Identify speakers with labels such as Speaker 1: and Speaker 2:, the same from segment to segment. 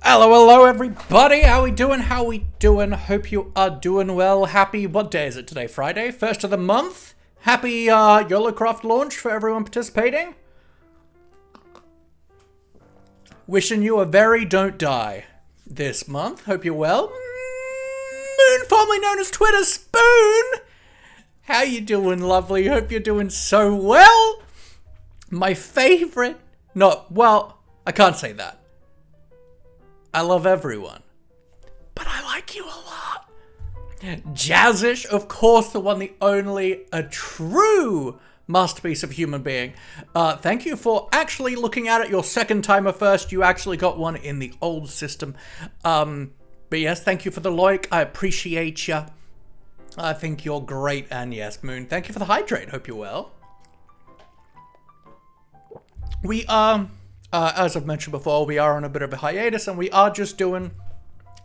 Speaker 1: Hello, hello, everybody. How we doing? How we doing? Hope you are doing well. Happy, what day is it today? Friday? First of the month? Happy YOLOcraft launch for everyone participating. Wishing you a very don't die this month. Hope you're well. Moon, formerly known as Twitter Spoon. How you doing, lovely? Hope you're doing so well. My favorite, I can't say that. I love everyone, but I like you a lot. Jazzish, of course, the one, the only, a true masterpiece of human being. Thank you for actually looking at it your second time or first. You actually got one in the old system. But yes, thank you for the like. I appreciate you. I think you're great. And yes, Moon, thank you for the hydrate. Hope you're well. We are... as I've mentioned before, we are on a bit of a hiatus and we are just doing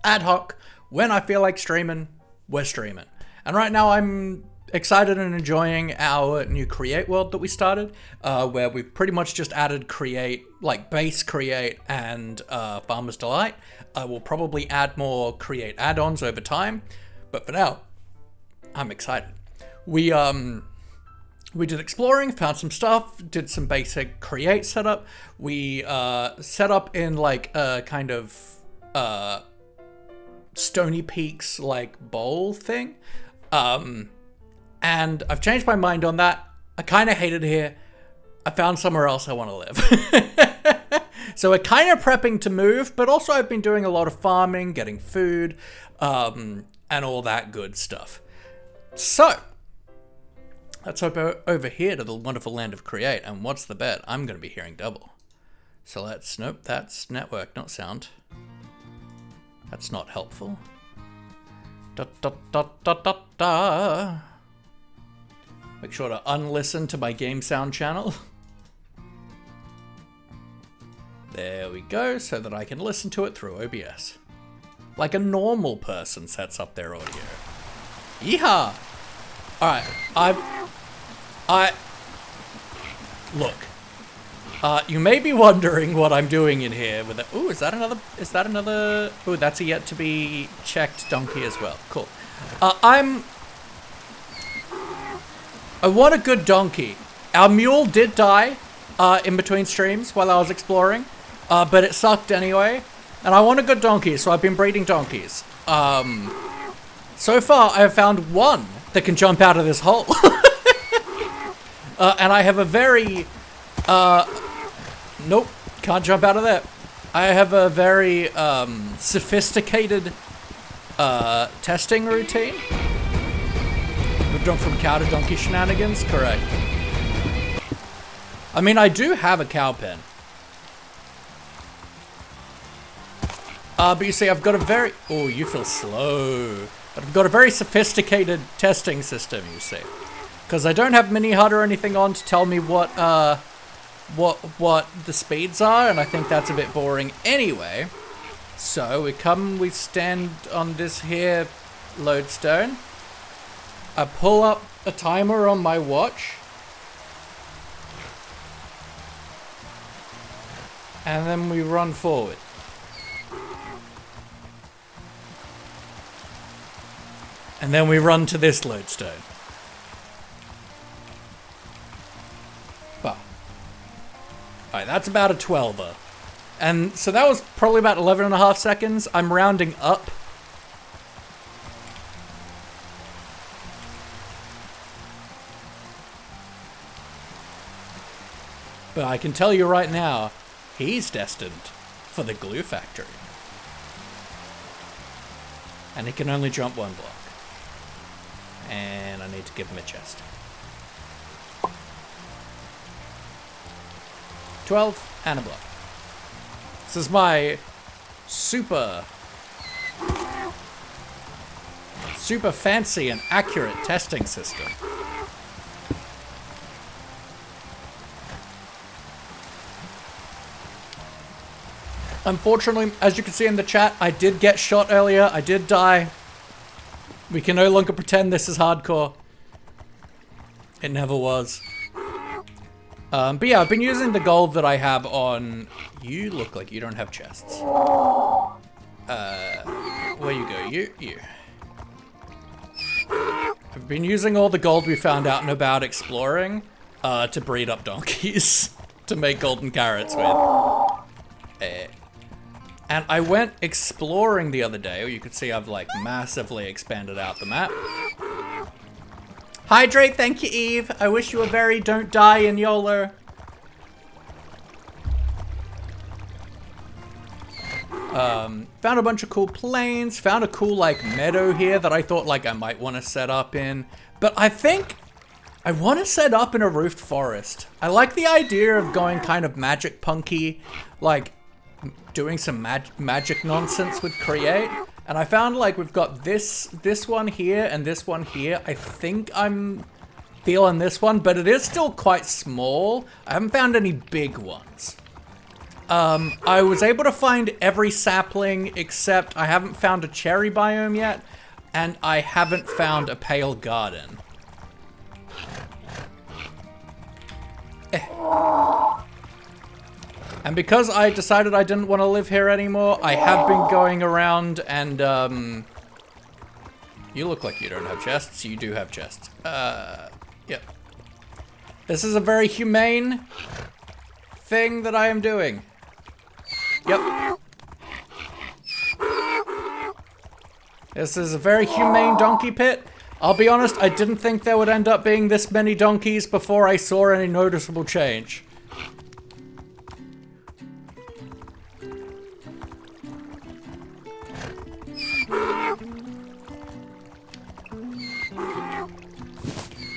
Speaker 1: ad hoc. When I feel like streaming, we're streaming. And right now I'm excited and enjoying our new create world that we started, where we've pretty much just added create, like base create and Farmer's Delight. We'll probably add more create add-ons over time, but for now, I'm excited. We did exploring, found some stuff, did some basic create setup. We set up in like a kind of Stony Peaks like bowl thing. And I've changed my mind on that. I kind of hate it here. I found somewhere else I want to live. So we're kind of prepping to move, but also I've been doing a lot of farming, getting food, and all that good stuff. So... let's hop over here to the wonderful land of create, and what's the bet? I'm going to be hearing double. So nope, that's network, not sound. That's not helpful. Da, da, da, da, da, da. Make sure to unlisten to my game sound channel. There we go, so that I can listen to it through OBS. Like a normal person sets up their audio. Yeehaw! Alright, look. You may be wondering what I'm doing in here with it. Ooh, is that another, ooh, that's a yet to be checked donkey as well. Cool. I want a good donkey. Our mule did die, in between streams while I was exploring, but it sucked anyway. And I want a good donkey, so I've been breeding donkeys. So far, I have found one that can jump out of this hole. And I have a very, nope, can't jump out of there. I have a very, sophisticated, testing routine. We've gone from cow to donkey shenanigans, correct. I mean, I do have a cow pen. But you see, I've got a very, oh, you feel slow. But I've got a very sophisticated testing system, you see. Because I don't have mini HUD or anything on to tell me what the speeds are, and I think that's a bit boring anyway. So we stand on this here lodestone. I pull up a timer on my watch. And then we run forward. And then we run to this lodestone. Alright, that's about a 12er. And so that was probably about 11 and a half seconds. I'm rounding up. But I can tell you right now, he's destined for the glue factory. And he can only jump one block. And I need to give him a chest. 12 and a block. This is my super fancy and accurate testing system. Unfortunately, as you can see in the chat, I did get shot earlier. I did die. We can no longer pretend this is hardcore. It never was. But yeah, I've been using the gold that I have on... You look like you don't have chests. Where you go? You. I've been using all the gold we found out and about exploring to breed up donkeys to make golden carrots with. And I went exploring the other day. You can see I've like massively expanded out the map. Hydrate, thank you, Eve. I wish you a very don't die in YOLO. Found a bunch of cool plains, found a cool like meadow here that I thought like I might want to set up in. But I think I want to set up in a roofed forest. I like the idea of going kind of magic punky, like doing some magic nonsense with create. And I found like we've got this one here and this one here. I think I'm feeling this one, but it is still quite small. I haven't found any big ones. I was able to find every sapling except I haven't found a cherry biome yet, and I haven't found a pale garden. And because I decided I didn't want to live here anymore, I have been going around and, you look like you don't have chests. You do have chests. Yep. This is a very humane thing that I am doing. Yep. This is a very humane donkey pit. I'll be honest, I didn't think there would end up being this many donkeys before I saw any noticeable change.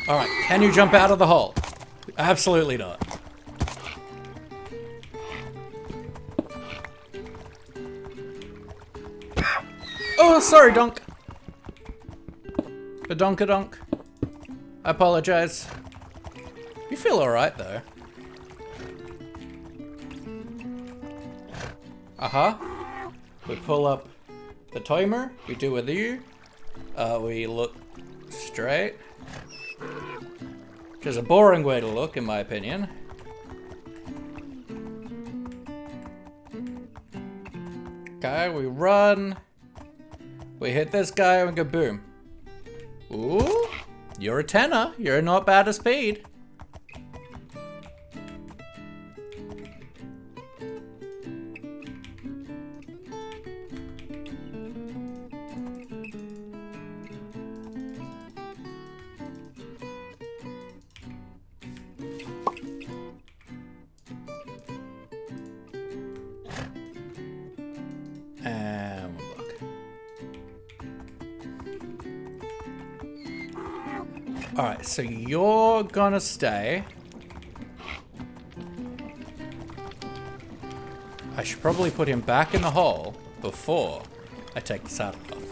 Speaker 1: Alright, can you jump out of the hole? Absolutely not. Oh, sorry, donk. A donk. I apologize. You feel alright, though. Uh-huh. We pull up the timer. We do with you. We look straight. Which is a boring way to look, in my opinion. Okay, we run. We hit this guy and go boom. Ooh, you're a 10er. You're not bad at speed. And look. Alright, so you're gonna stay. I should probably put him back in the hole before I take the saddle off.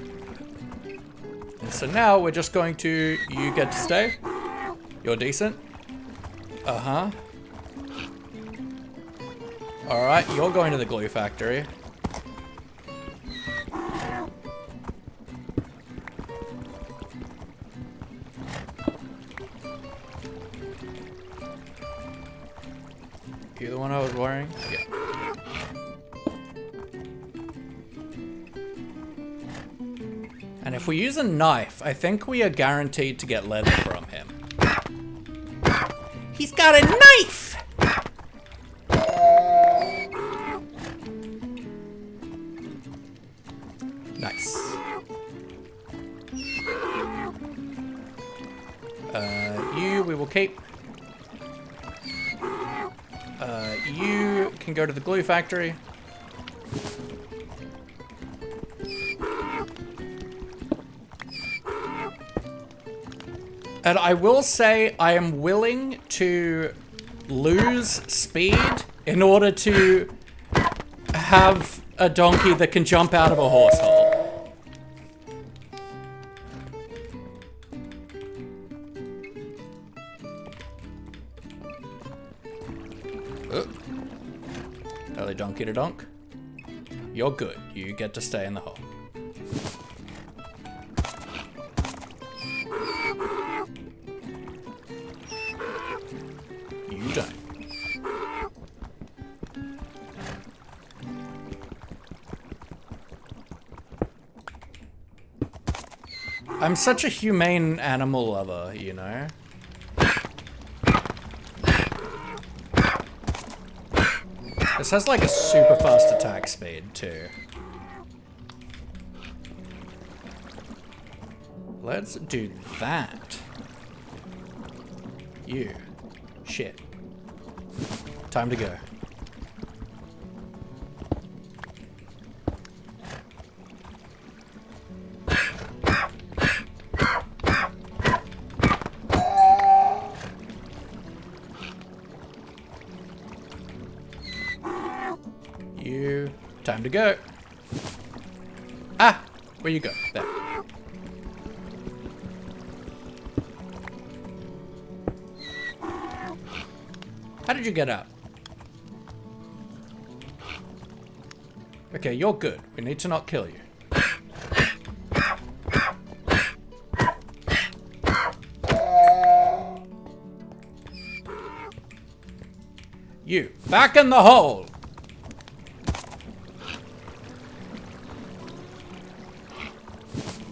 Speaker 1: And so now we're just going to, you get to stay. You're decent. Uh-huh. Alright, you're going to the glue factory. You the one I was wearing? Yeah. And if we use a knife, I think we are guaranteed to get leather from him. He's got a knife! Nice. You we will keep. You can go to the glue factory. And I will say I am willing to lose speed in order to have a donkey that can jump out of a horse hole. Oh. Early donkey to donk. You're good. You get to stay in the hole. You don't. I'm such a humane animal lover, you know? This has like a super fast attack speed too. Let's do that. You. Shit. Time to go. You. Time to go. Ah! Where you go? There. How did you get up? Okay, you're good. We need to not kill you. You, back in the hole!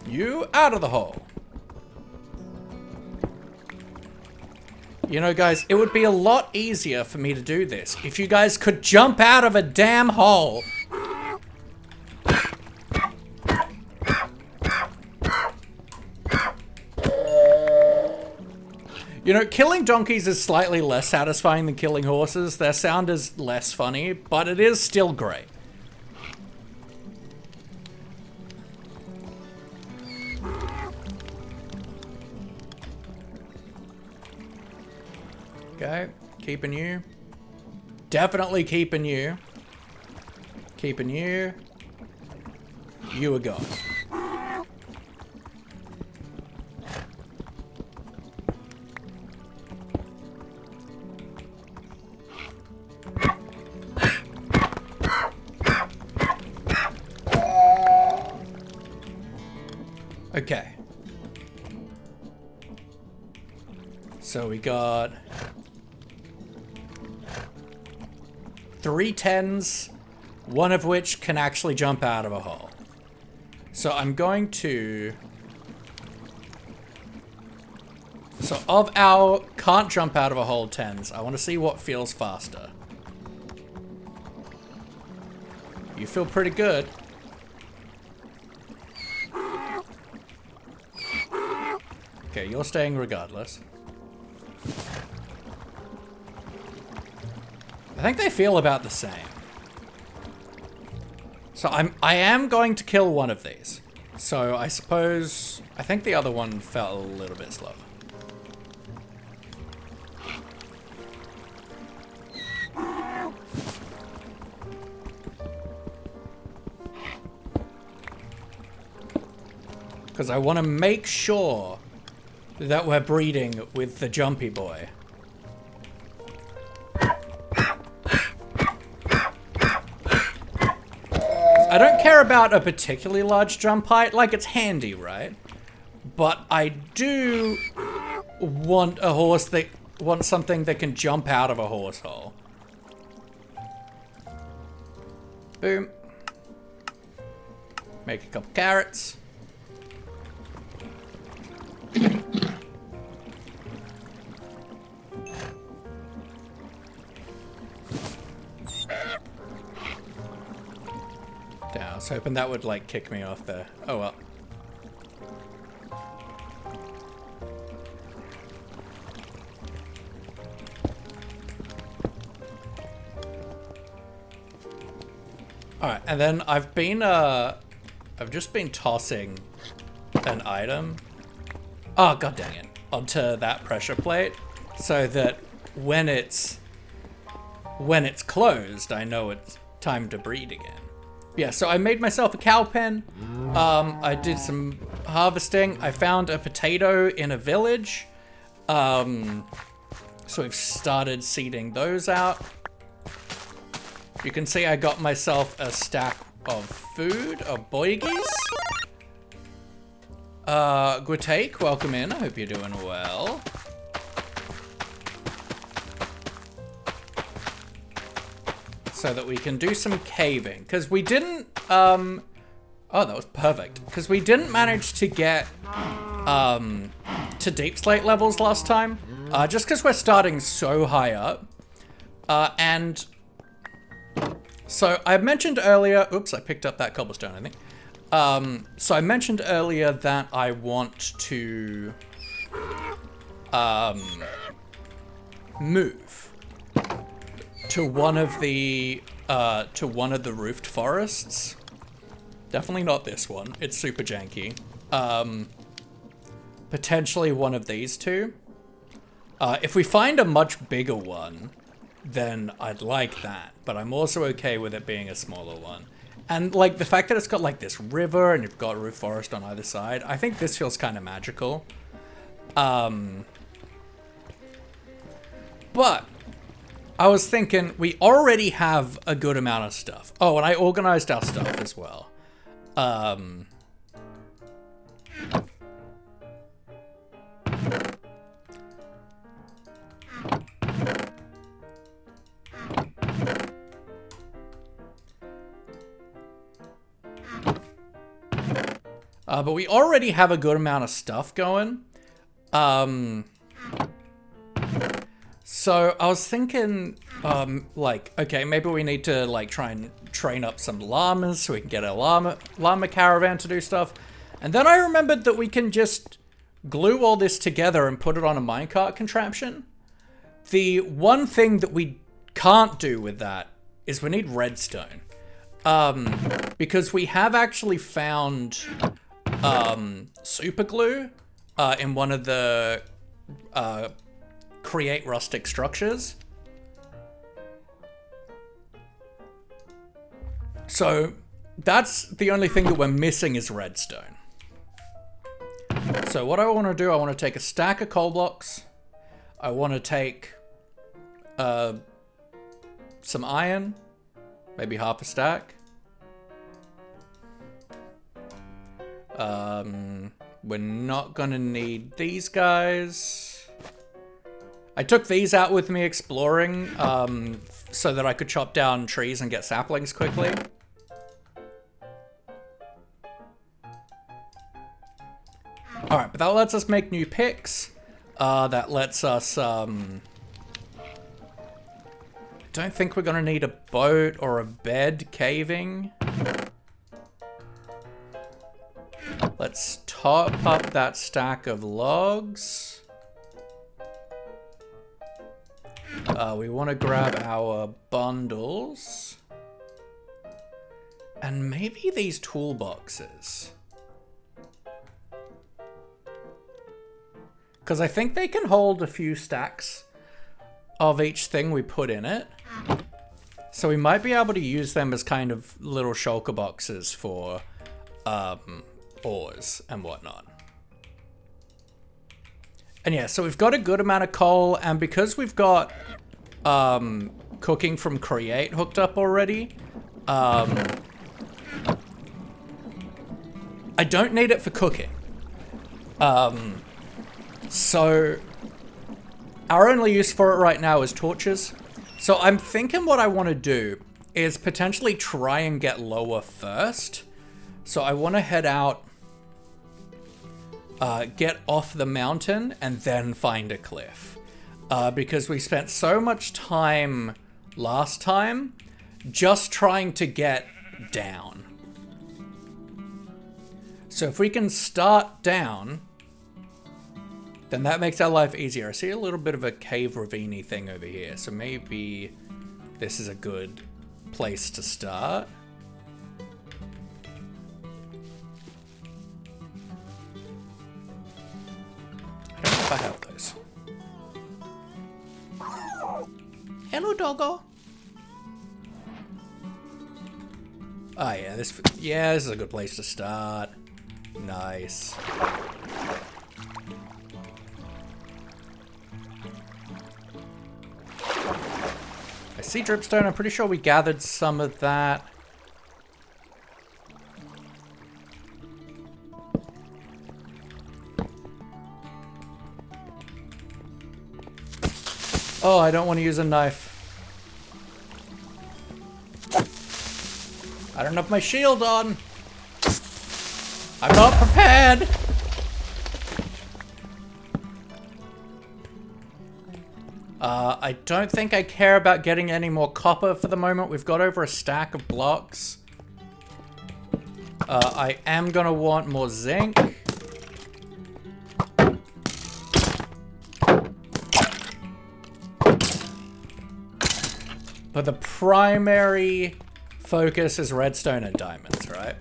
Speaker 1: You, out of the hole. You know, guys, it would be a lot easier for me to do this if you guys could jump out of a damn hole. You know, killing donkeys is slightly less satisfying than killing horses. Their sound is less funny, but it is still great. Okay, keeping you. Definitely keeping you. Keeping you. You are gone. Okay. So we got 3 10s, one of which can actually jump out of a hole. So I'm going to... So of our can't jump out of a hole 10s, I want to see what feels faster. You feel pretty good. Okay, you're staying regardless. I think they feel about the same. So I am going to kill one of these. So I suppose, I think the other one felt a little bit slower. Because I want to make sure that we're breeding with the jumpy boy. I don't care about a particularly large jump height, like it's handy, right? But I do want a horse that wants something that can jump out of a horse hole. Boom. Make a couple carrots. Damn, I was hoping that would like kick me off there. Oh well. Alright, and then I've just been tossing an item. Oh, god dang it. Onto that pressure plate so that when it's closed, I know it's time to breed again. Yeah, so I made myself a cow pen. I did some harvesting. I found a potato in a village. So we've started seeding those out. You can see I got myself a stack of food, of boigies. Guatake, welcome in. I hope you're doing well. So that we can do some caving. Because we didn't, oh, that was perfect. Because we didn't manage to get to deep slate levels last time, just because we're starting so high up. And so I mentioned earlier, oops, I picked up that cobblestone, I think. So I mentioned earlier that I want to move to one of the roofed forests. Definitely not this one. It's super janky. Potentially one of these two. If we find a much bigger one, then I'd like that. But I'm also okay with it being a smaller one. And like the fact that it's got like this river and you've got roof forest on either side, I think this feels kind of magical. But I was thinking we already have a good amount of stuff. Oh, and I organized our stuff as well. But we already have a good amount of stuff going. So I was thinking, like, okay, maybe we need to like try and train up some llamas so we can get a llama caravan to do stuff. And then I remembered that we can just glue all this together and put it on a minecart contraption. The one thing that we can't do with that is we need redstone. Because we have actually found super glue in one of the create rustic structures. So that's the only thing that we're missing is redstone. So what I want to do, I want to take a stack of coal blocks. I want to take some iron, maybe half a stack. We're not gonna need these guys. I took these out with me exploring so that I could chop down trees and get saplings quickly. Alright, but that lets us make new picks. That lets us, don't think we're gonna need a boat or a bed caving. Let's top up that stack of logs. We want to grab our bundles. And maybe these toolboxes. Because I think they can hold a few stacks of each thing we put in it. So we might be able to use them as kind of little shulker boxes for ores and whatnot. And yeah, so we've got a good amount of coal, and because we've got cooking from Create hooked up already, I don't need it for cooking. So our only use for it right now is torches. So I'm thinking what I want to do is potentially try and get lower first. So I want to head out, get off the mountain, and then find a cliff. Because we spent so much time last time just trying to get down. So if we can start down, then that makes our life easier. I see a little bit of a cave ravine-y thing over here, so maybe this is a good place to start. I don't know if I have those. Hello, doggo. Oh yeah, this is a good place to start. Nice. I see dripstone. I'm pretty sure we gathered some of that. Oh, I don't want to use a knife. I don't have my shield on. I'm not prepared. I don't think I care about getting any more copper for the moment. We've got over a stack of blocks. I am gonna want more zinc. But the primary focus is redstone and diamonds, right?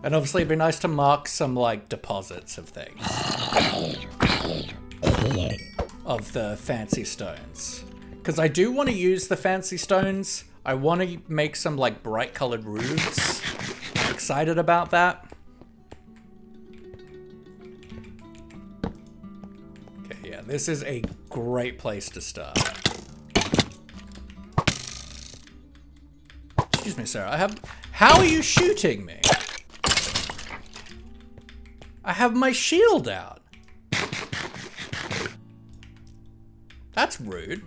Speaker 1: And obviously it'd be nice to mark some, like, deposits of things. Of the fancy stones. Because I do want to use the fancy stones. I want to make some, like, bright colored roofs. I'm excited about that. Okay, yeah, this is a great place to start. Excuse me, sir. How are you shooting me? I have my shield out. That's rude.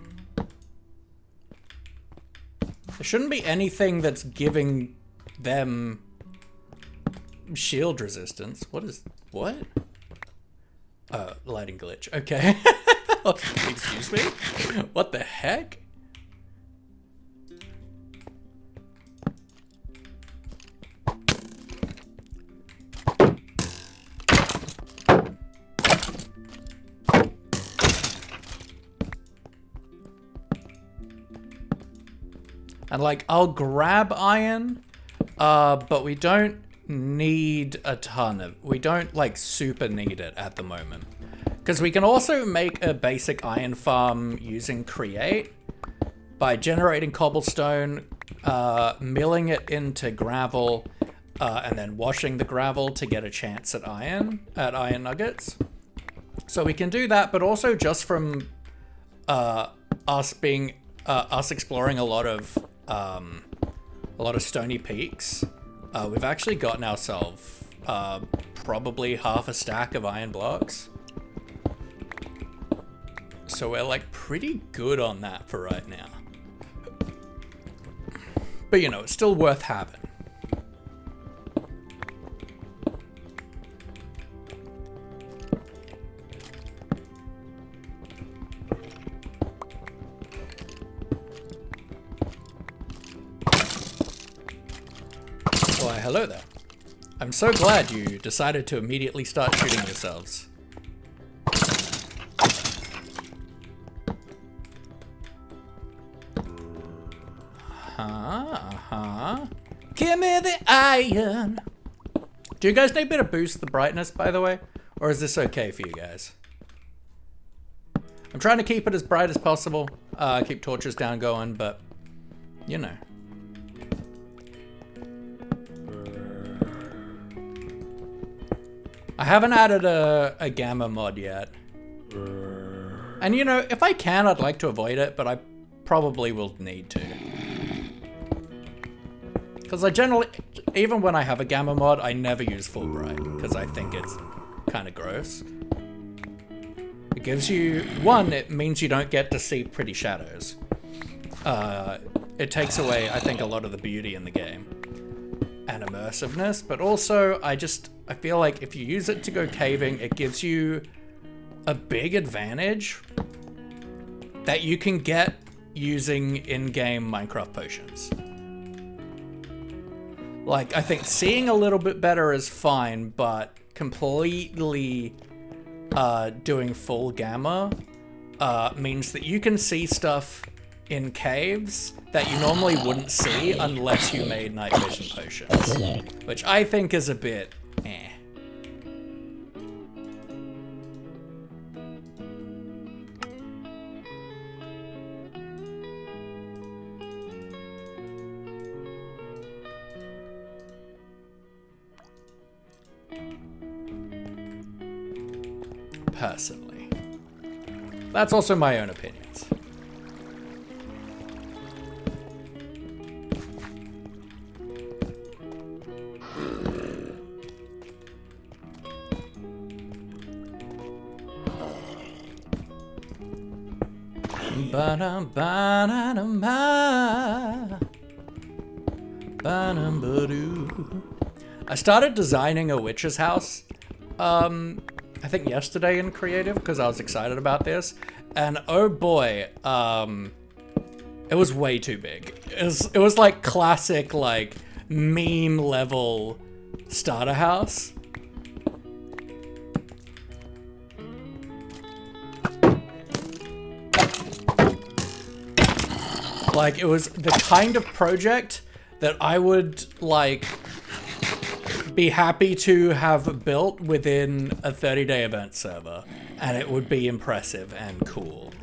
Speaker 1: There shouldn't be anything that's giving them shield resistance. What? Lighting glitch. Okay. Excuse me? What the heck? And like, I'll grab iron, but we don't need a ton of, we don't like super need it at the moment. Because we can also make a basic iron farm using create by generating cobblestone, milling it into gravel, and then washing the gravel to get a chance at iron nuggets. So we can do that, but also just from us exploring a lot of stony peaks, we've actually gotten ourselves probably half a stack of iron blocks. So we're like pretty good on that for right now. But you know, it's still worth having. Why, hello there. I'm so glad you decided to immediately start shooting yourselves. Give me the iron. Do you guys need me to boost the brightness, by the way? Or is this okay for you guys? I'm trying to keep it as bright as possible. Keep torches down going, but you know. I haven't added a gamma mod yet. And you know, if I can, I'd like to avoid it, but I probably will need to. Because I generally, even when I have a gamma mod, I never use full bright, because I think it's kind of gross. It gives you, one, it means you don't get to see pretty shadows. It takes away, I think, a lot of the beauty in the game and immersiveness, but also I feel like if you use it to go caving, it gives you a big advantage that you can get using in-game Minecraft potions. Like, I think seeing a little bit better is fine, but completely doing full gamma means that you can see stuff in caves that you normally wouldn't see unless you made night vision potions, which I think is a bit eh. Personally. That's also my own opinions. Ba-dum, ba-da-dum, ba. Ba-dum, ba-doo. I started designing a witch's house, I think yesterday in creative, because I was excited about this, and oh boy, it was way too big. It was like classic, like, meme level starter house. Like, it was the kind of project that I would, like, be happy to have built within a 30-day event server, and it would be impressive and cool.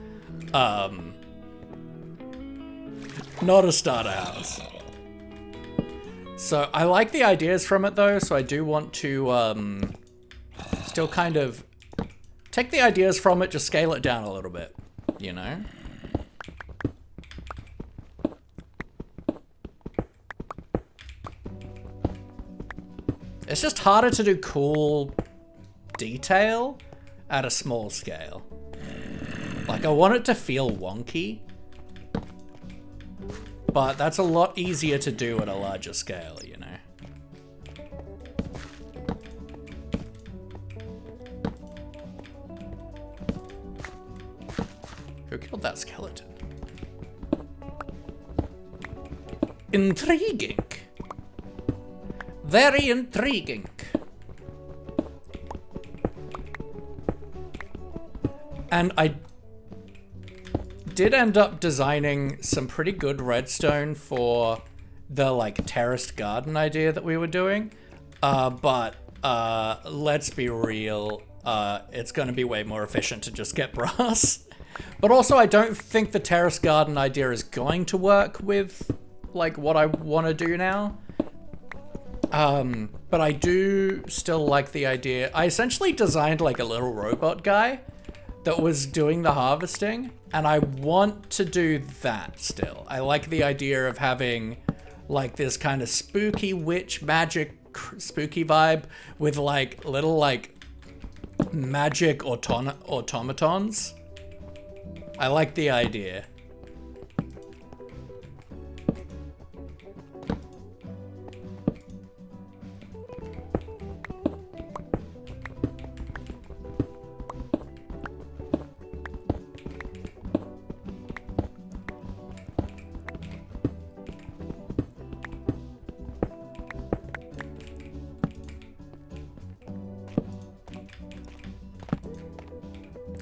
Speaker 1: Not a starter house. So I like the ideas from it though, so I do want to still kind of take the ideas from it, just scale it down a little bit, you know? It's just harder to do cool detail at a small scale. Like, I want it to feel wonky, but that's a lot easier to do at a larger scale, you know? Who killed that skeleton? Intriguing. Very intriguing. And I did end up designing some pretty good redstone for the, like, terraced garden idea that we were doing. But let's be real, it's gonna be way more efficient to just get brass. But also, I don't think the terraced garden idea is going to work with, like, what I want to do now. But I do still like the idea. I essentially designed like a little robot guy that was doing the harvesting, and I want to do that still. I like the idea of having like this kind of spooky witch magic spooky vibe with like little like magic automatons. I like the idea.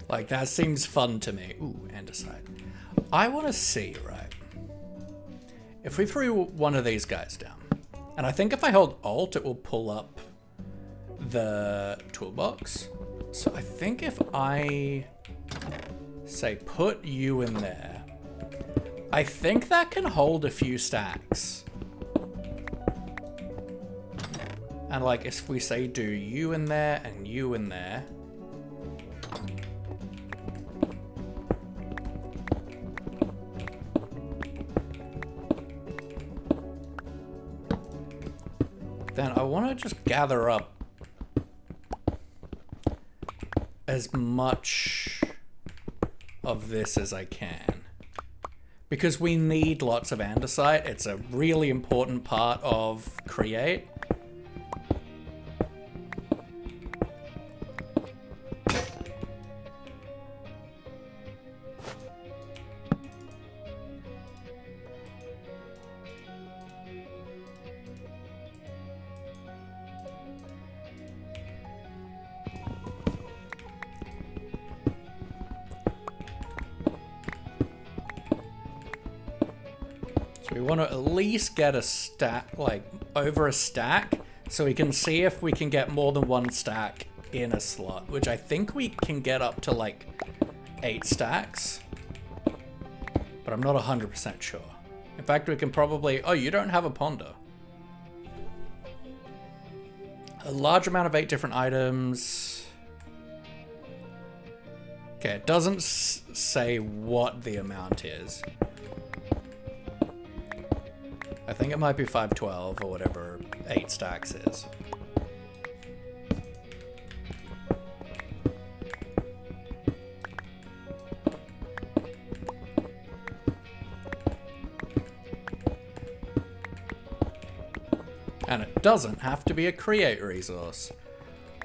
Speaker 1: Like, that seems fun to me. Ooh, andesite. I want to see, right? If we threw one of these guys down, and I think if I hold Alt, it will pull up the toolbox. So I think if I say put you in there, I think that can hold a few stacks. And like, if we say do you in there and you in there, then I want to just gather up as much of this as I can, because we need lots of andesite. It's a really important part of Create. We want to at least get a stack, like over a stack, so we can see if we can get more than one stack in a slot, which I think we can get up to like 8 stacks, but I'm not 100% sure. In fact, we can probably, oh, you don't have a ponder. A large amount of 8 different items. Okay, it doesn't say what the amount is. I think it might be 512 or whatever 8 stacks is. And it doesn't have to be a create resource.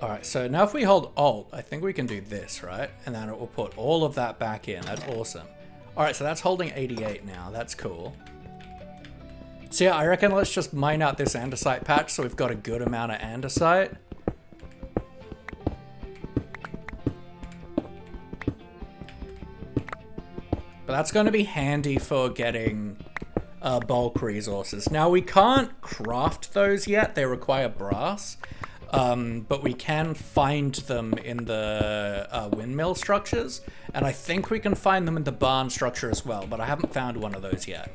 Speaker 1: Alright, so now if we hold Alt, I think we can do this, right? And then it will put all of that back in. That's awesome. Alright, so that's holding 88 now. That's cool. So yeah, I reckon let's just mine out this andesite patch so we've got a good amount of andesite. But that's going to be handy for getting bulk resources. Now we can't craft those yet. They require brass. But we can find them in the windmill structures, and I think we can find them in the barn structure as well, but I haven't found one of those yet.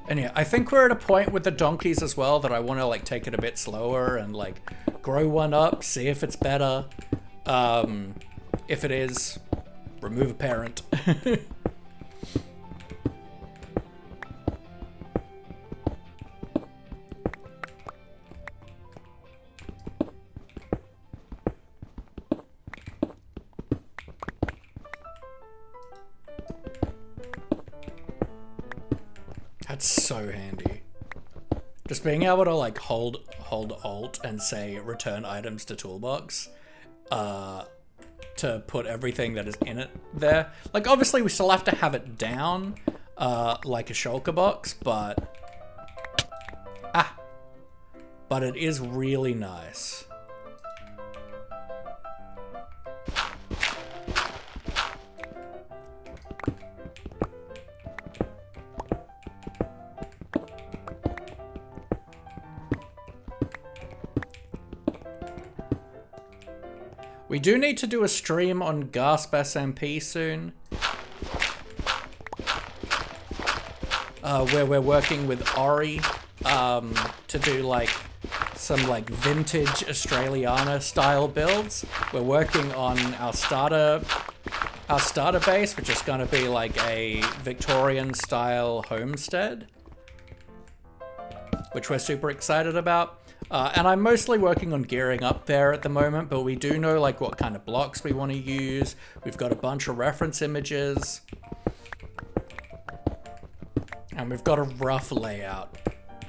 Speaker 1: And yeah, I think we're at a point with the donkeys as well that I want to like take it a bit slower and like grow one up, see if it's better. If it is, remove a parent. That's so handy. Just being able to like hold Alt and say return items to toolbox. To put everything that is in it there. Like, obviously we still have to have it down, like a shulker box, but... But it is really nice. We do need to do a stream on Gasp SMP soon. Where we're working with Ori to do like some like vintage Australiana style builds. We're working on our starter base, which is going to be like a Victorian style homestead, which we're super excited about. And I'm mostly working on gearing up there at the moment, but we do know like what kind of blocks we want to use. We've got a bunch of reference images. And we've got a rough layout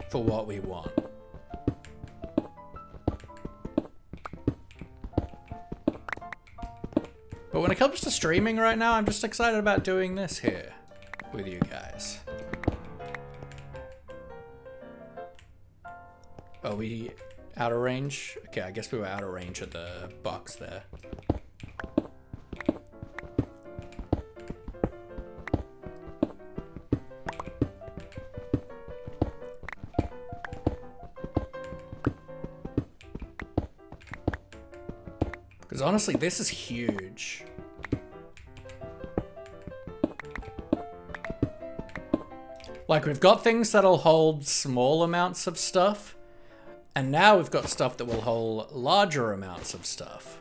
Speaker 1: for what we want. But when it comes to streaming right now, I'm just excited about doing this here with you guys. Are we out of range? Okay, I guess we were out of range of the box there. Because honestly, this is huge. Like, we've got things that'll hold small amounts of stuff. And now we've got stuff that will hold larger amounts of stuff.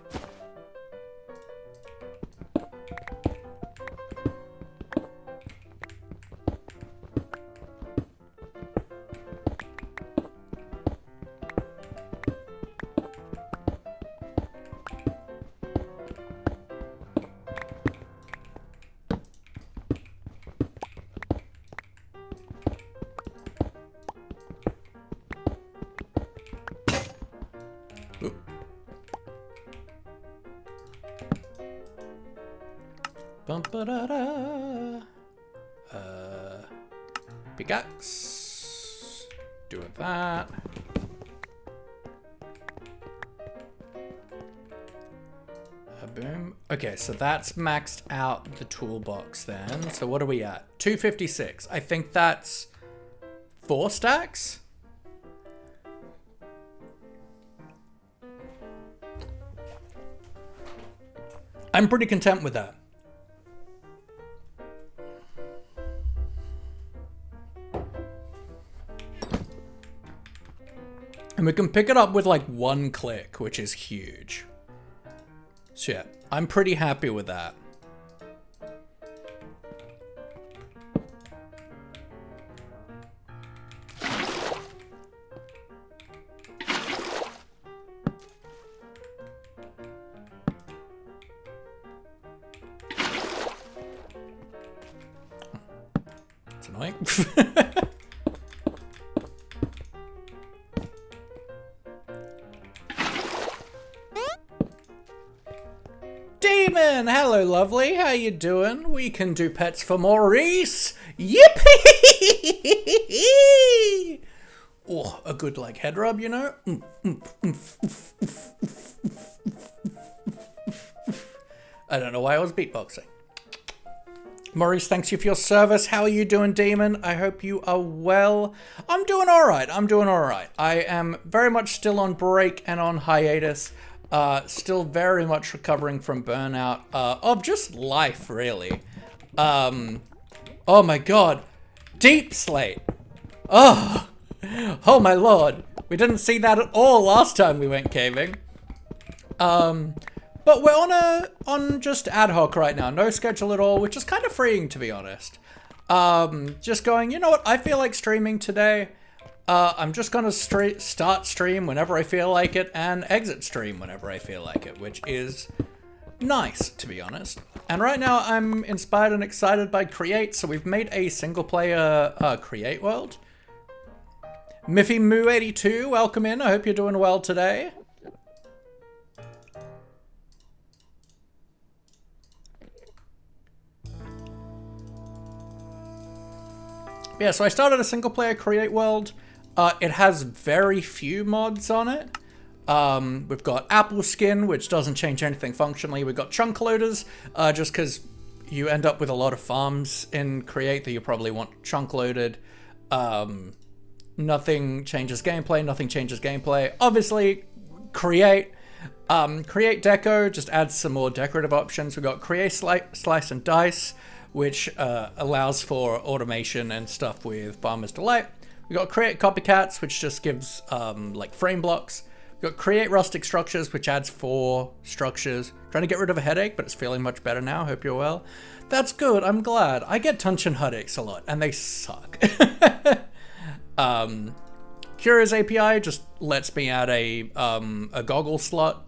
Speaker 1: Bum-ba-da-da. Pickaxe. Do it that. Boom. Okay, so that's maxed out the toolbox then. So what are we at? 256. I think that's 4 stacks? I'm pretty content with that. And we can pick it up with like 1 click, which is huge. So yeah, I'm pretty happy with that. annoying. Demon, hello lovely, how you doing? We can do pets for Maurice. Yippee! Oh, a good like head rub, you know? I don't know why I was beatboxing. Maurice, thanks you for your service. How are you doing, Demon? I hope you are well. I'm doing all right. I am very much still on break and on hiatus. Still very much recovering from burnout of just life, really. Oh my god. Deep slate. Oh my lord. We didn't see that at all last time we went caving. But we're on just ad hoc right now. No schedule at all, which is kind of freeing, to be honest. Just going, you know what? I feel like streaming today. I'm just gonna start stream whenever I feel like it and exit stream whenever I feel like it, which is nice, to be honest. And right now I'm inspired and excited by Create, so we've made a single player Create world. Miffy Moo 82, welcome in. I hope you're doing well today. Yeah, so I started a single player Create world. It has very few mods on it. We've got apple skin, which doesn't change anything functionally. We've got chunk loaders, just because you end up with a lot of farms in Create that you probably want chunk loaded. Nothing changes gameplay. Obviously, Create Deco just adds some more decorative options. We've got Create Slice and Dice, which allows for automation and stuff with Farmer's Delight. We've got Create Copycats, which just gives like frame blocks. We've got Create Rustic Structures, which adds 4 structures. Trying to get rid of a headache, but it's feeling much better now. Hope you're well. That's good, I'm glad. I get tension headaches a lot, and they suck. Curious API just lets me add a goggle slot.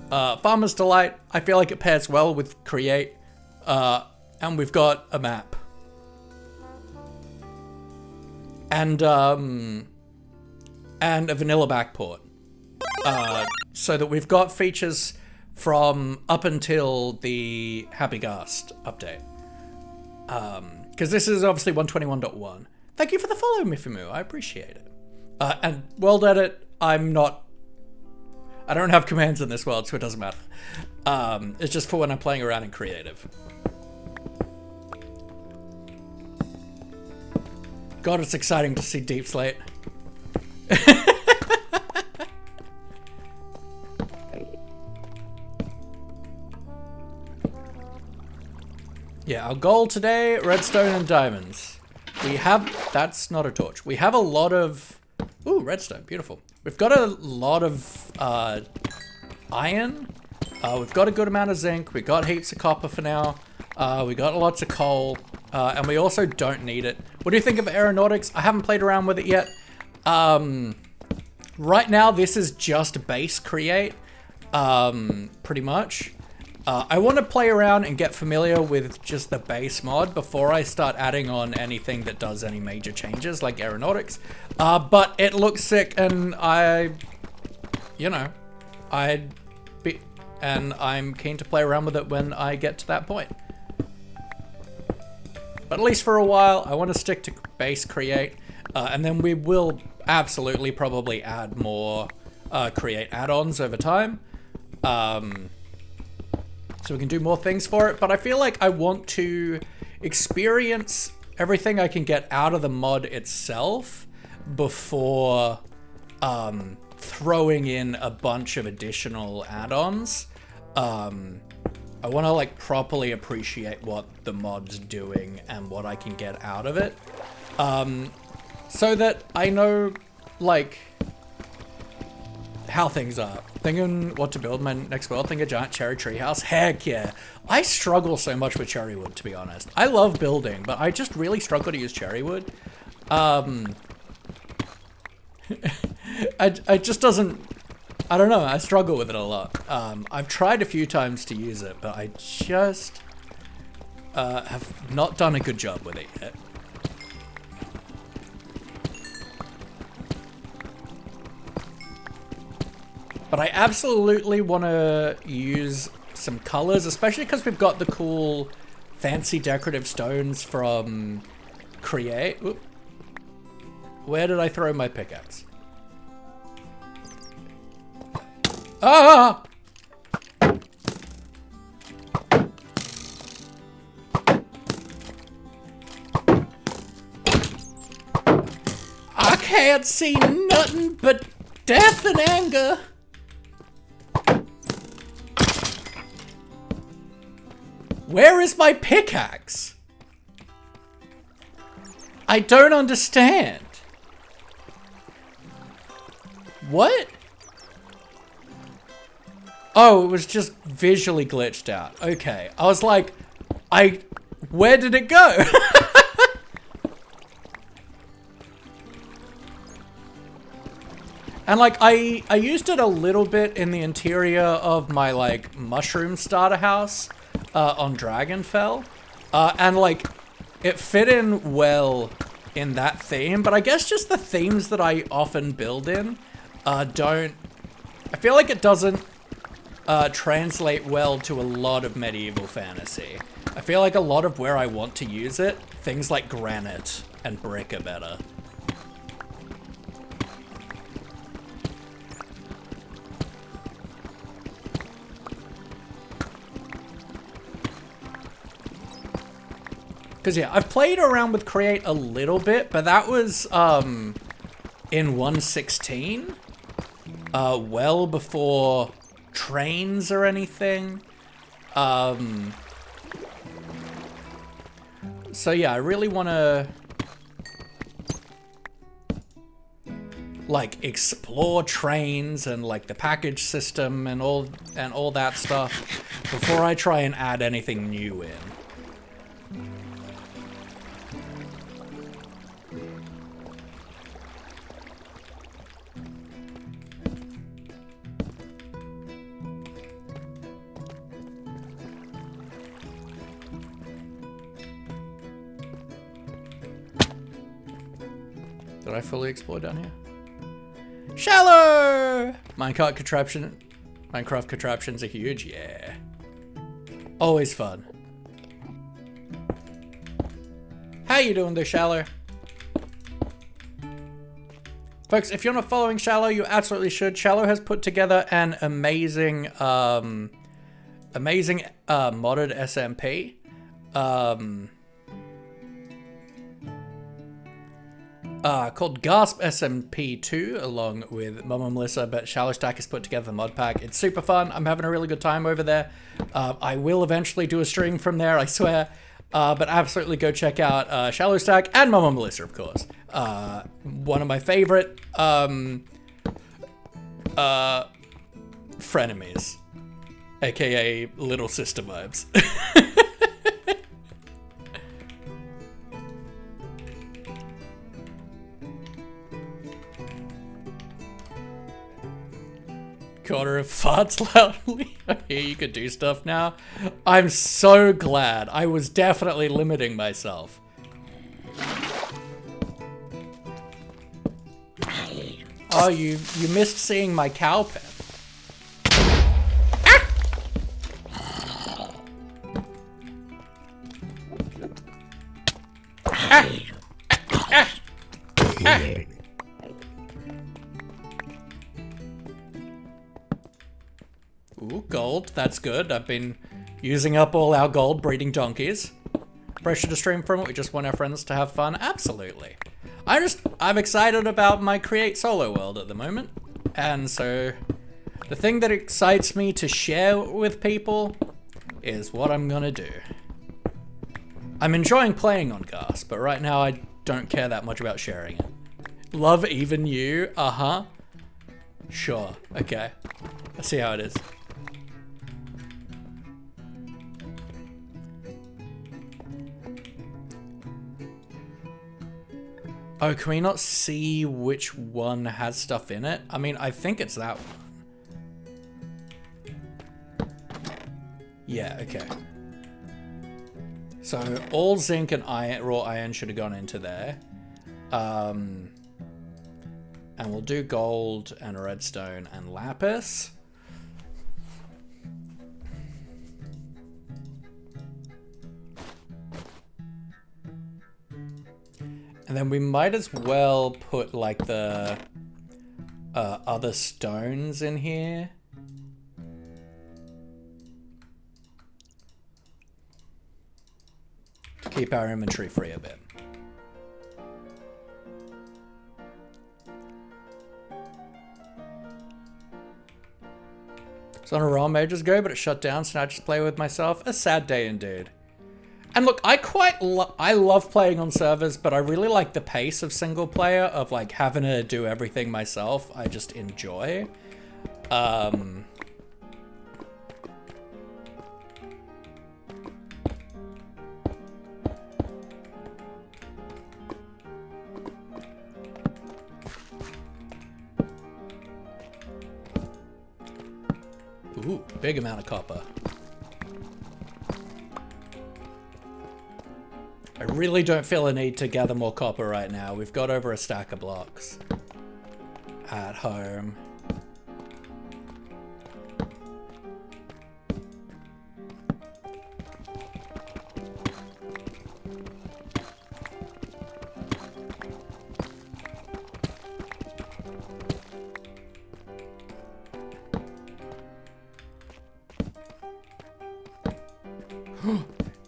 Speaker 1: Farmer's Delight, I feel like it pairs well with Create. And we've got a map. And a vanilla backport. So that we've got features from up until the Happy Ghast update. Because this is obviously 121.1. Thank you for the follow, Mifimu. I appreciate it. And world edit, I don't have commands in this world, so it doesn't matter. It's just for when I'm playing around in creative. God, it's exciting to see Deep Slate. Yeah, our goal today, redstone and diamonds. We have, that's not a torch. We have a lot of, ooh, redstone, beautiful. We've got a lot of iron. We've got a good amount of zinc. We got heaps of copper for now. We got lots of coal. And we also don't need it. What do you think of aeronautics? I haven't played around with it yet. Right now, this is just base Create, pretty much. I want to play around and get familiar with just the base mod before I start adding on anything that does any major changes, like aeronautics. But it looks sick, and I'm keen to play around with it when I get to that point. But at least for a while, I want to stick to base Create, and then we will absolutely probably add more Create add-ons over time. So we can do more things for it, but I feel like I want to experience everything I can get out of the mod itself before throwing in a bunch of additional add-ons. I want to like properly appreciate what the mod's doing and what I can get out of it, so that I know like how things are. Thinking what to build my next world, think a giant cherry treehouse. Heck yeah. I struggle so much with cherry wood, to be honest. I love building, but I just really struggle to use cherry wood. I just doesn't, I don't know, I struggle with it a lot. I've tried a few times to use it, but I just have not done a good job with it yet. But I absolutely want to use some colors, especially because we've got the cool fancy decorative stones from Create. Oop. Where did I throw my pickaxe? Ah! I can't see nothing but death and anger. Where is my pickaxe? I don't understand. What? Oh, it was just visually glitched out. Okay. I was like, where did it go? And like, I used it a little bit in the interior of my like mushroom starter house on Dragonfell. And like, it fit in well in that theme, but I guess just the themes that I often build in don't... I feel like it doesn't translate well to a lot of medieval fantasy. I feel like a lot of where I want to use it, things like granite and brick are better. Because yeah, I've played around with Create a little bit, but that was in 1.16, well before trains or anything. So yeah, I really want to like explore trains and like the package system and all that stuff before I try and add anything new in. Did I fully explore down here? Shallow! Minecraft contraptions are huge, yeah. Always fun. How you doing there, Shallow? Folks, if you're not following Shallow, you absolutely should. Shallow has put together an amazing, modded SMP. Called Gasp SMP2, along with Mama Melissa, but Shallow Stack has put together the mod pack. It's super fun. I'm having a really good time over there. I will eventually do a stream from there, I swear. But absolutely go check out Shallow Stack and Mama Melissa, of course. One of my favorite frenemies, aka little sister vibes. Quarter of farts loudly. Okay, you could do stuff now. I'm so glad. I was definitely limiting myself. Oh, you missed seeing my cow pen. Ooh, gold. That's good. I've been using up all our gold breeding donkeys. Pressure to stream from it. We just want our friends to have fun. Absolutely. I'm excited about my Create solo world at the moment. And so the thing that excites me to share with people is what I'm gonna do. I'm enjoying playing on Gas, but right now I don't care that much about sharing it. Love even you? Uh-huh. Sure. Okay. Let's see how it is. Oh, can we not see which one has stuff in it? I mean, I think it's that one. Yeah, okay. So all zinc and iron, raw iron should have gone into there. And we'll do gold and redstone and lapis. And then we might as well put like the other stones in here. To keep our inventory free a bit. So on a roll ages ago, but it shut down, so now I just play with myself. A sad day indeed. And look, I love playing on servers, but I really like the pace of single player, of like having to do everything myself. I just enjoy. Ooh, big amount of copper. I really don't feel a need to gather more copper right now. We've got over a stack of blocks at home.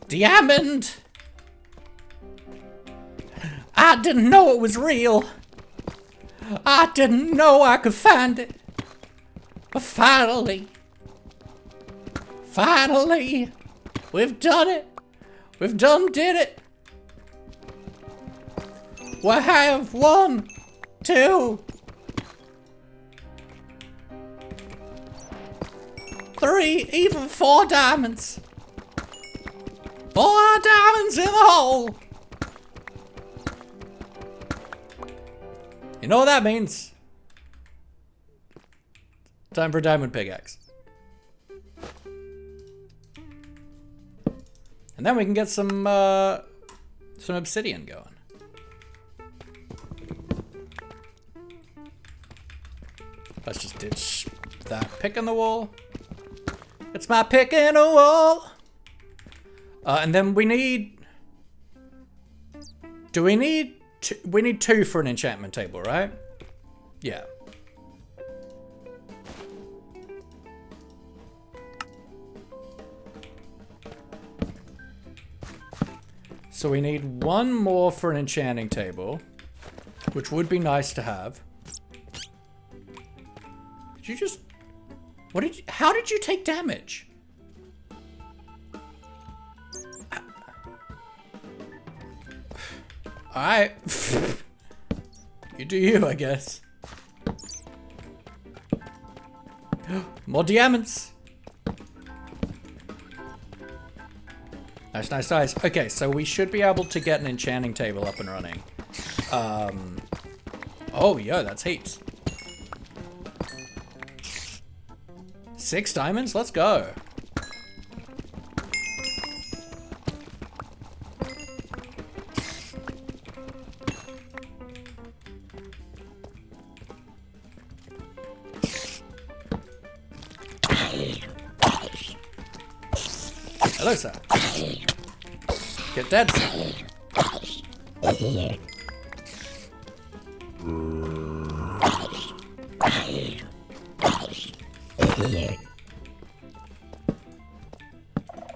Speaker 1: Diamond! I didn't know it was real. I didn't know I could find it. But finally, we've done it. We've did it. We have 1, 2, 3, even 4 diamonds. 4 diamonds in the hole. You know what that means? Time for diamond pickaxe. And then we can get some obsidian going. Let's just ditch that pick in the wall. It's my pick in the wall. And then we need... Do we need... We need 2 for an enchantment table, right? Yeah. So we need 1 more for an enchanting table, which would be nice to have. Did you just... What did you... How did you take damage? Alright. You do you, I guess. More diamonds. Nice, nice, nice. Okay, so we should be able to get an enchanting table up and running. Oh, yeah, that's heaps. 6 diamonds? Let's go. Hello, sir. Get dead, sir.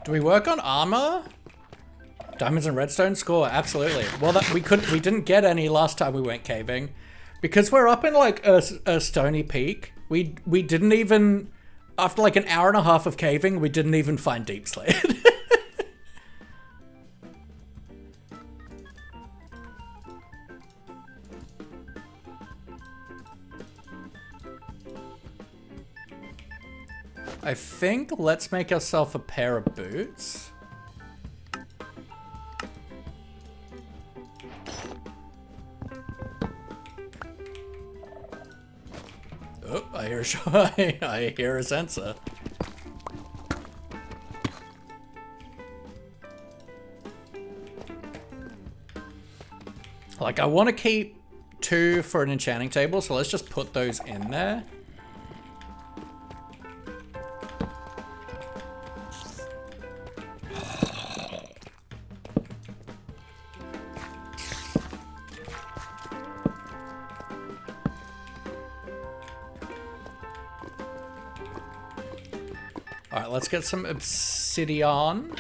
Speaker 1: Do we work on armor? Diamonds and redstone score? Absolutely. Well, we didn't get any last time we went caving. Because we're up in like a stony peak, we didn't even... After like an hour and a half of caving, we didn't even find deep slate. I think let's make ourselves a pair of boots. Oh, I hear I hear a sensor. Like, I want to keep 2 for an enchanting table, so let's just put those in there. Alright, let's get some obsidian.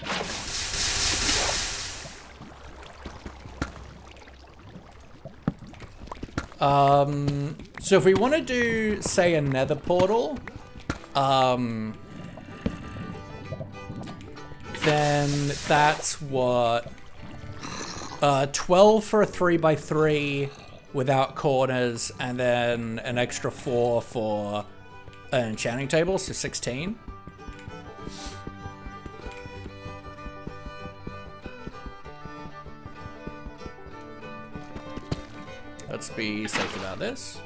Speaker 1: So if we want to do, say, a nether portal, then that's what, 12 for a 3x3 without corners, and then an extra 4 for an enchanting table, so 16. Let's be safe about this.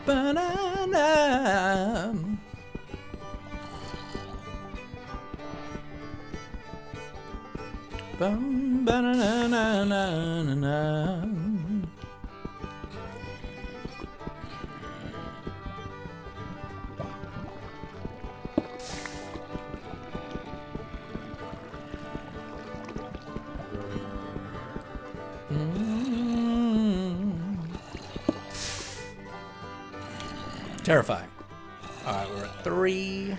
Speaker 1: Banana. Bum, banana. Terrifying. Alright, we're at 3.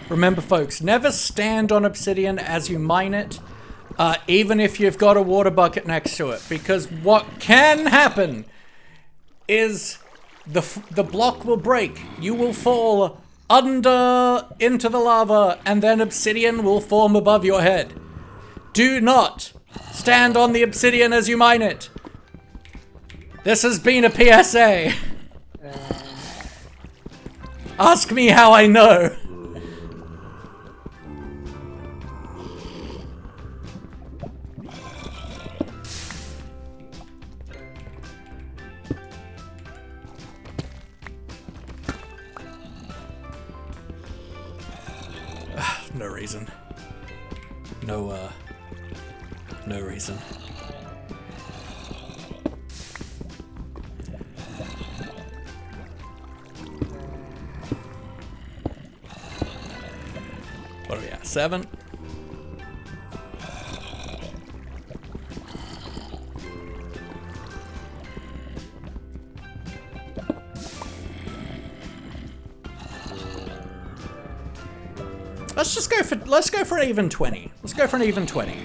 Speaker 1: Remember, folks, never stand on obsidian as you mine it, even if you've got a water bucket next to it, because what can happen is the block will break. You will fall into the lava, and then obsidian will form above your head. Do not stand on the obsidian as you mine it. This has been a PSA. Ask me how I know. No reason. No reason. What are we at? 7? Let's go for an even 20. Let's go for an even 20.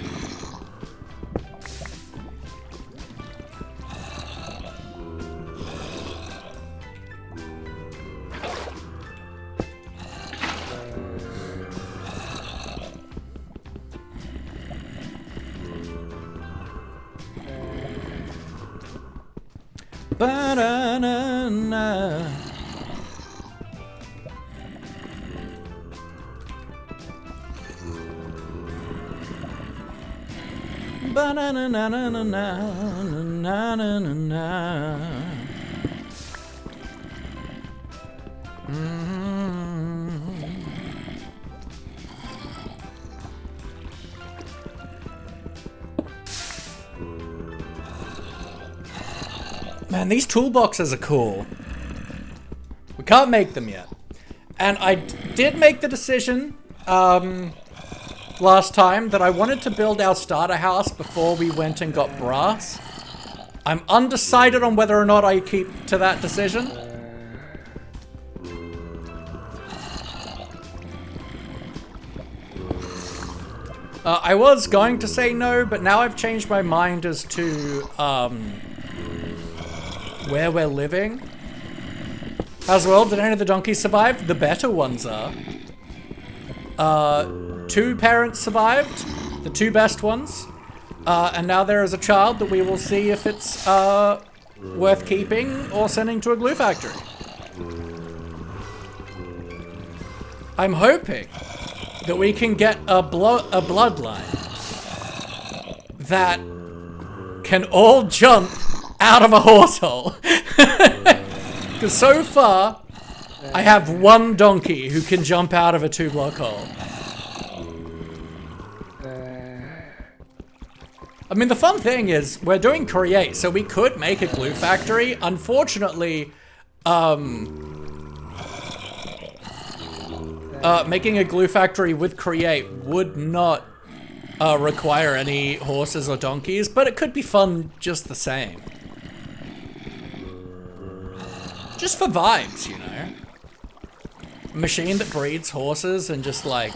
Speaker 1: Ba-da-na-na. Ba-na-na-na-na-na-na-na-na-na. Man, these toolboxes are cool. We can't make them yet. And I did make the decision last time that I wanted to build our starter house before we went and got brass. I'm undecided on whether or not I keep to that decision. I was going to say no, but now I've changed my mind as to where we're living. How's the world? Did any of the donkeys survive? The better ones are. 2 parents survived, the 2 best ones, and now there is a child that we will see if it's worth keeping or sending to a glue factory. I'm hoping that we can get a bloodline that can all jump out of a horse hole. Because so far, I have one donkey who can jump out of a 2-block hole. I mean, the fun thing is, we're doing create, so we could make a glue factory. Unfortunately, making a glue factory with create would not require any horses or donkeys, but it could be fun just the same. Just for vibes, you know? A machine that breeds horses and just, like,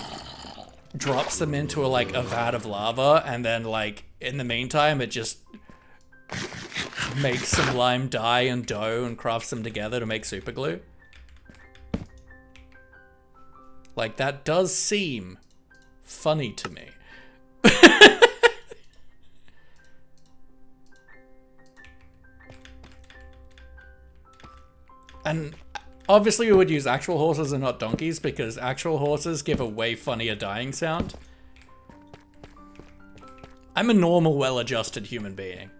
Speaker 1: drops them into, like, a vat of lava, and then, like, in the meantime, it just makes some lime dye and dough and crafts them together to make super glue. Like, that does seem funny to me. And obviously we would use actual horses and not donkeys, because actual horses give a way funnier dying sound. I'm a normal, well-adjusted human being.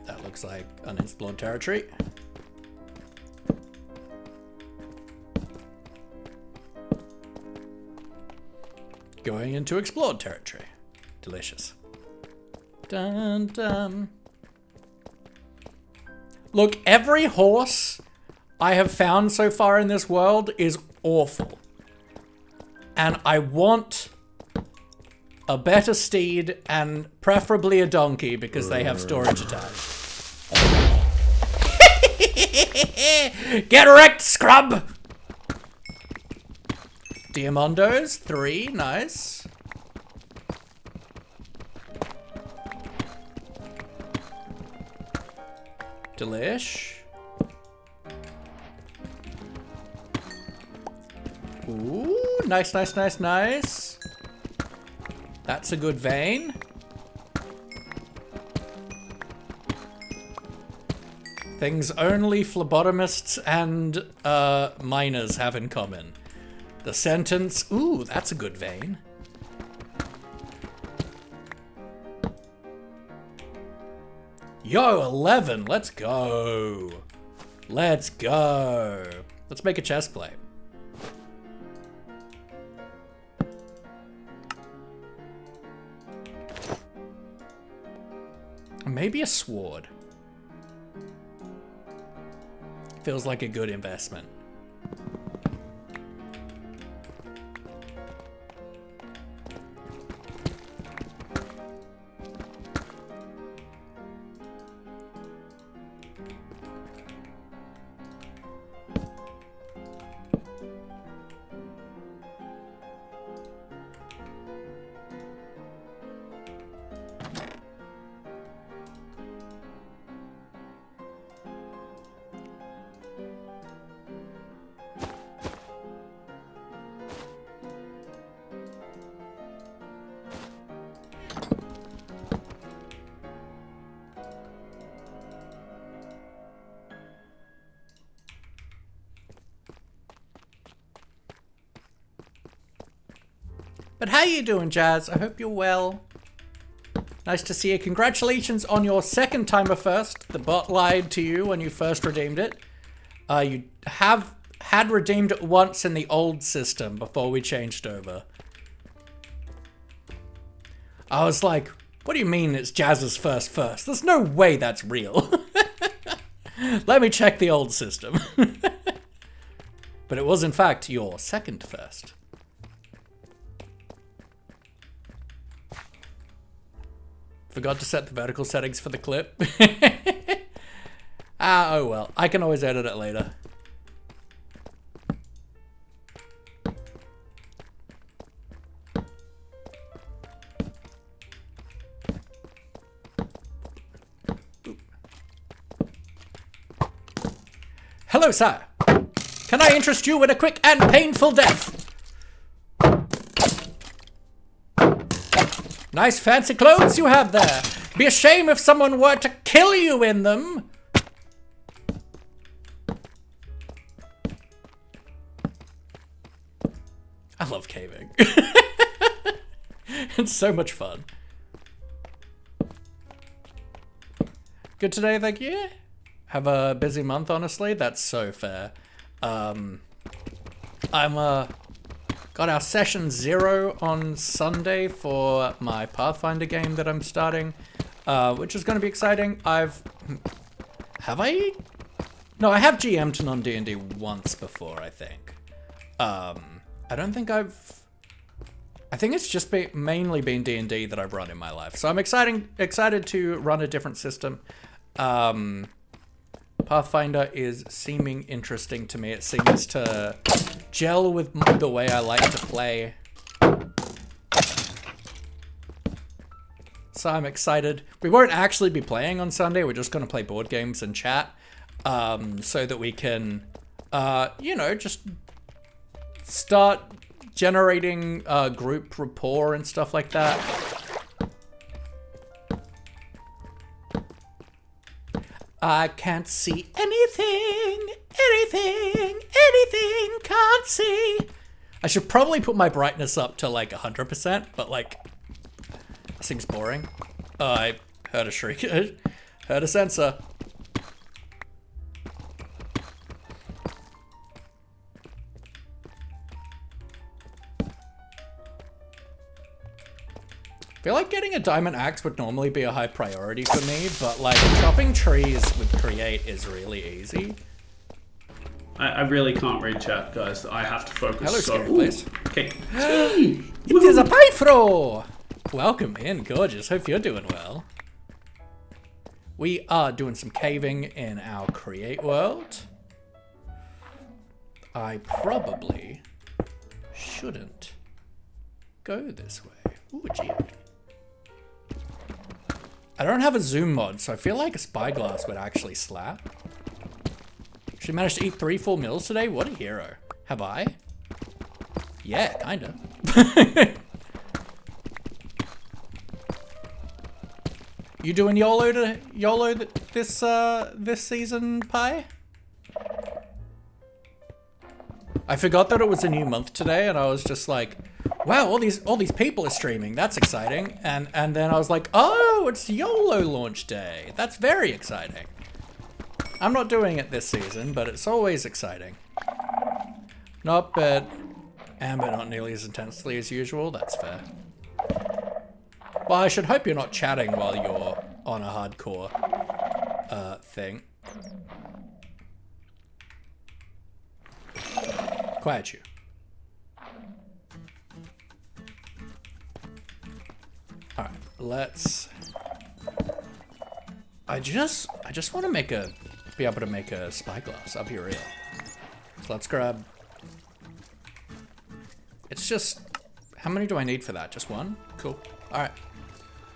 Speaker 1: That looks like unexplored territory. Going into explored territory. Delicious. Dun dun. Look, every horse I have found so far in this world is awful. And I want a better steed and preferably a donkey because they have storage attached. Get wrecked, scrub! Diamondos, 3, nice. Delish. Ooh, nice, nice, nice, nice. That's a good vein. Things only phlebotomists and miners have in common. The sentence, ooh, that's a good vein. Yo, 11, let's go. Let's go. Let's make a chest plate. Maybe a sword. Feels like a good investment. But how you doing, Jazz? I hope you're well. Nice to see you. Congratulations on your second timer first. The bot lied to you when you first redeemed it. You had redeemed it once in the old system before we changed over. I was like, what do you mean it's Jazz's first? There's no way that's real. Let me check the old system. But it was in fact your second first. Forgot to set the vertical settings for the clip. Oh well. I can always edit it later. Hello, sir. Can I interest you in a quick and painful death? Nice fancy clothes you have there. Be a shame if someone were to kill you in them. caving. It's so much fun. Good today, thank you. Have a busy month, honestly. That's so fair. I'm got our session 0 on Sunday for my Pathfinder game that I'm starting, which is going to be exciting. Have I? No, I have GM'd non-D&D once before, I think. I don't think I think it's just mainly been D&D that I've run in my life. So I'm excited to run a different system. Pathfinder is seeming interesting to me. It seems to gel with the way I like to play. So I'm excited. We won't actually be playing on Sunday. We're just going to play board games and chat. So that we can, you know, just start generating group rapport and stuff like that. I can't see anything, can't see. I should probably put my brightness up to like 100%, but like, it seems boring. Oh, I heard a shriek, heard a sensor. I feel like getting a diamond axe would normally be a high priority for me, but like chopping trees with create is really easy.
Speaker 2: I really can't read chat, guys. I have to focus.
Speaker 1: Hello, Scary Place.
Speaker 2: Okay.
Speaker 1: It is a playthrough! Welcome in, gorgeous. Hope you're doing well. We are doing some caving in our create world. I probably shouldn't go this way. Ooh, gee. I don't have a zoom mod, so I feel like a spyglass would actually slap. She managed to eat 3 full meals today? What a hero. Have I? Yeah, kinda. You doing YOLO this season, Pi? I forgot that it was a new month today, and I was just like, wow, all these people are streaming. That's exciting. And then I was like, oh, it's YOLO launch day. That's very exciting. I'm not doing it this season, but it's always exciting. Not bad. Amber, not nearly as intensely as usual. That's fair. Well, I should hope you're not chatting while you're on a hardcore thing. Quiet you. Alright, let's... I just want to be able to make a spyglass, I'll be real. So let's grab... It's just... How many do I need for that? Just one? Cool. Alright.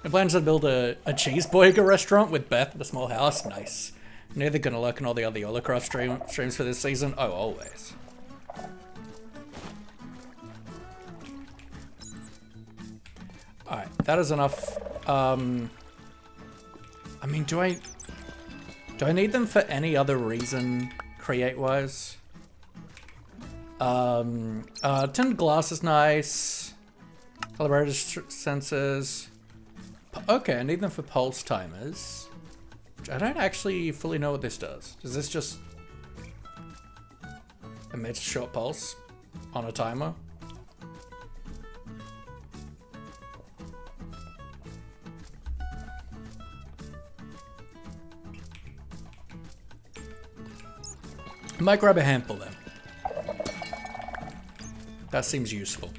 Speaker 1: My plans to build a cheeseburger restaurant with Beth in a small house. Nice. I'm neither gonna lurk in all the other YOLOcraft streams for this season. Oh, always. Alright, that is enough. I mean, do I need them for any other reason, create-wise? Tinted glass is nice. Calibrated sensors. Okay, I need them for pulse timers. Which I don't actually fully know what this does. Does this just emit a short pulse on a timer? I might grab a handful then. That seems useful.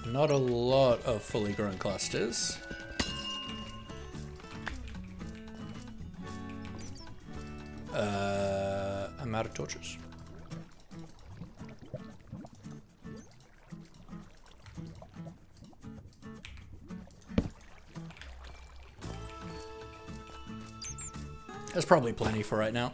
Speaker 1: Not a lot of fully grown clusters. I'm out of torches. There's probably plenty for right now.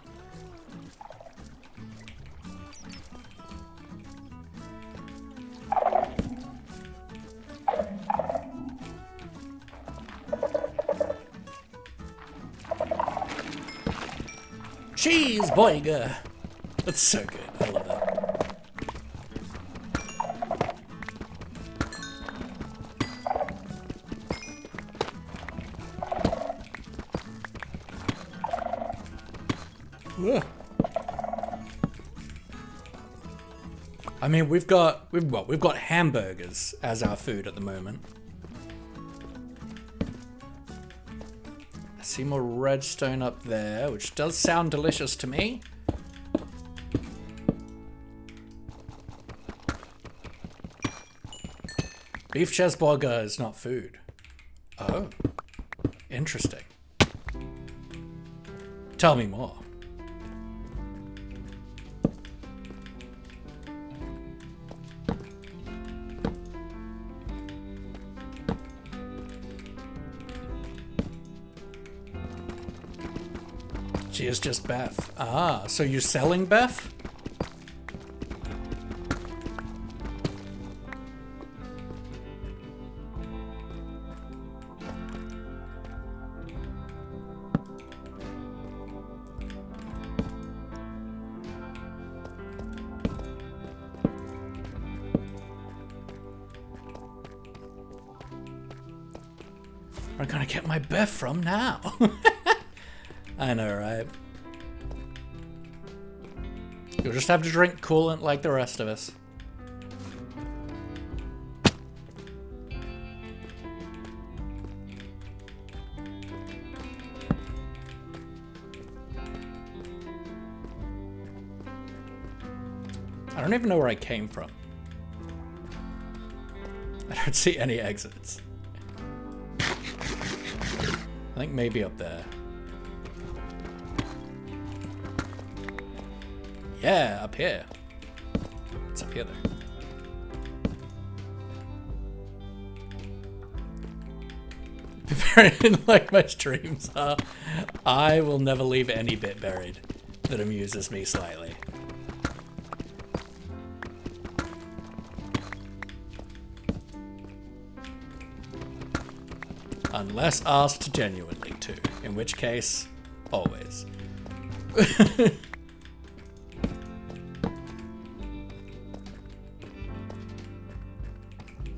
Speaker 1: Cheeseburger! That's so good. I love that. Ugh. I mean, we've got hamburgers as our food at the moment. I see more redstone up there, which does sound delicious to me. Beef cheeseburger is not food. Oh, interesting. Tell me more. She is just Beth. Ah, so you're selling Beth? Where am I gonna get my Beth from now? I know, right? You'll just have to drink coolant like the rest of us. I don't even know where I came from. I don't see any exits. I think maybe up there. Yeah, up here. What's up here though? Buried like my streams are. I will never leave any bit buried that amuses me slightly. Unless asked genuinely to, in which case, always.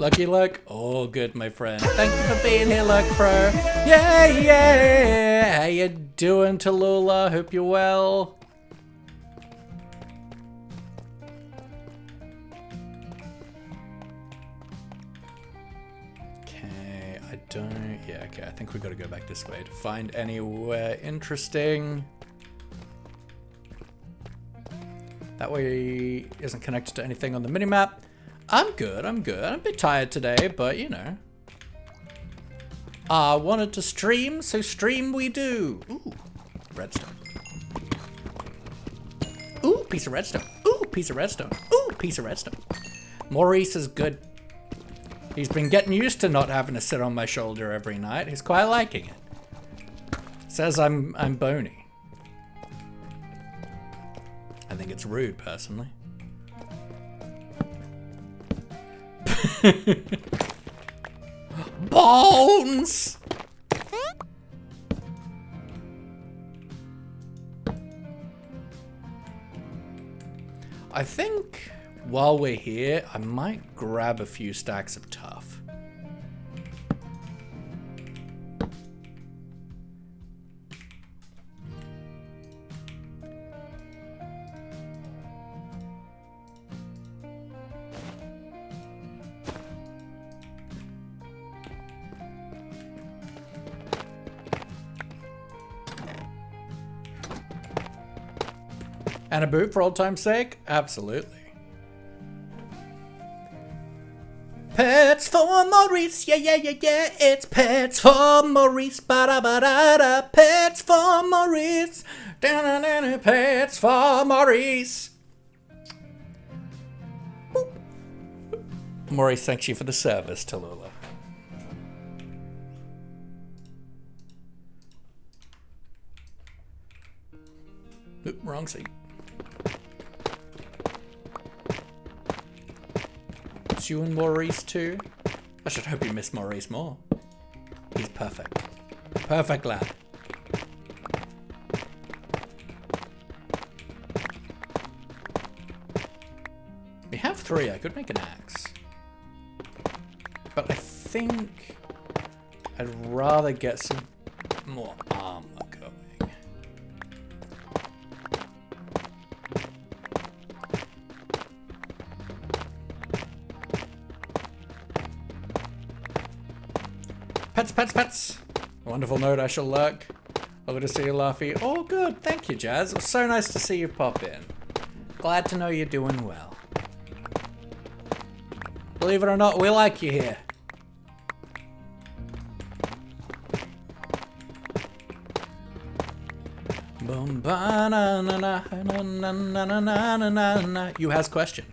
Speaker 1: Lucky Luck, all good, my friend. Thank you for being here, Luck Pro. Yeah, yeah. How you doing, Tallulah? Hope you're well. Okay, I don't. Yeah, okay. I think we got to go back this way to find anywhere interesting. That way isn't connected to anything on the minimap. I'm good, I'm good. I'm a bit tired today, but you know. I wanted to stream, so stream we do. Ooh, redstone. Ooh, piece of redstone. Ooh, piece of redstone. Ooh, piece of redstone. Maurice is good. He's been getting used to not having to sit on my shoulder every night. He's quite liking it. Says I'm bony. I think it's rude, personally. Bones! I think while we're here, I might grab a few stacks of tough. And a boot for old time's sake? Absolutely. Pets for Maurice, yeah, yeah, yeah, yeah. It's pets for Maurice, ba-da-ba-da-da. Pets for Maurice, da-da-da-da. Pets for Maurice. Boop. Maurice, thanks you for the service, Tallulah. Oop, wrong seat. It's you and Maurice too? I should hope you miss Maurice more. He's perfect. Perfect lad. We have 3. I could make an axe. But I think I'd rather get some more armor going. Pets, pets, pets. Wonderful note, I shall lurk. Lovely to see you, Laughy. Oh, good. Thank you, Jazz. It was so nice to see you pop in. Glad to know you're doing well. Believe it or not, we like you here. You has question.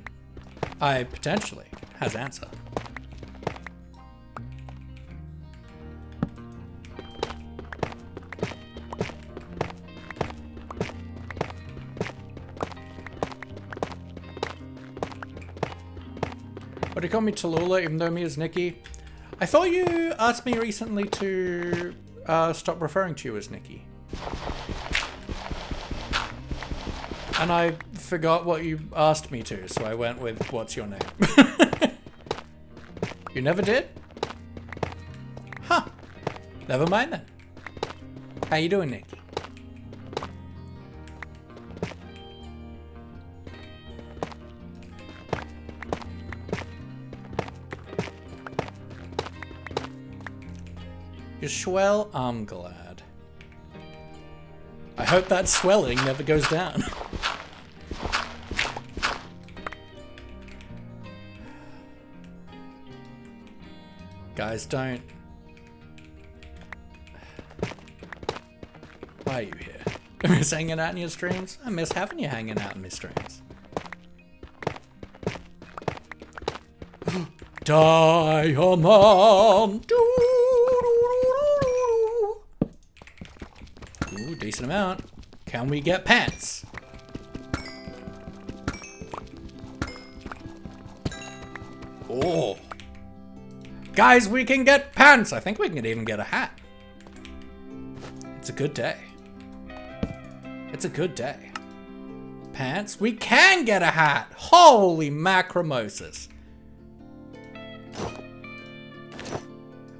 Speaker 1: I potentially has answer. But you call me Tallulah even though me is Nikki? I thought you asked me recently to stop referring to you as Nikki. And I forgot what you asked me to, so I went with, what's your name? You never did? Huh. Never mind then. How you doing, Nikki? You swell? I'm glad. I hope that swelling never goes down. Guys, don't. Why are you here? I miss hanging out in your streams. I miss having you hanging out in my streams. Diamond! Ooh, decent amount. Can we get pants? Oh. Guys, we can get pants! I think we can even get a hat. It's a good day. It's a good day. Pants? We can get a hat! Holy macromosis.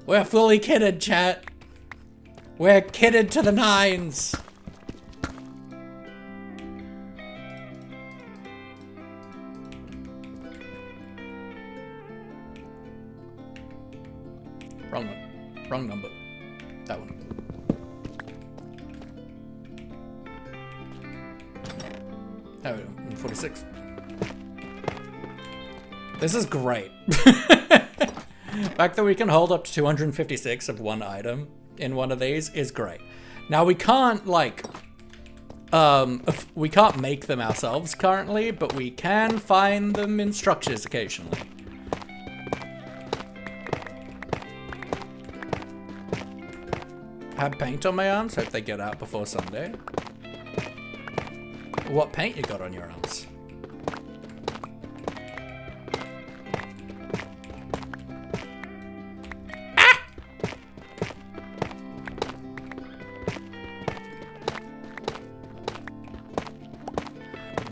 Speaker 1: We're fully kitted, chat. We're kitted to the nines. Wrong one. Wrong number. That one. There we go. 46. This is great. The fact that we can hold up to 256 of one item in one of these is great. Now we can't like, we can't make them ourselves currently, but we can find them in structures occasionally. Have paint on my arms, hope they get out before Sunday. What paint you got on your arms?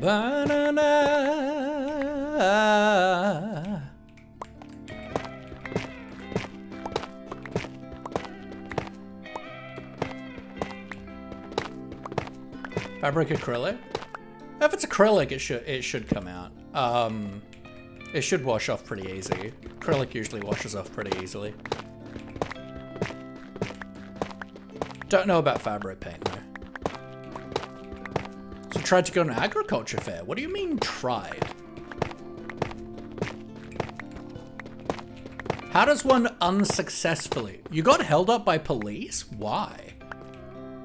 Speaker 1: Banana. Fabric acrylic? If it's acrylic, it should come out. It should wash off pretty easy. Acrylic usually washes off pretty easily. Don't know about fabric paint though. So tried to go to an agriculture fair. What do you mean tried? How does one unsuccessfully? You got held up by police? Why?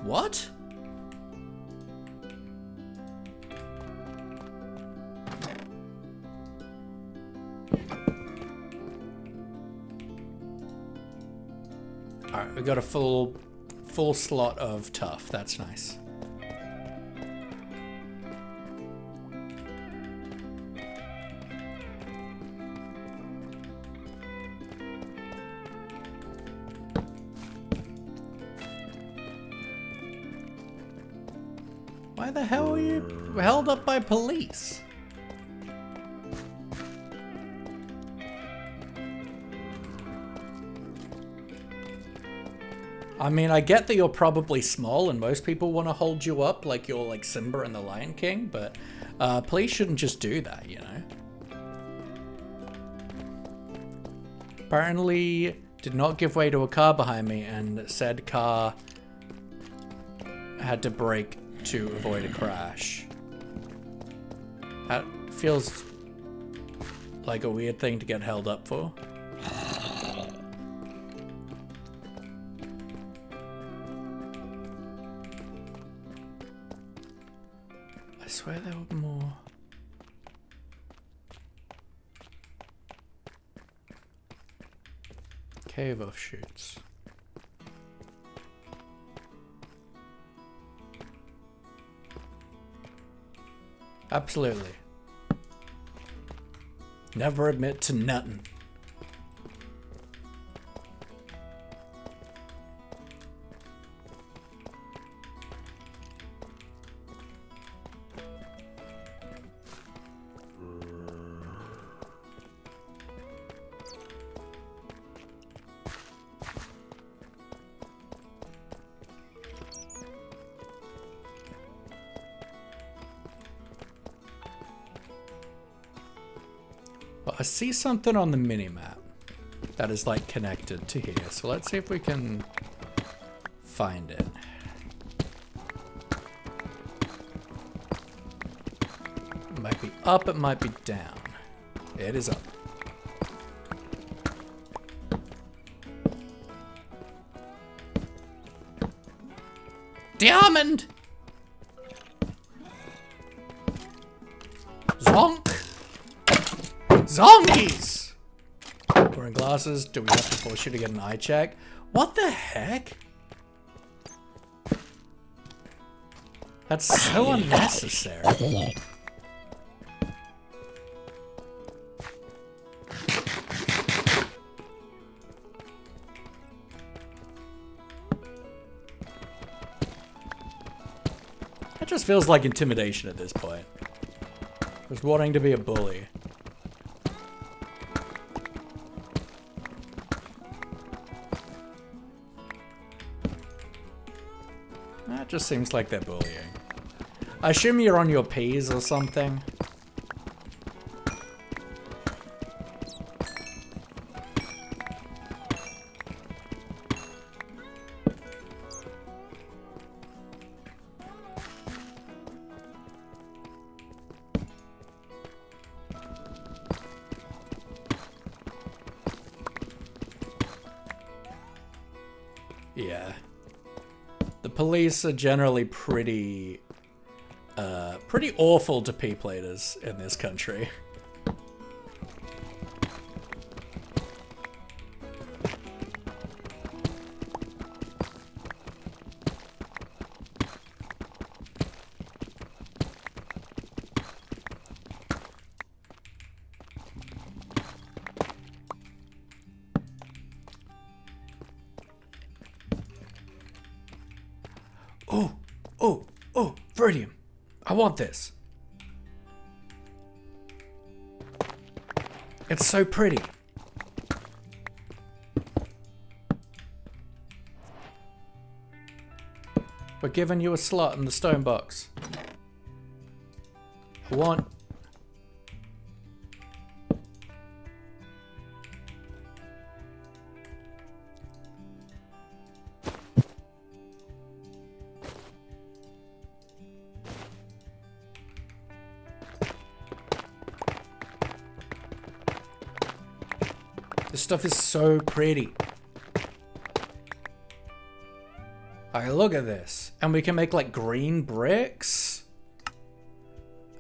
Speaker 1: What? Alright, we got a full slot of tough. That's nice. Why the hell are you held up by police? I mean, I get that you're probably small and most people want to hold you up like you're like Simba and the Lion King, but police shouldn't just do that, you know? Apparently, did not give way to a car behind me, and said car had to brake to avoid a crash. That feels like a weird thing to get held up for. I swear there were more. Cave offshoots. Absolutely. Never admit to nothing. I see something on the minimap that is like connected to here. So let's see if we can find it. It might be up, it might be down. It is up. Diamond! Zonk! Zombies! Wearing glasses. Do we have to force you to get an eye check? What the heck? That's so unnecessary. That just feels like intimidation at this point. Just wanting to be a bully. That just seems like they're bullying. I assume you're on your P's or something. Yeah. The police are generally pretty awful to P-platers in this country. Oh, Veridium. I want this. It's so pretty. We're giving you a slot in the stone box. I want... This stuff is so pretty. Alright, look at this. And we can make like green bricks.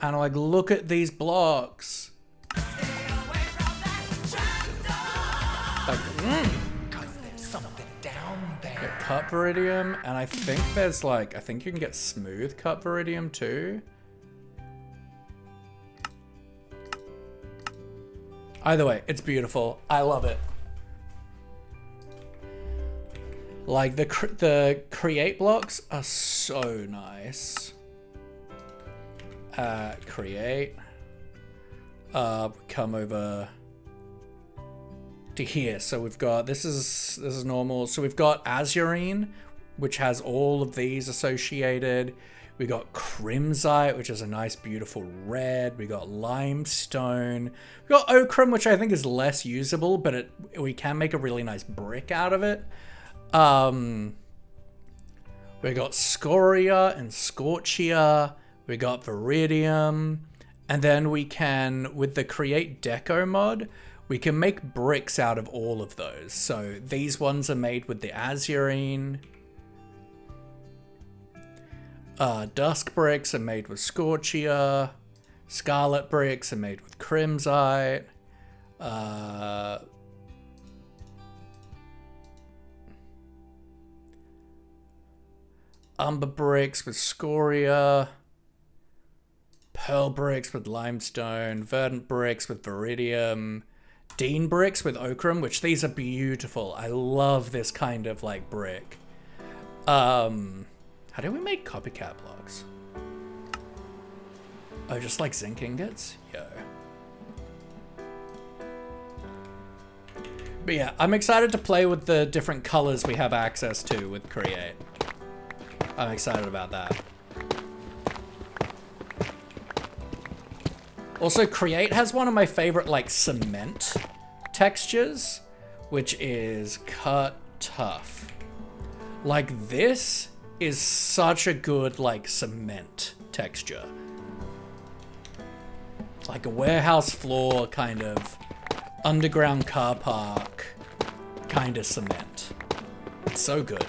Speaker 1: And like, look at these blocks. Like,
Speaker 3: Cause there's something down there.
Speaker 1: Get cut Veridium, and I think there's like, I think you can get smooth cut Veridium too. Either way, it's beautiful. I love it. Like the create blocks are so nice. Create. Come over to here. So we've got this is normal. So we've got Azurine, which has all of these associated. We got crimsite, which is a nice, beautiful red. We got limestone. We got ochre, which I think is less usable, but we can make a really nice brick out of it. We got scoria and scorchia. We got viridium. And then we can, with the create deco mod, we can make bricks out of all of those. So these ones are made with the azurine. Dusk bricks are made with scorchia. Scarlet bricks are made with crimsite. Umber bricks with scoria. Pearl bricks with limestone. Verdant bricks with viridium. Dean bricks with ochre, which these are beautiful. I love this kind of like brick. How do we make copycat blocks? Oh, just like zinc ingots? Yo. But yeah, I'm excited to play with the different colors we have access to with Create. I'm excited about that. Also, Create has one of my favorite, like, cement textures, which is cut tough. Like, this is such a good, like, cement texture. Like a warehouse floor, kind of underground car park, kind of cement. It's so good.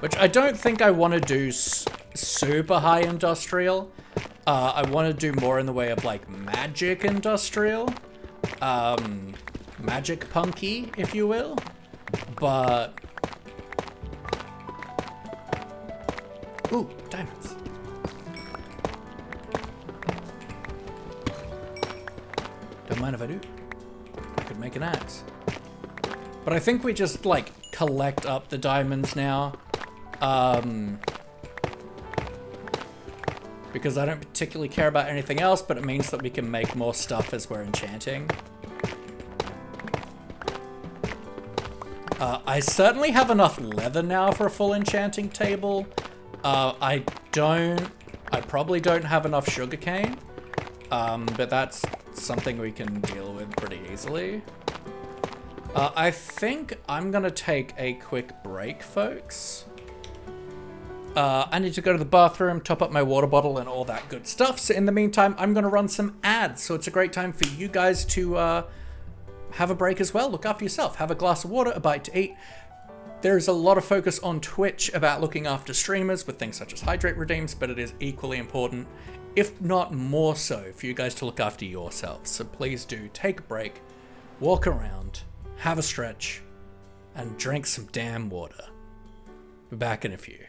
Speaker 1: Which I don't think I want to do super high industrial. I want to do more in the way of like magic industrial. Magic punky, if you will. But... ooh, diamonds. Don't mind if I do. I could make an axe. But I think we just like collect up the diamonds now. Because I don't particularly care about anything else, but it means that we can make more stuff as we're enchanting. I certainly have enough leather now for a full enchanting table. I probably don't have enough sugarcane, but that's something we can deal with pretty easily. I think I'm gonna take a quick break, folks. I need to go to the bathroom, top up my water bottle and all that good stuff. So in the meantime, I'm going to run some ads. So it's a great time for you guys to have a break as well. Look after yourself. Have a glass of water, a bite to eat. There's a lot of focus on Twitch about looking after streamers with things such as hydrate redeems, but it is equally important, if not more so, for you guys to look after yourselves. So please do take a break, walk around, have a stretch, and drink some damn water. Be back in a few.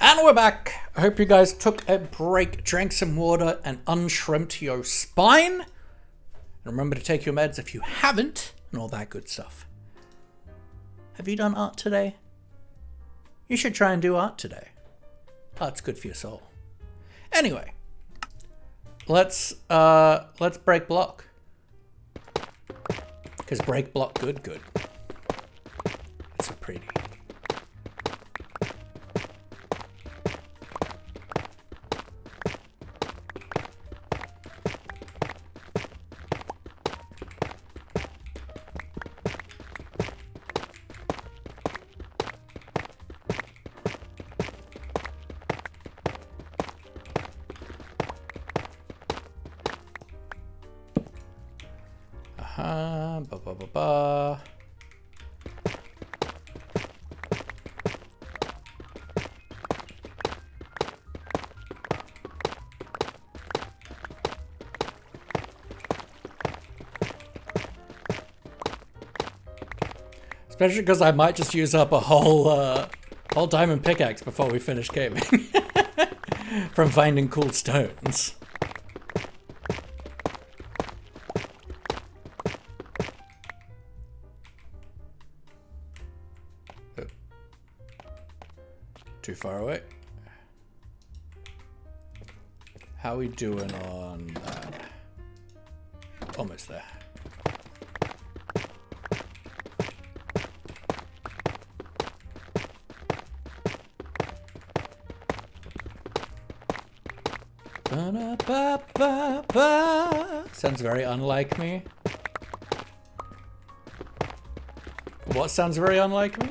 Speaker 1: And we're back. I hope you guys took a break, drank some water, and unshrimped your spine. And remember to take your meds if you haven't, and all that good stuff. Have you done art today? You should try and do art today. Art's good for your soul. Anyway, let's break block. Because break block good. It's a pretty. Especially because I might just use up a whole diamond pickaxe before we finish gaming. From finding cool stones. Too far away. How are we doing on that? Almost there. Sounds very unlike me. What sounds very unlike me?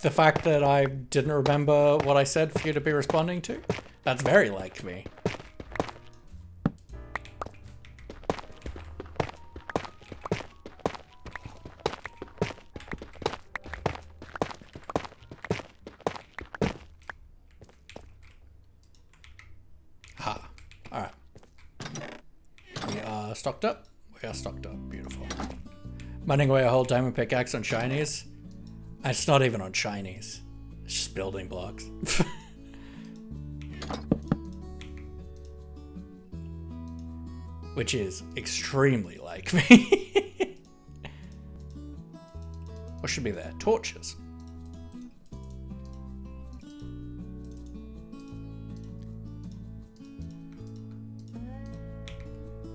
Speaker 1: The fact that I didn't remember what I said for you to be responding to? That's very like me. Ha. Alright. We are stocked up. We are stocked up. Beautiful. Mining away a whole diamond pickaxe on shinies. It's not even on shinies. It's just building blocks. Which is extremely like me. What should be there? Torches.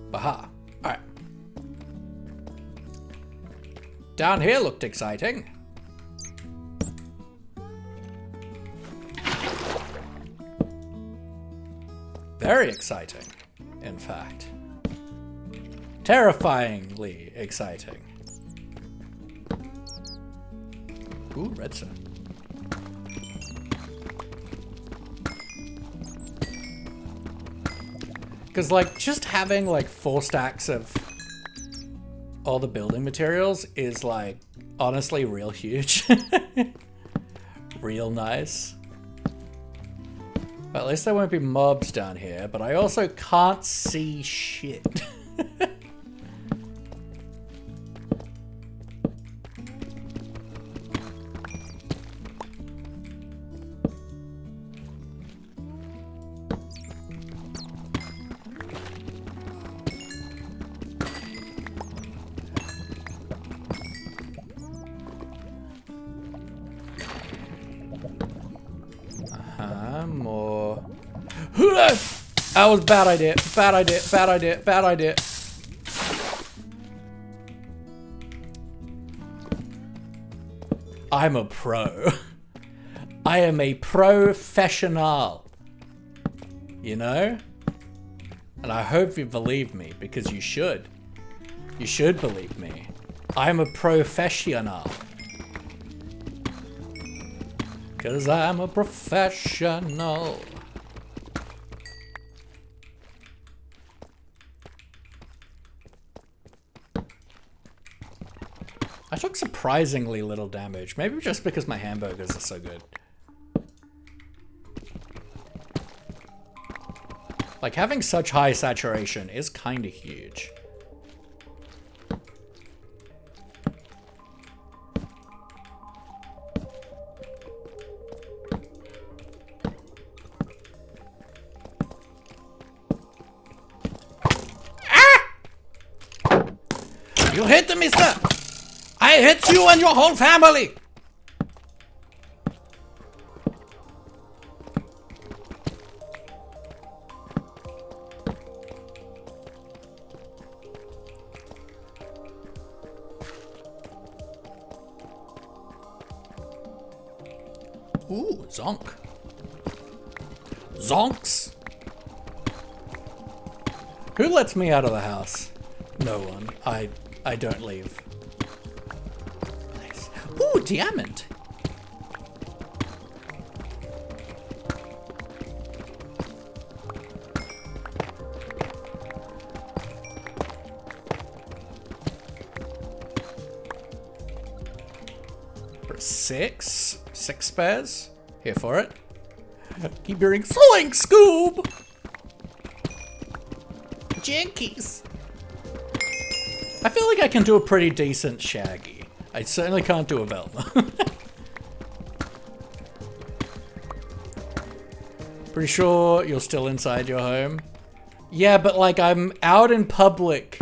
Speaker 1: Baha. Alright. Down here looked exciting. Very exciting, in fact. Terrifyingly exciting. Ooh, redstone. Because, like, just having, like, 4 stacks of all the building materials is like honestly real huge. Real nice. At least there won't be mobs down here, but I also can't see shit. More. That was a bad idea. Bad idea. Bad idea. Bad idea. I'm a pro. I am a professional. You know? And I hope you believe me, because you should. You should believe me. I'm a professional. Because I'm a professional. I took surprisingly little damage. Maybe just because my hamburgers are so good. Like, having such high saturation is kind of huge. You hit me, sir! I hit you and your whole family! Ooh, zonk. Zonks! Who lets me out of the house? No one. I don't leave. Nice. Ooh, diamond. For 6 spares. Here for it. Keep hearing Slink Scoob! Jinkies! I feel like I can do a pretty decent Shaggy. I certainly can't do a Velma. Pretty sure you're still inside your home? Yeah, but like I'm out in public.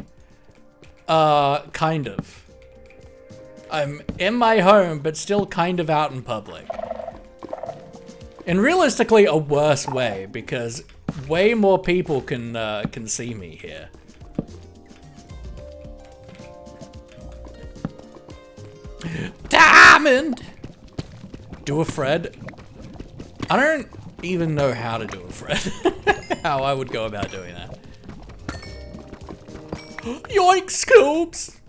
Speaker 1: Kind of. I'm in my home, but still kind of out in public. In realistically a worse way, because way more people can see me here. Diamond! Do a Fred. I don't even know how to do a Fred. How I would go about doing that. Yoink, Scoops!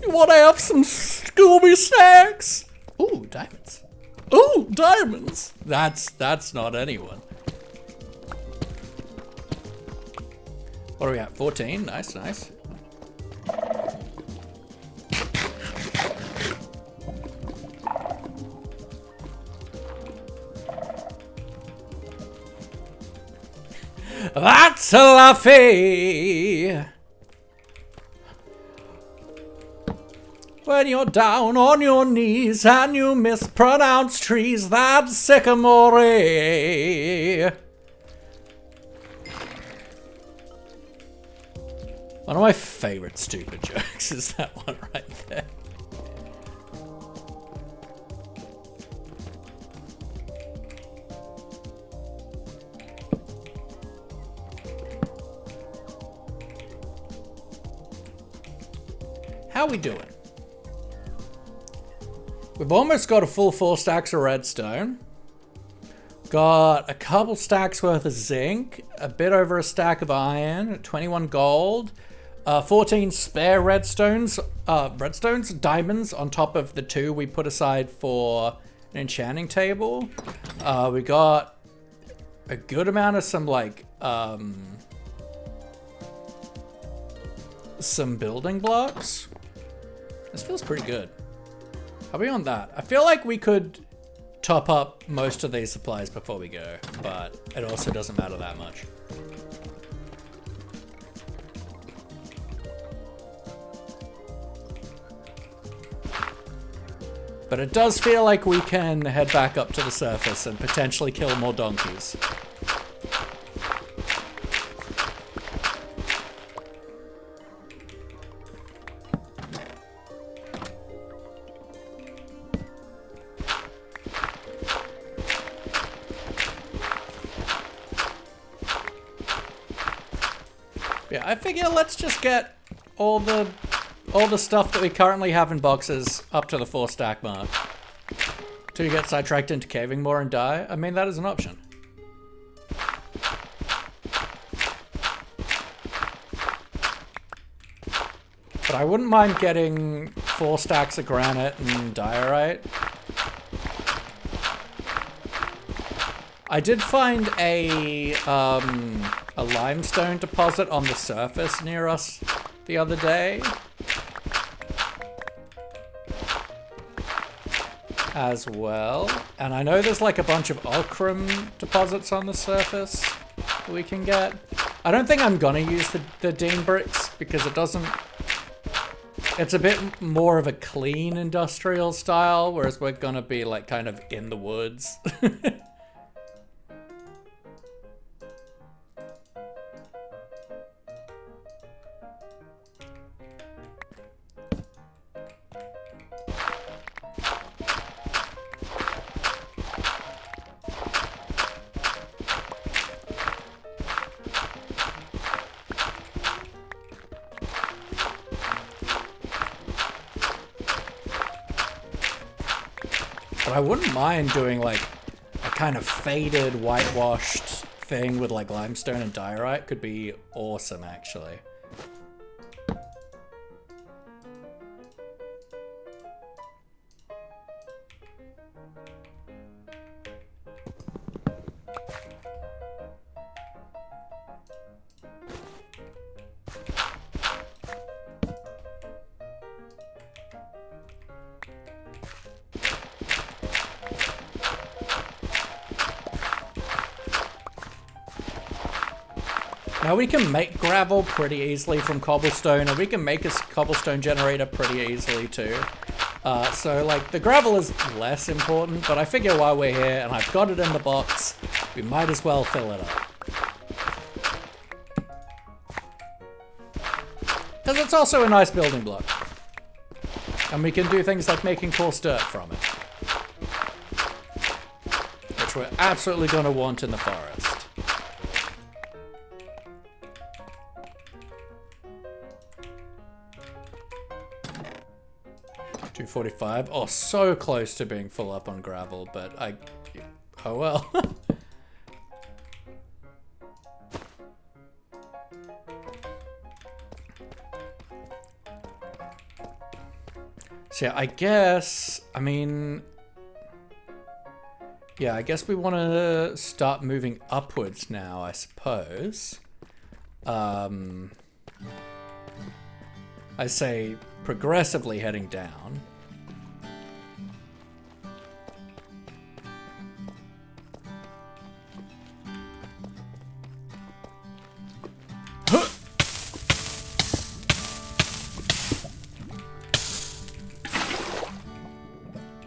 Speaker 1: You wanna have some Scooby snacks? Ooh, diamonds. Ooh, diamonds! That's not anyone. What are we at? 14? Nice, nice. That's a Laughy! When you're down on your knees and you mispronounce trees, that's sycamore. One of my favorite stupid jokes is that one right there. How we doing? We've almost got a full 4 stacks of redstone. Got a couple stacks worth of zinc, a bit over a stack of iron, 21 gold, 14 spare redstones, diamonds on top of the 2 we put aside for an enchanting table. We got a good amount of some like, some building blocks. This feels pretty good. Are we on that? I feel like we could top up most of these supplies before we go, but it also doesn't matter that much. But it does feel like we can head back up to the surface and potentially kill more donkeys. Yeah, I figure let's just get all the stuff that we currently have in boxes up to the 4 stack mark. Till you get sidetracked into caving more and die. I mean, that is an option. But I wouldn't mind getting 4 stacks of granite and diorite. I did find a limestone deposit on the surface near us the other day. As well. And I know there's like a bunch of ochrum deposits on the surface that we can get. I don't think I'm gonna use the Dean bricks because it doesn't... It's a bit more of a clean industrial style, whereas we're gonna be like kind of in the woods. But I wouldn't mind doing like a kind of faded, whitewashed thing with like limestone and diorite. Could be awesome, actually. Now we can make gravel pretty easily from cobblestone, and we can make a cobblestone generator pretty easily too. So like the gravel is less important, but I figure while we're here and I've got it in the box, we might as well fill it up. Because it's also a nice building block. And we can do things like making coarse dirt from it. Which we're absolutely going to want in the forest. 245. Oh, so close to being full up on gravel, but oh well. So yeah, I guess, I mean, yeah, I guess we want to start moving upwards now, I suppose. I say progressively heading down.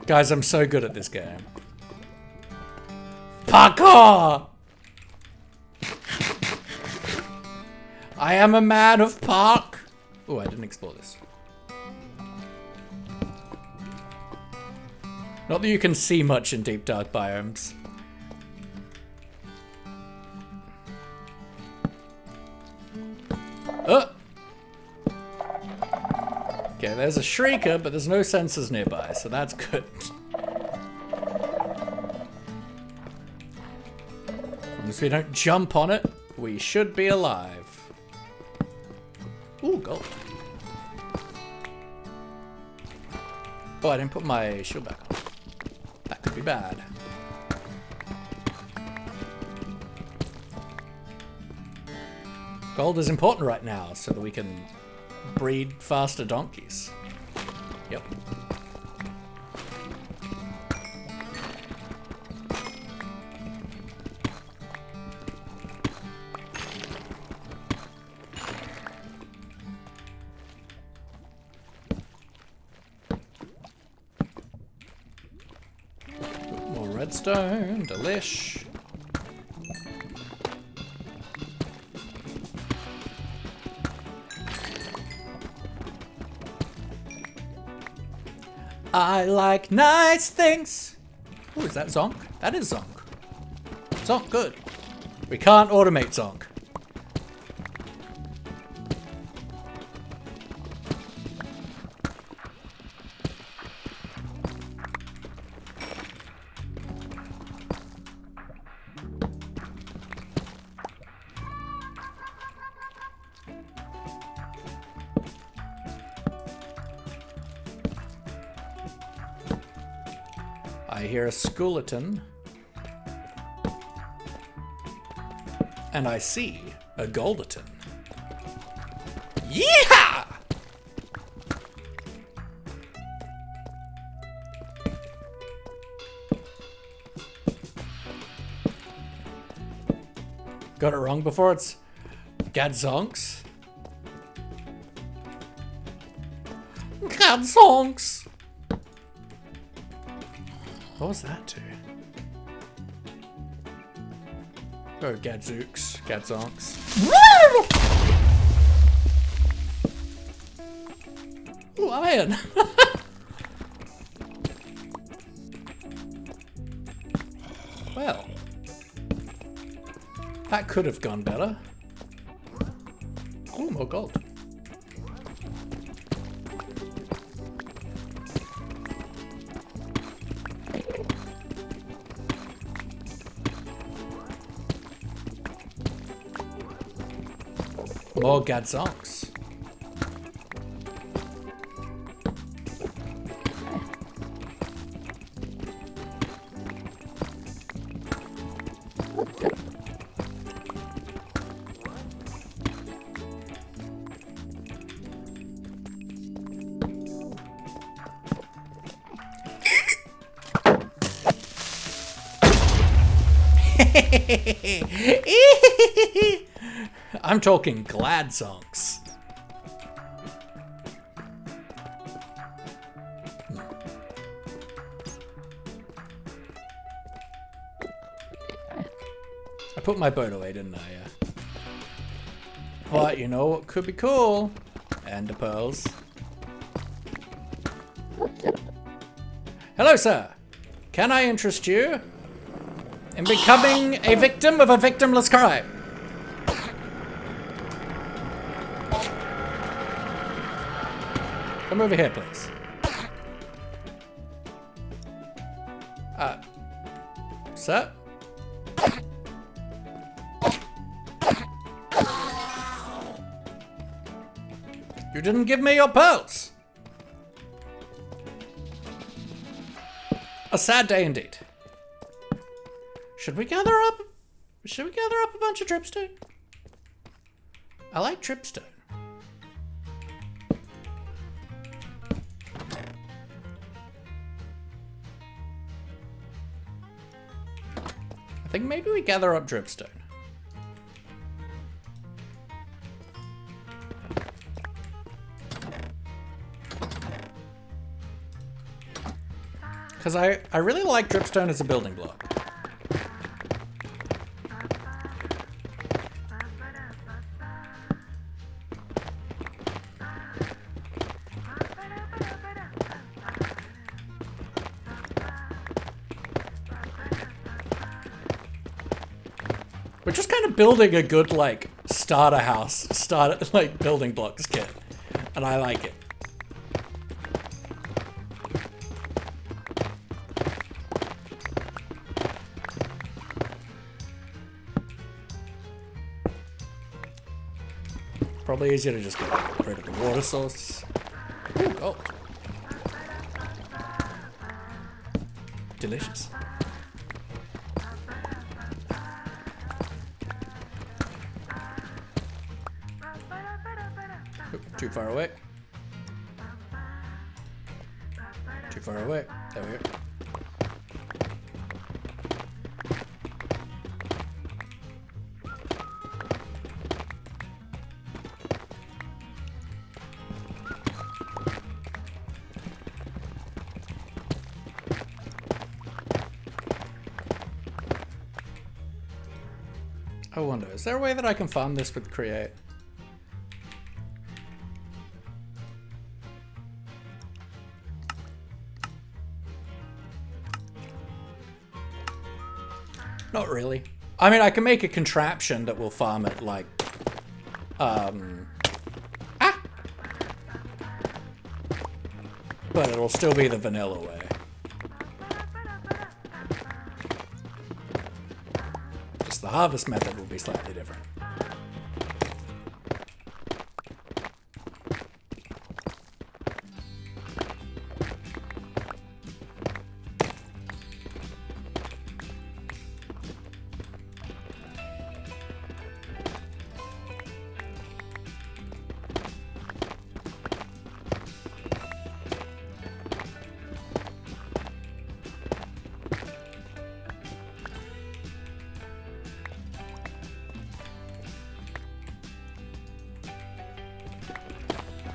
Speaker 1: Guys, I'm so good at this game. Parkour! I am a man of park. Oh, I didn't explore this. Not that you can see much in deep dark biomes. Oh! Okay, there's a shrieker, but there's no sensors nearby, so that's good. As long as we don't jump on it, we should be alive. Ooh, gold. Oh, I didn't put my shield back on. That could be bad. Gold is important right now, so that we can breed faster donkeys. Yep. More redstone, delish. I like nice things. Oh, is that Zonk? That is Zonk. Zonk, good. We can't automate Zonk. I hear a skeleton. And I see a golditon. Yeehaw! Got it wrong before. It's Gadzonks. Gadzonks! What was that to? Oh, Gadzooks. Gadzonks. Ooh, iron! Well. That could have gone better. Oh, more gold. More Gadzonks. I'm talking Gladzonks. I put my boat away, didn't I? Yeah. But you know what could be cool? Ender pearls. Hello, sir. Can I interest you in becoming a victim of a victimless crime? Come over here, please. Sir? You didn't give me your pearls. A sad day indeed. Should we gather up a bunch of dripstone? I like dripstone. I think maybe we gather up dripstone. Because I really like dripstone as a building block. We're just kind of building a good, like, starter house, like, building blocks kit. And I like it. Probably easier to just get rid of the water source. Ooh, gold. Delicious. Oop, too far away. Too far away. There we go. I wonder, is there a way that I can farm this with create? Not really. I mean, I can make a contraption that will farm it like, but it'll still be the vanilla way. Just the harvest method will be slightly different.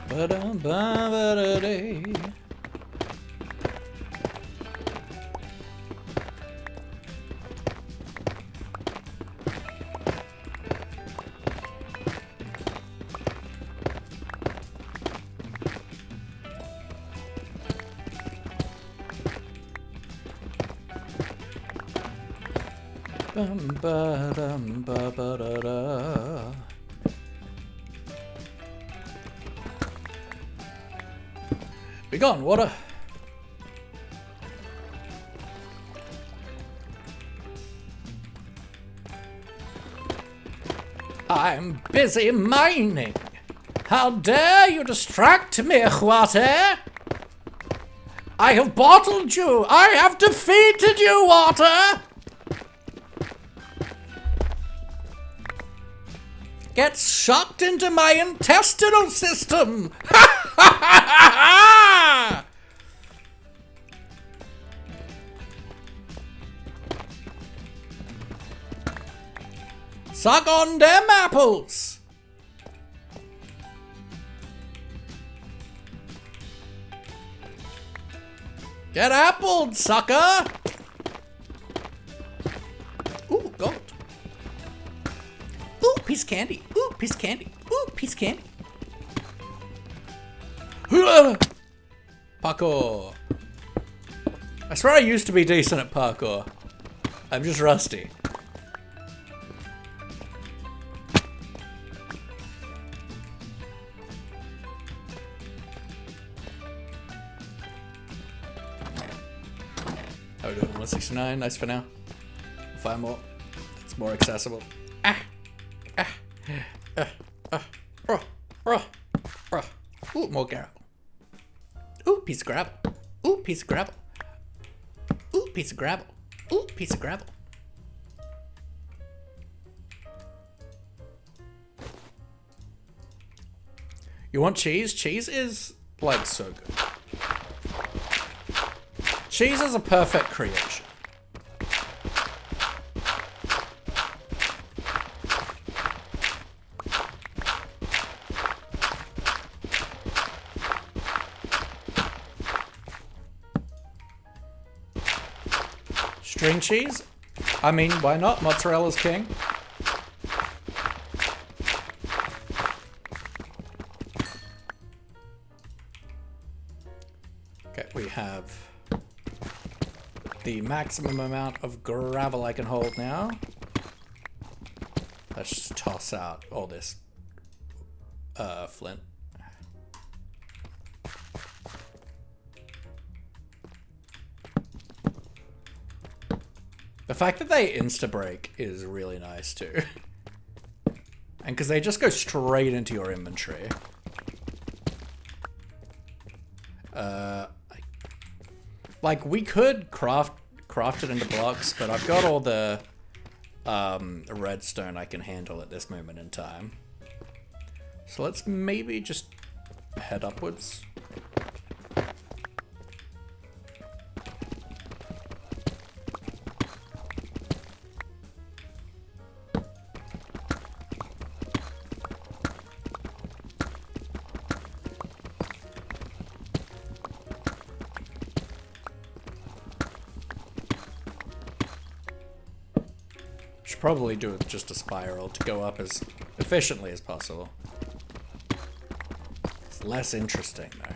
Speaker 1: Ba-dum-ba-ba-da-day. Bum-ba-dum-ba-ba-da-da. Be gone, water. I'm busy mining. How dare you distract me, water? I have bottled you. I have defeated you, water. Get sucked into my intestinal system. Suck on them apples. Get appled, sucker. Ooh, gold. Ooh, piece of candy. Ooh, piece of candy. Ooh, piece of candy. Parkour. I swear I used to be decent at parkour. I'm just rusty. How are we doing? 169. Nice for now. 5 more. It's more accessible. Ooh, more gravel. Ooh, piece of gravel. Ooh, piece of gravel. Ooh, piece of gravel. Ooh, piece of gravel. You want cheese? Cheese is, like, so good. Cheese is a perfect creation. String cheese? I mean, why not? Mozzarella's king. Okay, we have the maximum amount of gravel I can hold now. Let's just toss out all this flint. The fact that they insta-break is really nice too. And because they just go straight into your inventory. Like we could craft it into blocks, but I've got all the redstone I can handle at this moment in time. So let's maybe just head upwards. Should probably do it just a spiral to go up as efficiently as possible. It's less interesting though.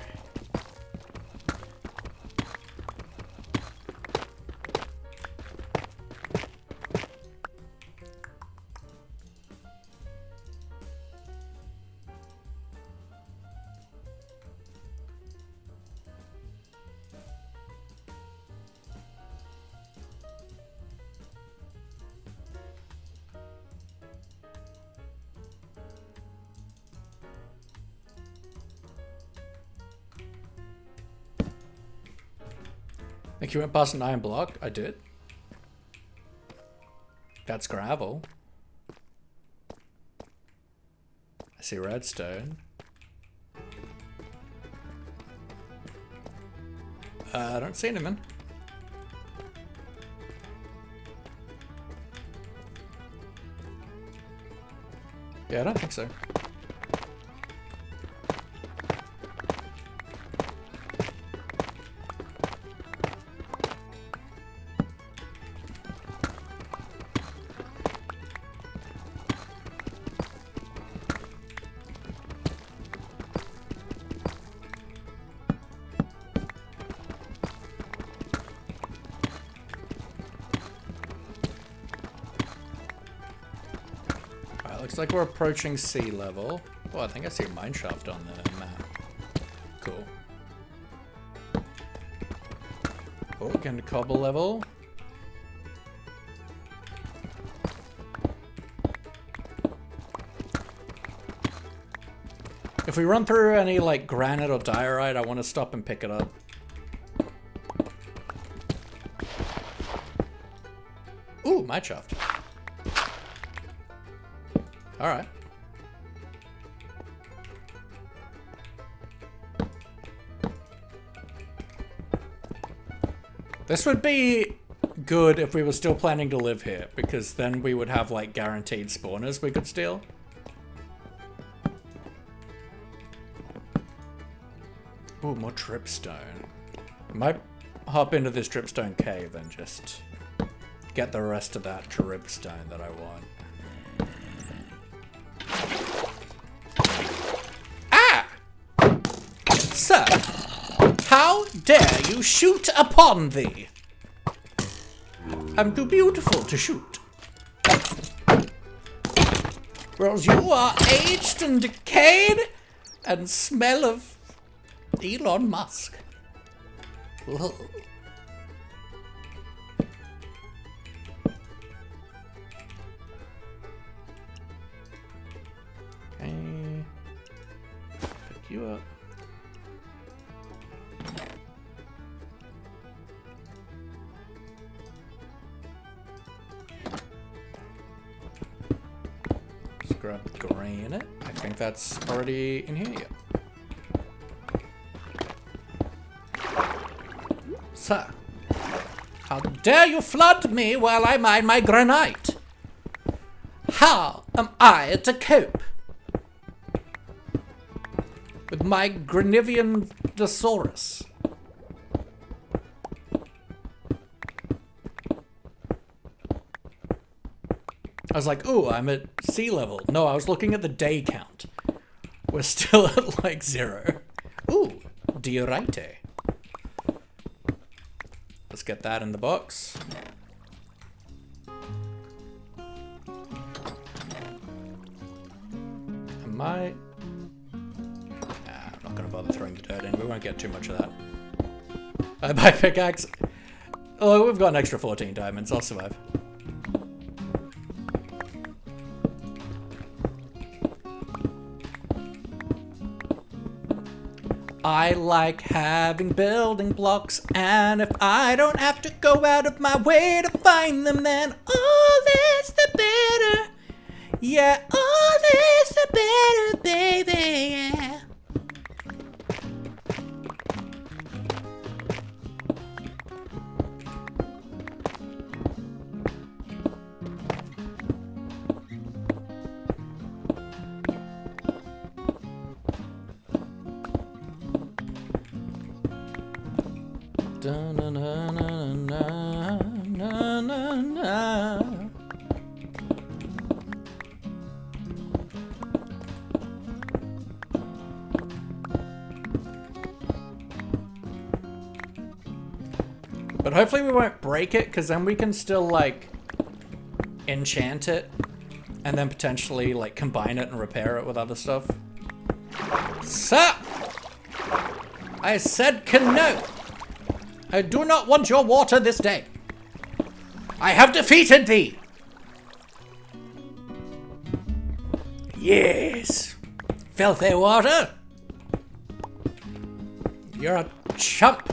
Speaker 1: Think you went past an iron block? I did. That's gravel. I see redstone. I don't see anything. Yeah, I don't think so. Looks like we're approaching sea level. Oh, I think I see a mine shaft on the map. Cool. Oh, getting to cobble level. If we run through any like granite or diorite, I want to stop and pick it up. Ooh, mine shaft. Alright. This would be good if we were still planning to live here, because then we would have like guaranteed spawners we could steal. Ooh, more dripstone. I might hop into this dripstone cave and just get the rest of that dripstone that I want. Sir, how dare you shoot upon thee? I'm too beautiful to shoot. Whereas you are aged and decayed and smell of Elon Musk. Ugh. Okay. Pick you up. Grab granite. I think that's already in here. Yeah. Sir, how dare you flood me while I mine my granite? How am I to cope with my Granivian Thesaurus? I was like, ooh, I'm at sea level. No, I was looking at the day count. We're still at like 0. Ooh, diorite. Let's get that in the box. Am I... Nah, I'm not gonna bother throwing the dirt in. We won't get too much of that. I buy pickaxe. Oh, we've got an extra 14 diamonds. I'll survive. I like having building blocks, and if I don't have to go out of my way to find them, then all is the better. Yeah, all this the better, baby, yeah. Da-na-na-na-na-na-na-na. But hopefully we won't break it, because then we can still, like, enchant it, and then potentially, like, combine it and repair it with other stuff. Sir! I said no! I do not want your water this day. I have defeated thee! Yes! Filthy water! You're a chump!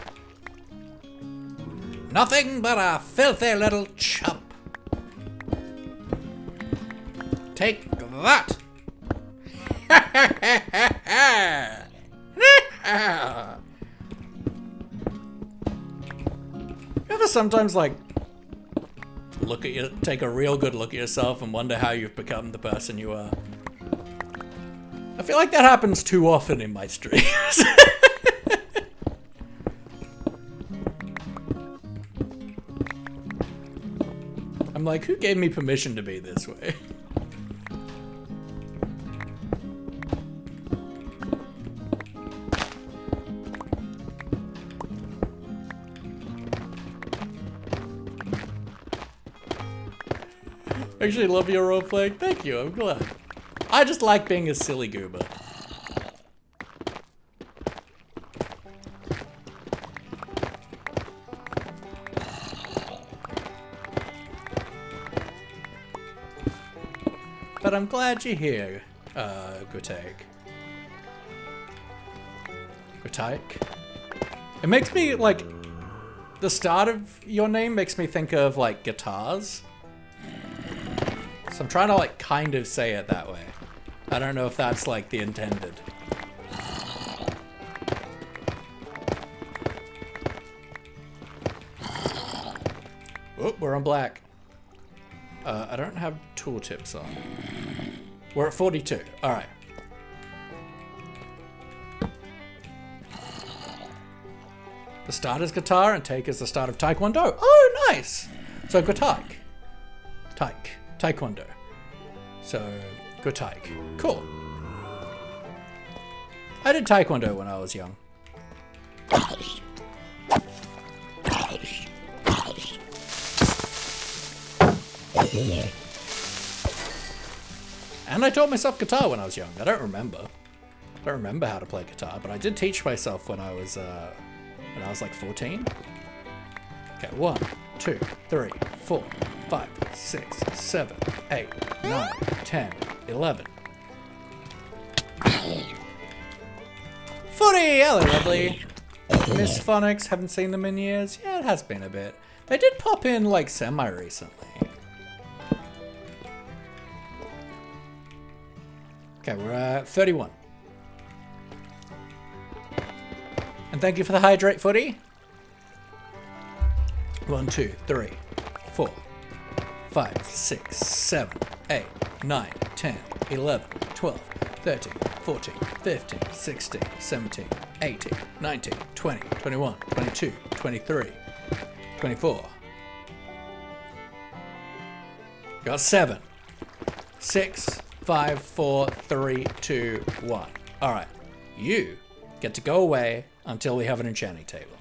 Speaker 1: Nothing but a filthy little chump. Take that! You ever sometimes, like, look at you, take a real good look at yourself and wonder how you've become the person you are? I feel like that happens too often in my streams. I'm like, who gave me permission to be this way? Actually love your roleplay. Thank you, I'm glad. I just like being a silly goober. But I'm glad you're here, Gutaik. Gutaik? It makes me, like, the start of your name makes me think of, like, guitars. So I'm trying to, like, kind of say it that way. I don't know if that's, like, the intended. Oh, we're on black. I don't have tooltips on. We're at 42. All right. The start is guitar and take is the start of taekwondo. Oh, nice. So gutaik. Taekwondo. So gutaik. Cool. I did taekwondo when I was young. And I taught myself guitar when I was young. I don't remember how to play guitar, but I did teach myself when I was like 14. Okay, 1, 2, 3, 4, 5, 6, 7, 8, 9, 10, 11. Footy! Hello, lovely. Miss Phonics, haven't seen them in years. Yeah, it has been a bit. They did pop in, like, semi-recently. Okay, we're at 31. And thank you for the hydrate, Footy. 1, 2, 3, 4, 5, 6, 7, 8, 9, 10, 11, 12, 13, 14, 15, 16, 17, 18, 19, 20, 21, 22, 23, 24. Got 7, 6, 5, 4, 3, 2, 1. Alright, you get to go away until we have an enchanting table.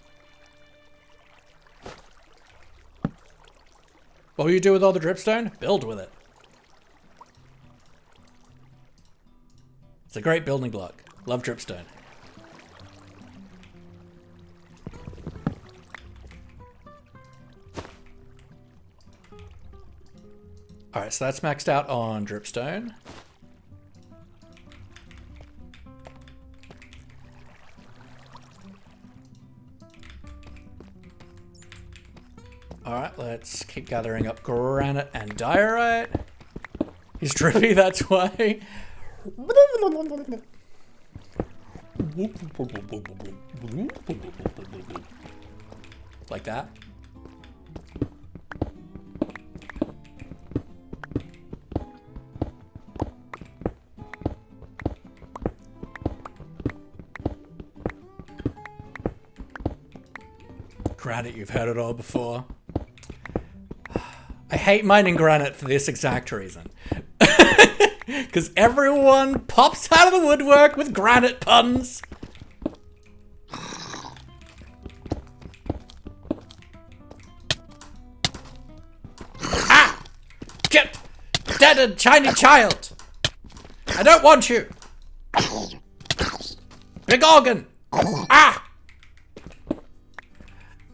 Speaker 1: What will you do with all the dripstone? Build with it. It's a great building block. Love dripstone. Alright, so that's maxed out on dripstone. Alright, let's keep gathering up granite and diorite. He's trippy, that's why. Like that. Granite, you've heard it all before. I hate mining granite for this exact reason. Because everyone pops out of the woodwork with granite puns. Ah! Get dead shiny child! I don't want you! Big organ! Ah!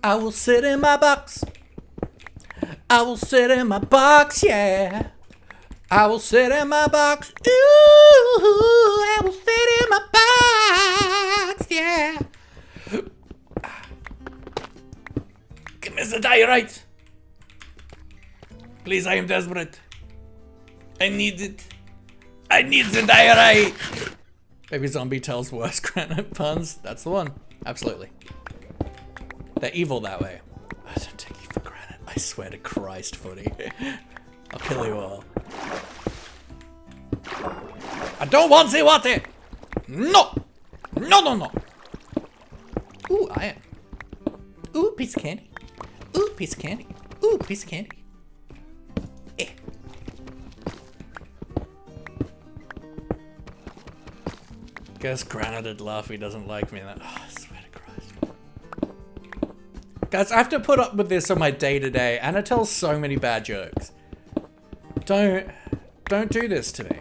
Speaker 1: I will sit in my box. I will sit in my box, yeah. I will sit in my box. Ooh, I will sit in my box, yeah. Give me the diorite. Please, I am desperate. I need it. I need the diorite. Baby Zombie tells worse granite puns. That's the one. Absolutely. They're evil that way. I don't take you for granted. I swear to Christ, Footy. I'll kill you all. I don't want the water! No! No, no, no! Ooh, iron. Ooh, piece of candy. Ooh, piece of candy. Ooh, piece of candy. Eh. Guess granited Laughy doesn't like me. That. Oh, I swear to Christ. Guys, I have to put up with this on my day-to-day, and it tells so many bad jokes. Don't do this to me.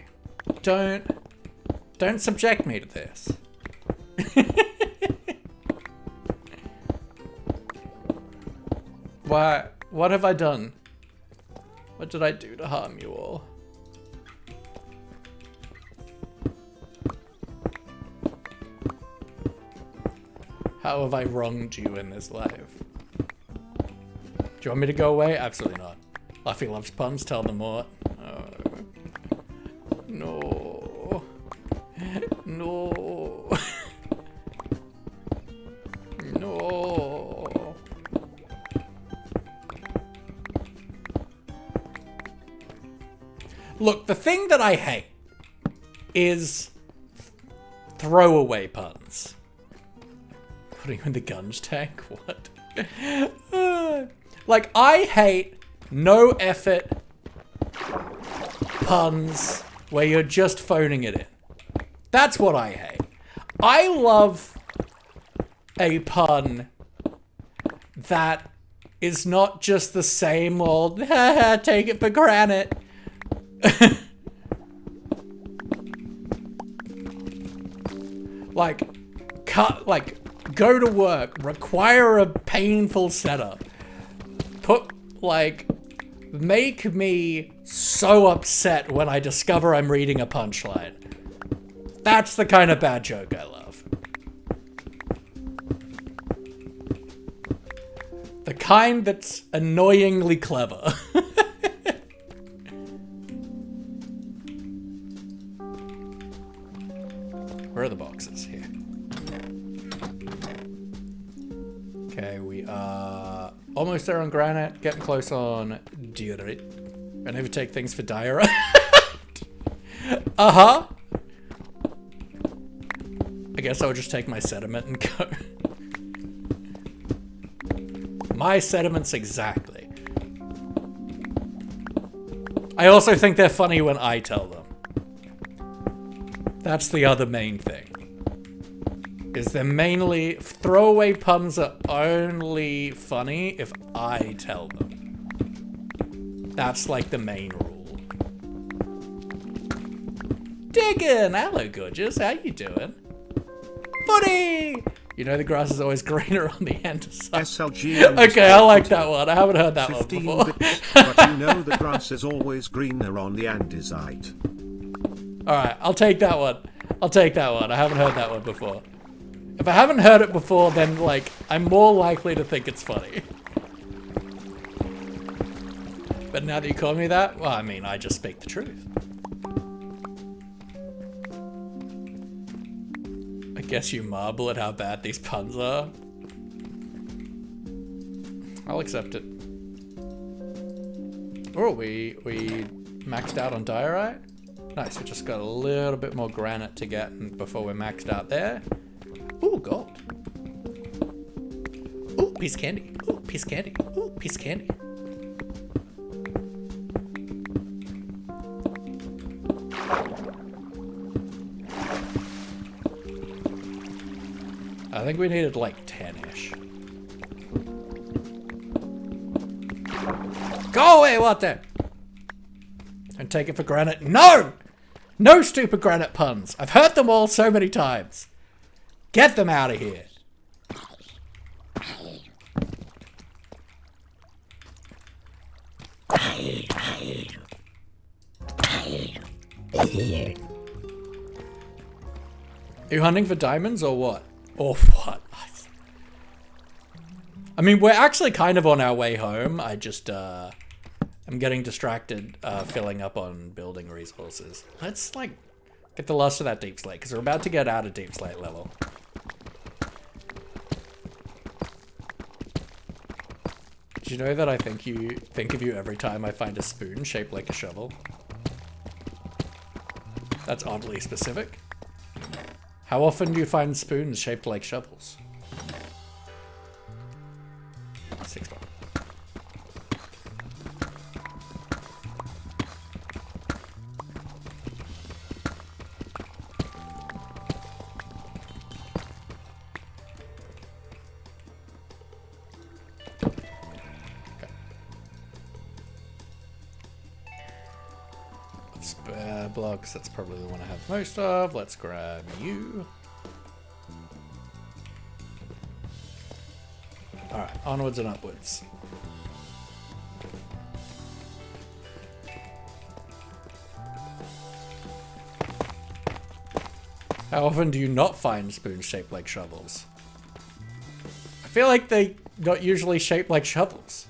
Speaker 1: Don't subject me to this. What have I done? What did I do to harm you all? How have I wronged you in this life? Do you want me to go away? Absolutely not. Laughy loves puns, tell them more. No. No. No. Look, the thing that I hate is throwaway puns. Putting you in the guns tank? What? Like, I hate no effort puns where you're just phoning it in. That's what I hate. I love a pun that is not just the same old, haha, take it for granted. Go to work, require a painful setup. Make me so upset when I discover I'm reading a punchline. That's the kind of bad joke I love. The kind that's annoyingly clever. Where are the boxes? Here. Okay, we are almost there on granite, getting close on diorite. I never take things for diorite. Uh-huh. I guess I'll just take my sediment and go. My sediments exactly. I also think they're funny when I tell them. That's the other main thing. Is they're mainly... Throwaway puns are only funny if I tell them. That's like the main rule. Diggin'! Hello, gorgeous. How you doing? Footy! You know the grass is always greener on the underside.
Speaker 4: SLG.
Speaker 1: Okay, I like that one. I haven't heard that one before.
Speaker 4: But you know the grass is always greener on the andesite.
Speaker 1: Alright, I'll take that one. I'll take that one. I haven't heard that one before. If I haven't heard it before, then, like, I'm more likely to think it's funny. But now that you call me that, well, I mean, I just speak the truth. Guess you marvel at how bad these puns are. I'll accept it. Oh, we maxed out on diorite. Nice, we just got a little bit more granite to get before we're maxed out there. Ooh, gold. Ooh, piece of candy. Ooh, piece of candy. Ooh, piece of candy. I think we needed like 10-ish. Go away, what the? And take it for granite. No! No stupid granite puns. I've heard them all so many times. Get them out of here. Are you hunting for diamonds or what? Or what? I mean, we're actually kind of on our way home. I just, I'm getting distracted filling up on building resources. Let's, like, get the last of that deep slate, because we're about to get out of deep slate level. Did you know that I think of you every time I find a spoon shaped like a shovel? That's oddly specific. How often do you find spoons shaped like shovels? 6 more. Spare blocks, that's probably the one I have most of. Let's grab you. Alright, onwards and upwards. How often do you not find spoons shaped like shovels? I feel like they're not usually shaped like shovels.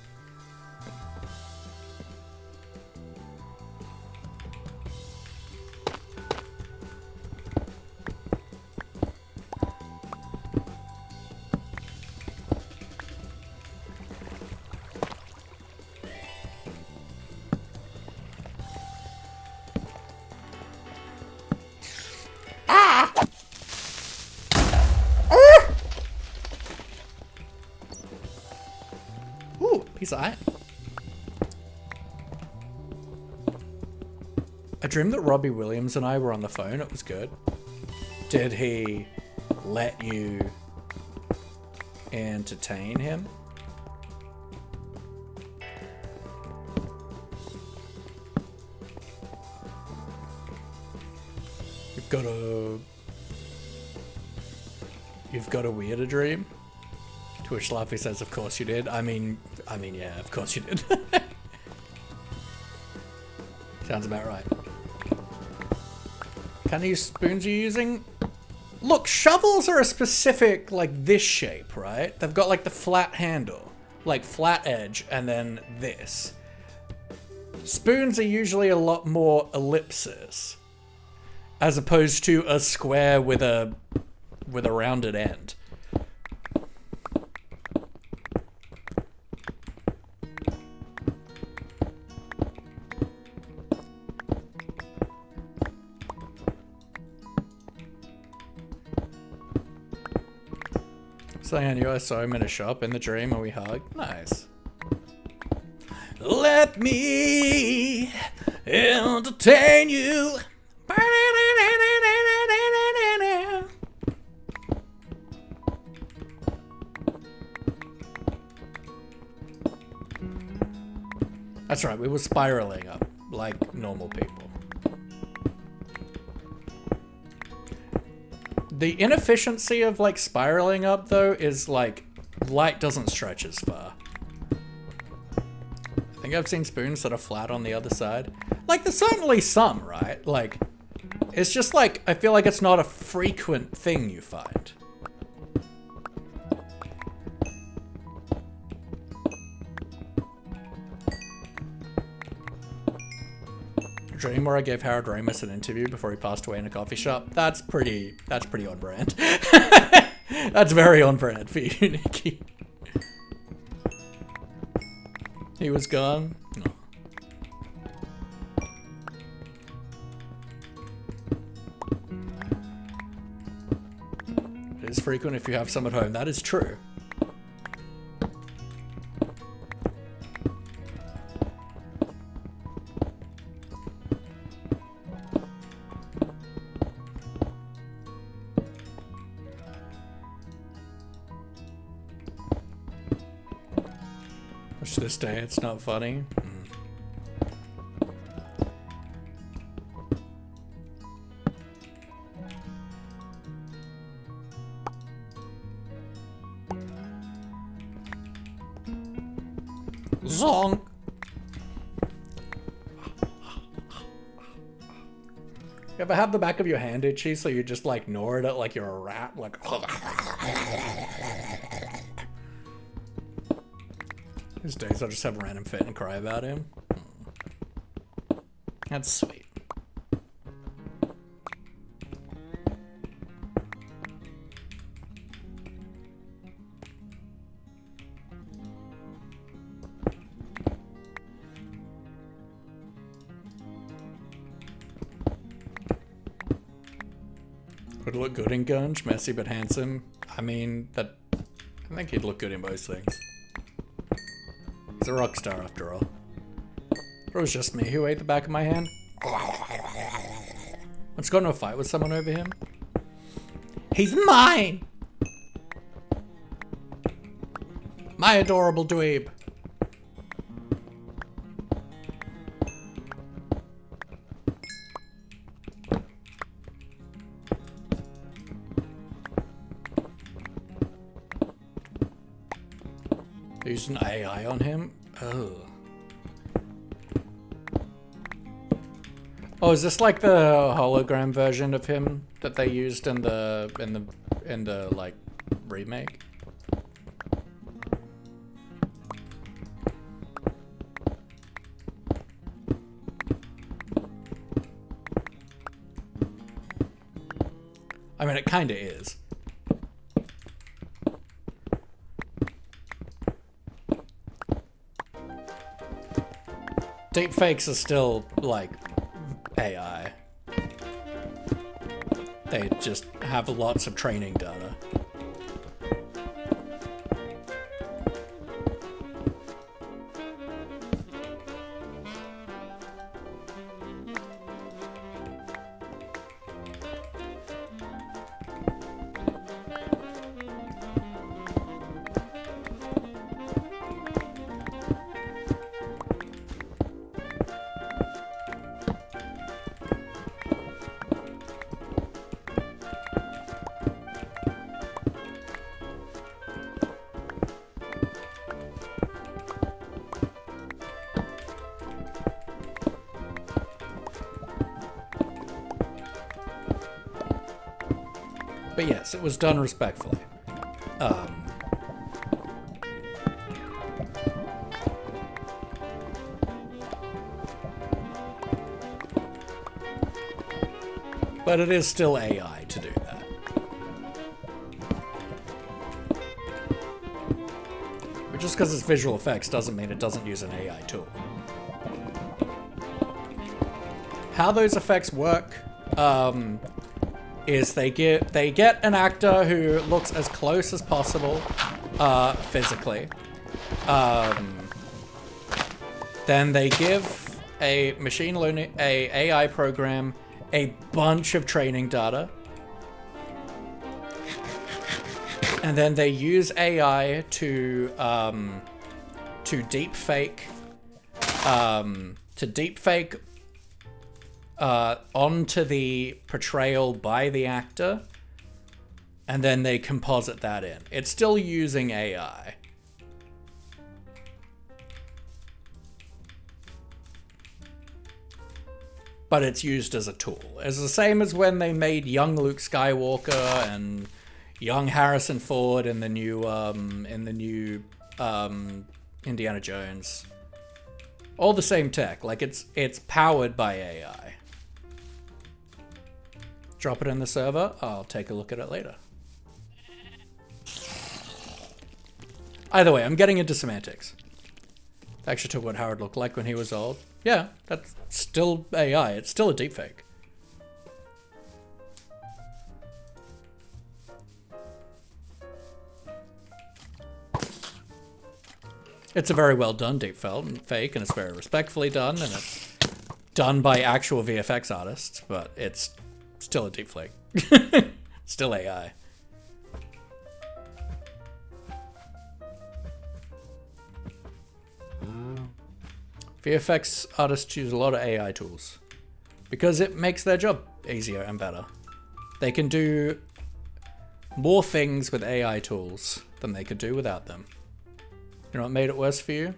Speaker 1: Piece of iron. I dreamed that Robbie Williams and I were on the phone. It was good. Did he let you entertain him? You've got a weirder dream? To which Laughy says, of course you did. I mean, yeah, of course you did. Sounds about right. Kind of use spoons you're using? Look, shovels are a specific, like, this shape, right? They've got, like, the flat handle. Like, flat edge, and then this. Spoons are usually a lot more ellipses. As opposed to a square with a rounded end. Saying you, I saw him in a shop in the dream and we hugged. Nice. Let me entertain you. That's right, we were spiraling up like normal people. The inefficiency of, like, spiraling up, though, is, like, light doesn't stretch as far. I think I've seen spoons that are flat on the other side. Like, there's certainly some, right? Like, it's just, like, I feel like it's not a frequent thing you find. stream where I gave Harold Ramis an interview before he passed away in a coffee shop. That's pretty on brand. That's very on brand for you, Nikki. He was gone? No. It is frequent if you have some at home. That is true. To this day, it's not funny. Zonk. You ever have the back of your hand itchy, so you just like gnaw at it like you're a rat? Like. These days I'll just have a random fit and cry about him. That's sweet. Would look good in Gunge, messy but handsome. I mean, I think he'd look good in most things. He's a rock star after all. Or it was just me who ate the back of my hand. Let's go into a fight with someone over him. He's mine! My adorable dweeb. They used an AI on him? Oh. Oh, is this like the hologram version of him that they used in the like remake? I mean, it kinda is. Deepfakes are still, like, AI. They just have lots of training data. But yes, it was done respectfully. But it is still AI to do that. But just because it's visual effects doesn't mean it doesn't use an AI tool. How those effects work, is they get an actor who looks as close as possible physically. Then they give a machine learning, a AI program, a bunch of training data. And then they use AI to deepfake onto the portrayal by the actor, and then they composite that in. It's still using AI. But it's used as a tool. It's the same as when they made young Luke Skywalker and young Harrison Ford in the new Indiana Jones. All the same tech. Like, it's powered by AI. Drop it in the server. I'll take a look at it later. Either way, I'm getting into semantics. I actually took what Howard looked like when he was old. Yeah, that's still AI. It's still a deepfake. It's a very well done deepfake, and it's very respectfully done, and it's done by actual VFX artists, but it's still a deepfake. Still AI. VFX artists use a lot of AI tools because it makes their job easier and better. They can do more things with AI tools than they could do without them. You know what made it worse for you?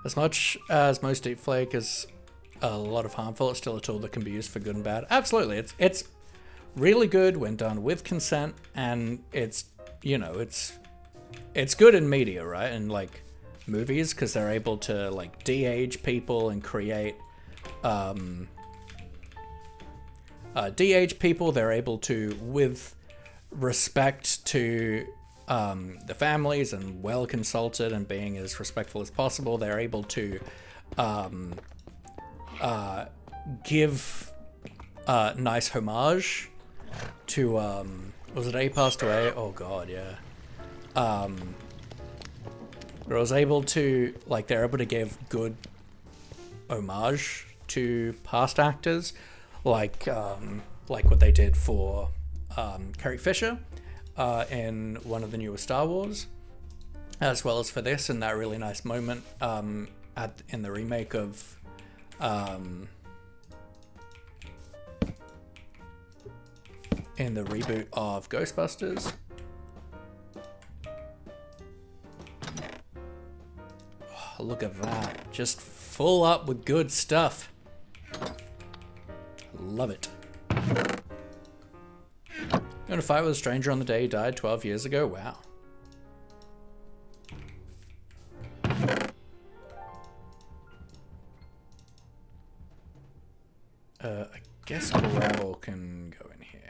Speaker 1: As much as most deepfake is a lot of harmful, it's still a tool that can be used for good and bad. Absolutely, it's really good when done with consent, and it's, you know, it's good in media, right? And like movies, because they're able to like de-age people and create de-age people. They're able to, with respect to the families and well consulted and being as respectful as possible, they're able to give nice homage to was it A Passed Away? Oh god, yeah. I was able to, like, they're able to give good homage to past actors, like what they did for Carrie Fisher in one of the newer Star Wars, as well as for this, in that really nice moment in the remake of in the reboot of Ghostbusters. Oh, look at that. Just full up with good stuff. Love it. You in a fight with a stranger on the day he died 12 years ago? Wow. I guess gravel can go in here.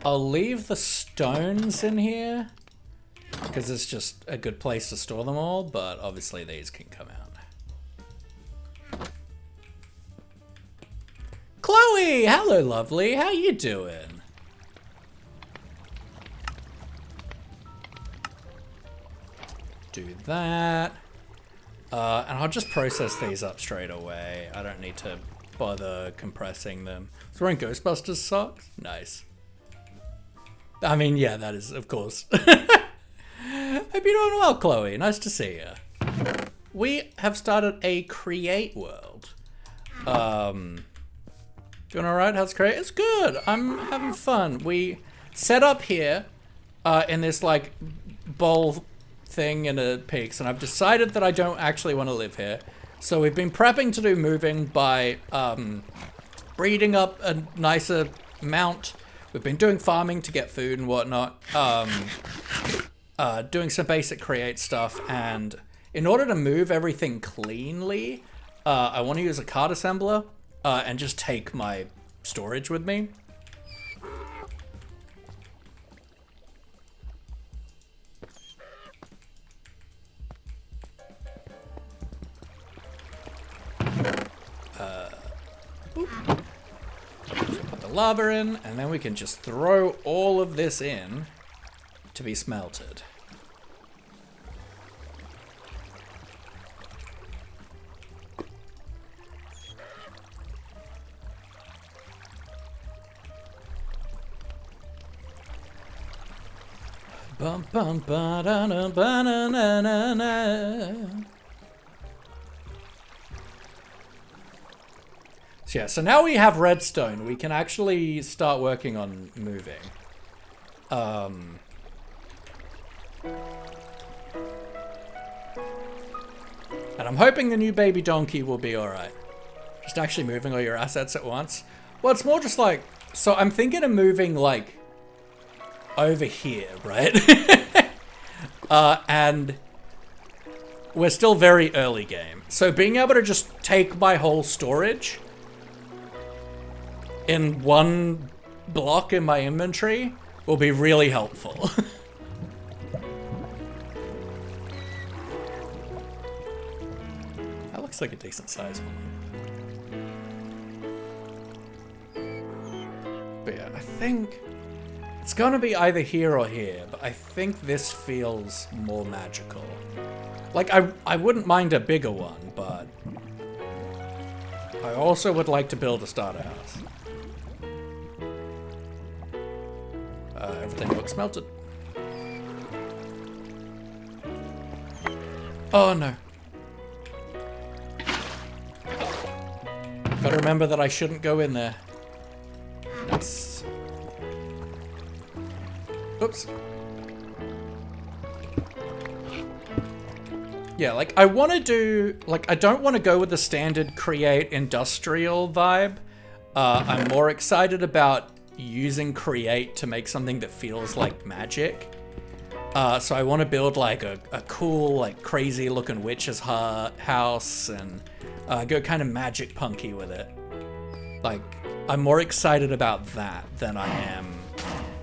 Speaker 1: I'll leave the stones in here because it's just a good place to store them all, but obviously these can come out. Chloe! Hello, lovely. How you doing? Do that. And I'll just process these up straight away. I don't need to bother compressing them. I was wearing Ghostbusters socks. Nice. I mean, yeah, that is, of course. Hope you're doing well, Chloe. Nice to see you. We have started a create world. Doing alright? How's create? It's good. I'm having fun. We set up here in this, like, bowl thing in a peaks, and I've decided that I don't actually want to live here. So we've been prepping to do moving by breeding up a nicer mount. We've been doing farming to get food and whatnot, doing some basic create stuff, and in order to move everything cleanly, I want to use a card assembler and just take my storage with me. lava in, and then we can just throw all of this in to be smelted. Bum bum ba da na ba na na na na. So yeah, so now we have redstone. We can actually start working on moving. And I'm hoping the new baby donkey will be alright. Just actually moving all your assets at once. Well, it's more just like, so I'm thinking of moving like over here, right? And we're still very early game. So being able to just take my whole storage in one block in my inventory will be really helpful. That looks like a decent size one. But yeah, I think it's gonna be either here or here, but I think this feels more magical. Like, I wouldn't mind a bigger one, but I also would like to build a starter house. Everything looks melted. Oh no. Gotta remember that I shouldn't go in there. Nice. Oops. Yeah, like, I want to do... Like, I don't want to go with the standard create industrial vibe. I'm more excited about using create to make something that feels like magic. So I want to build, like, a cool, like, crazy-looking witch's house and go kind of magic punky with it. Like, I'm more excited about that than I am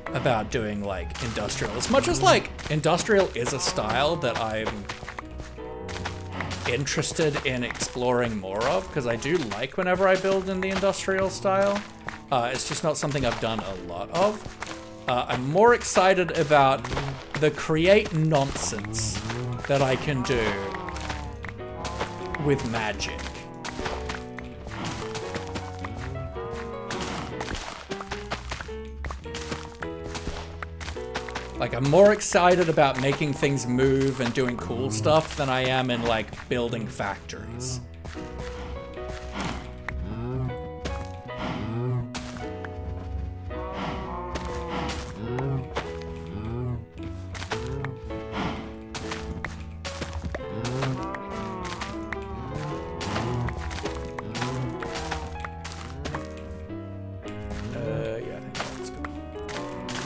Speaker 1: about doing, like, industrial. As much as, like, industrial is a style that I'm interested in exploring more of, because I do like whenever I build in the industrial style. It's just not something I've done a lot of. I'm more excited about the create nonsense that I can do with magic. Like, I'm more excited about making things move and doing cool stuff than I am in, like, building factories. Yeah, I think that's good.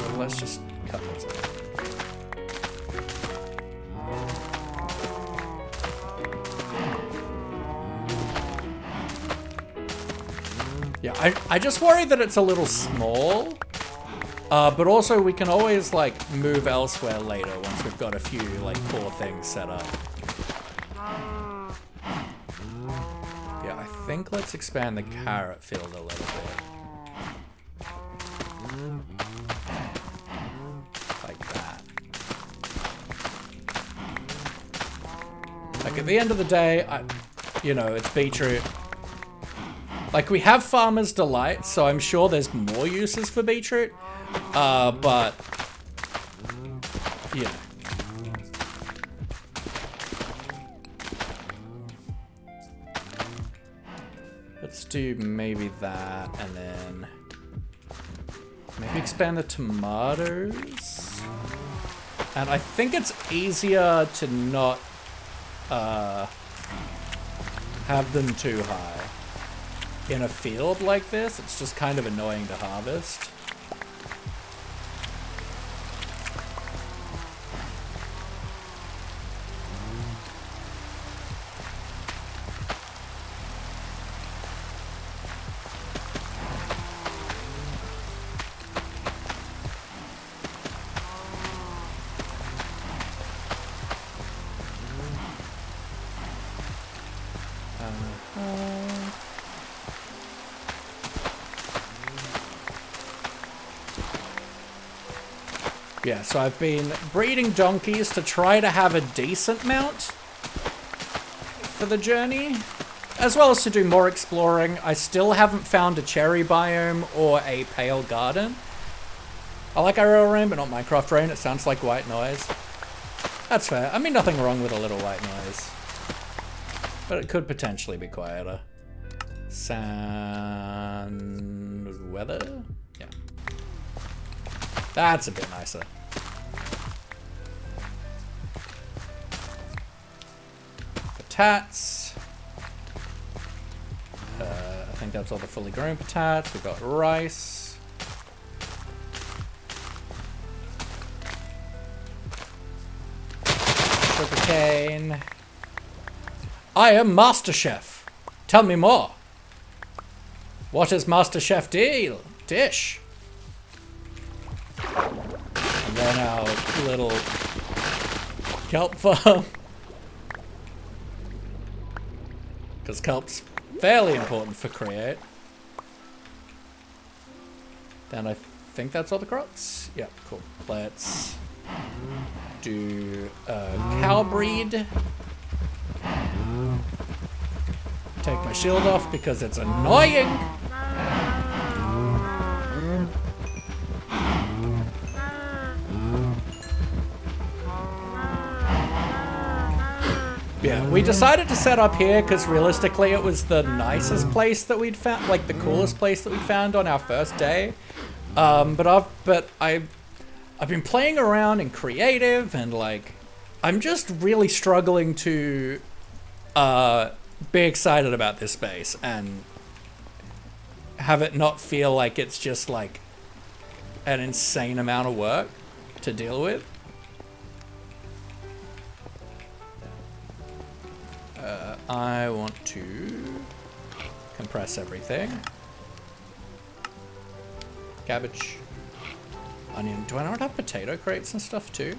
Speaker 1: Well, let's just cut those out. Yeah, I just worry that it's a little small, but also we can always, like, move elsewhere later once we've got a few, like, core things set up. Yeah, I think let's expand the carrot field a little bit. Like that. Like, at the end of the day, you know, it's beetroot. Like, we have Farmer's Delight, so I'm sure there's more uses for beetroot. But, you know. Let's do maybe that, and then maybe expand the tomatoes. And I think it's easier to not have them too high. In a field like this, it's just kind of annoying to harvest. Yeah, so I've been breeding donkeys to try to have a decent mount for the journey, as well as to do more exploring. I still haven't found a cherry biome or a pale garden. I like Unreal Rain, but not Minecraft Rain. It sounds like white noise. That's fair. I mean, nothing wrong with a little white noise. But it could potentially be quieter. Sound... weather? Yeah. That's a bit nicer. Potats. I think that's all the fully grown potats. We've got rice. Sugarcane. I am Master Chef. Tell me more. What is Master Chef dish? And then our little kelp farm. Because kelp's fairly important for create. Then I think that's all the crops. Yep, cool. Let's do cow breed. Take my shield off because it's annoying. Yeah, we decided to set up here because realistically it was the nicest place that we'd found, like the coolest place that we'd found on our first day. But I've been playing around in creative and like I'm just really struggling to be excited about this space and have it not feel like it's just like an insane amount of work to deal with. I want to compress everything. Cabbage. Onion. Do I not have potato crates and stuff too?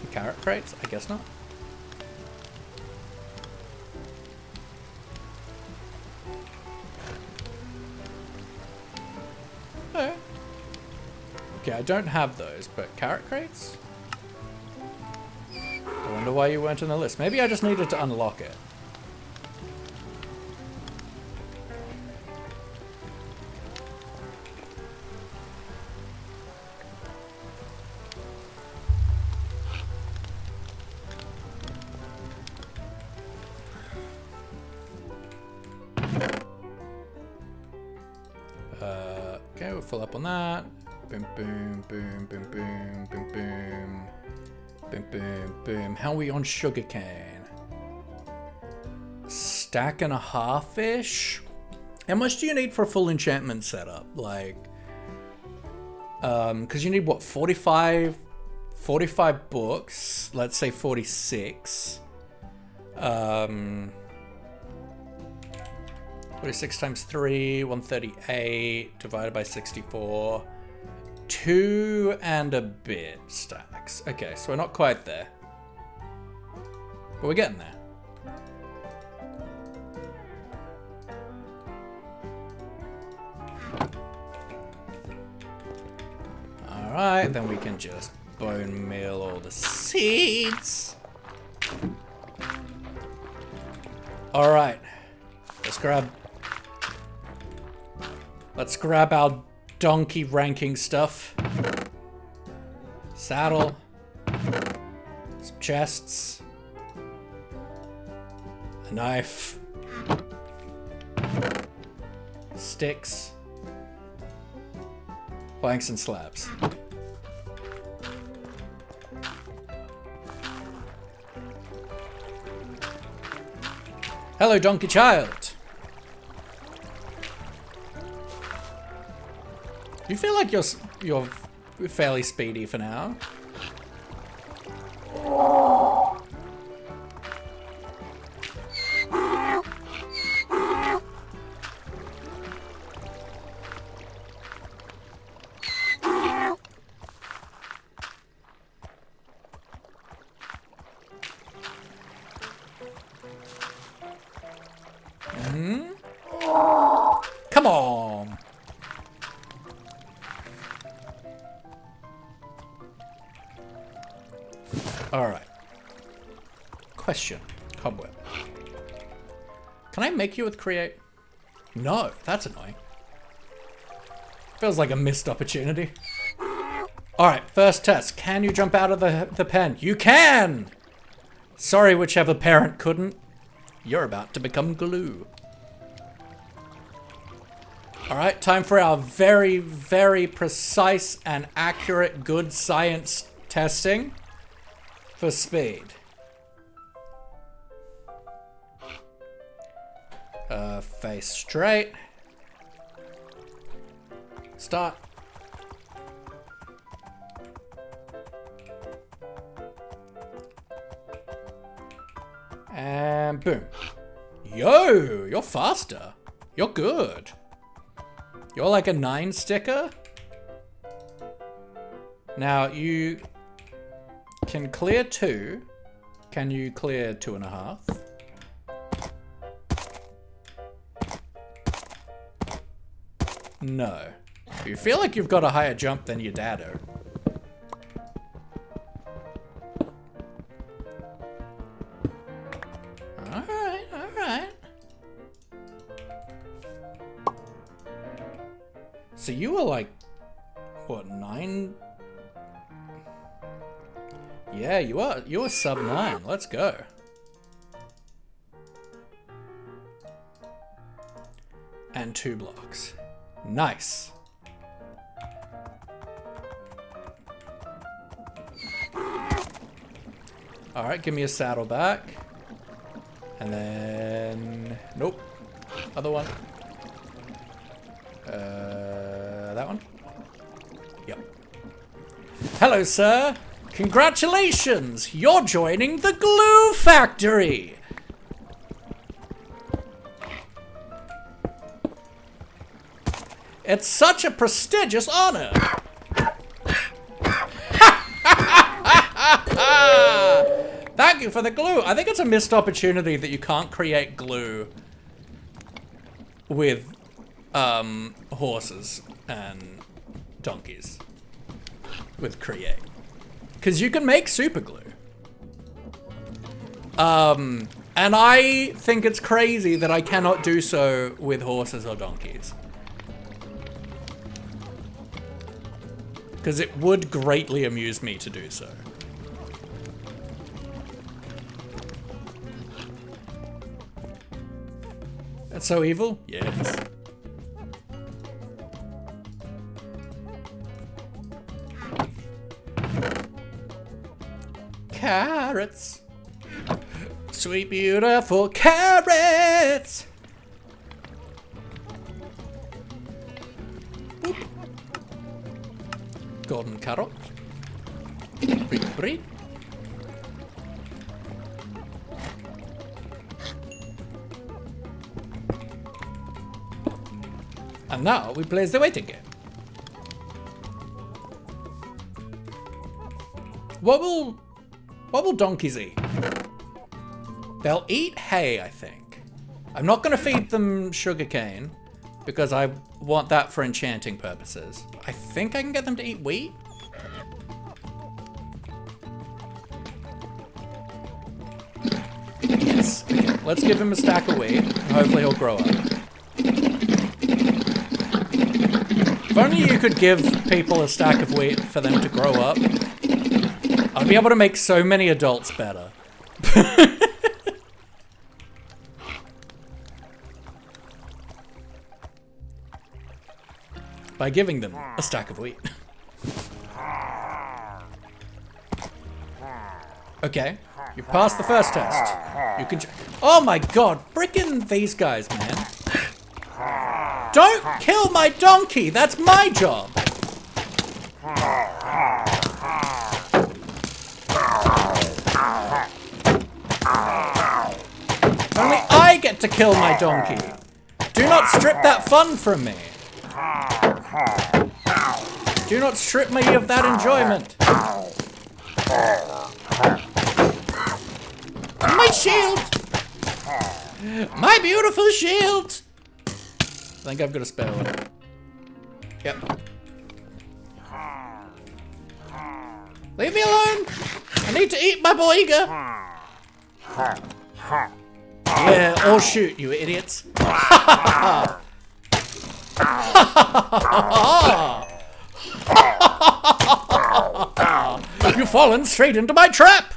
Speaker 1: And carrot crates? I guess not. Oh. Okay, I don't have those, but carrot crates? I wonder why you weren't on the list. Maybe I just needed to unlock it. Okay, we'll fill up on that. Boom, boom, boom, boom, boom, boom, boom. Boom, boom, boom. How are we on sugarcane? Stack and a half-ish? How much do you need for a full enchantment setup? Like, because you need, what, 45 books? Let's say 46. 46 times 3, 138, divided by 64. 2 and a bit stacks. Okay, so we're not quite there. But we're getting there. Alright, then we can just bone meal all the seeds. Alright. Let's grab our donkey ranking stuff. Saddle. Some chests. A knife. Sticks. Planks and slabs. Hello, donkey child. You feel like you're fairly speedy for now. Come on. Cobweb. Can I make you with create? No, that's annoying. Feels like a missed opportunity. Alright, first test. Can you jump out of the pen? You can! Sorry, whichever parent couldn't. You're about to become glue. Alright, time for our very, very precise and accurate good science testing for speed. Face straight. Start. And boom. Yo, you're faster. You're good. You're like a 9 sticker. Now you can clear 2. Can you clear 2.5? No. You feel like you've got a higher jump than your daddo. Alright, alright. So you were like, what, 9? Yeah, you were sub 9. Let's go. And 2 blocks. Nice. Alright, give me a saddle back. And then... Nope. Other one. That one? Yep. Hello, sir. Congratulations! You're joining the glue factory! It's such a prestigious honor! Thank you for the glue! I think it's a missed opportunity that you can't create glue with horses and donkeys with create. Because you can make super glue. And I think it's crazy that I cannot do so with horses or donkeys. Because it would greatly amuse me to do so. That's so evil? Yes. Carrots. Sweet, beautiful carrots. Boop. Golden carrot. Breed, breed. And now we play the waiting game. What will donkeys eat? They'll eat hay, I think. I'm not gonna feed them sugarcane because I want that for enchanting purposes. I think I can get them to eat wheat. Yes. Okay. Let's give him a stack of wheat and hopefully he'll grow up. If only you could give people a stack of wheat for them to grow up, I'd be able to make so many adults better. By giving them a stack of wheat. Okay, you passed the first test. You can. Oh my god, frickin' these guys, man. Don't kill my donkey! That's my job! Only I get to kill my donkey! Do not strip that fun from me! Do not strip me of that enjoyment! My shield! My beautiful shield! I think I've got a spare one. Yep. Leave me alone! I need to eat my boiga! Yeah, or shoot, you idiots. You've fallen straight into my trap!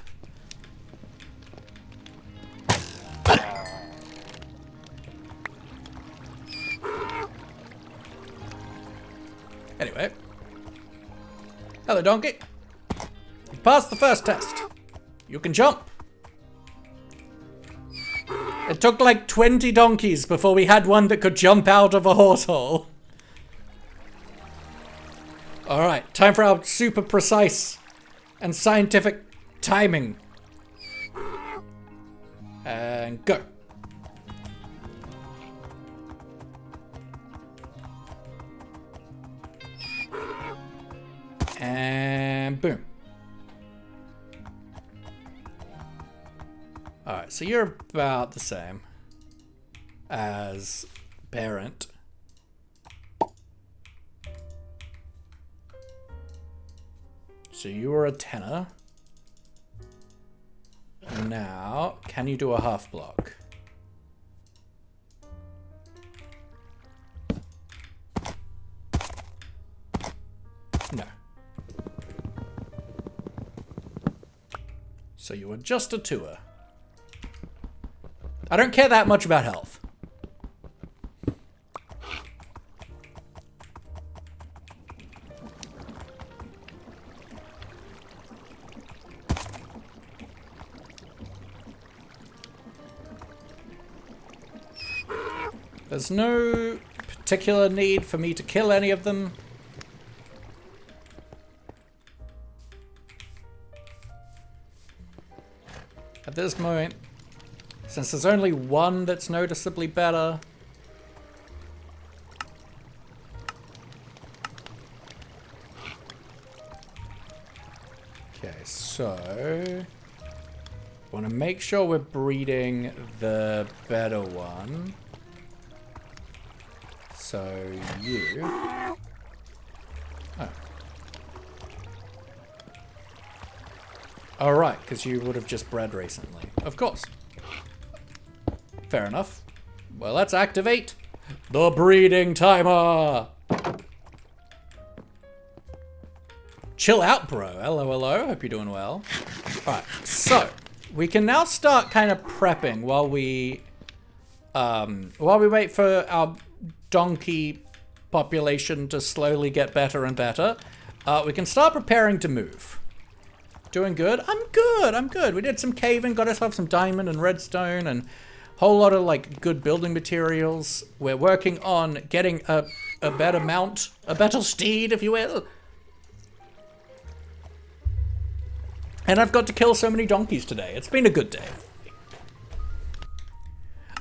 Speaker 1: Anyway. Hello, donkey. You passed the first test. You can jump. It took like 20 donkeys before we had one that could jump out of a horse hole. Alright, time for our super precise and scientific timing. And go. And boom. Alright, so you're about the same as parent. So you were a tenor. Now, can you do a half block? No. So you were just a tour. I don't care that much about health. There's no particular need for me to kill any of them. At this moment, since there's only one that's noticeably better. Okay, so want to make sure we're breeding the better one. So you. Oh. All right, because you would have just bred recently. Of course. Fair enough. Well, let's activate the breeding timer. Chill out, bro. Hello, hello. Hope you're doing well. All right, so we can now start kind of prepping while we wait for our donkey population to slowly get better and better. We can start preparing to move. Doing good? I'm good. I'm good. We did some caving, got ourselves some diamond and redstone and whole lot of like good building materials. We're working on getting a better mount, a better steed, if you will. And I've got to kill so many donkeys today. It's been a good day.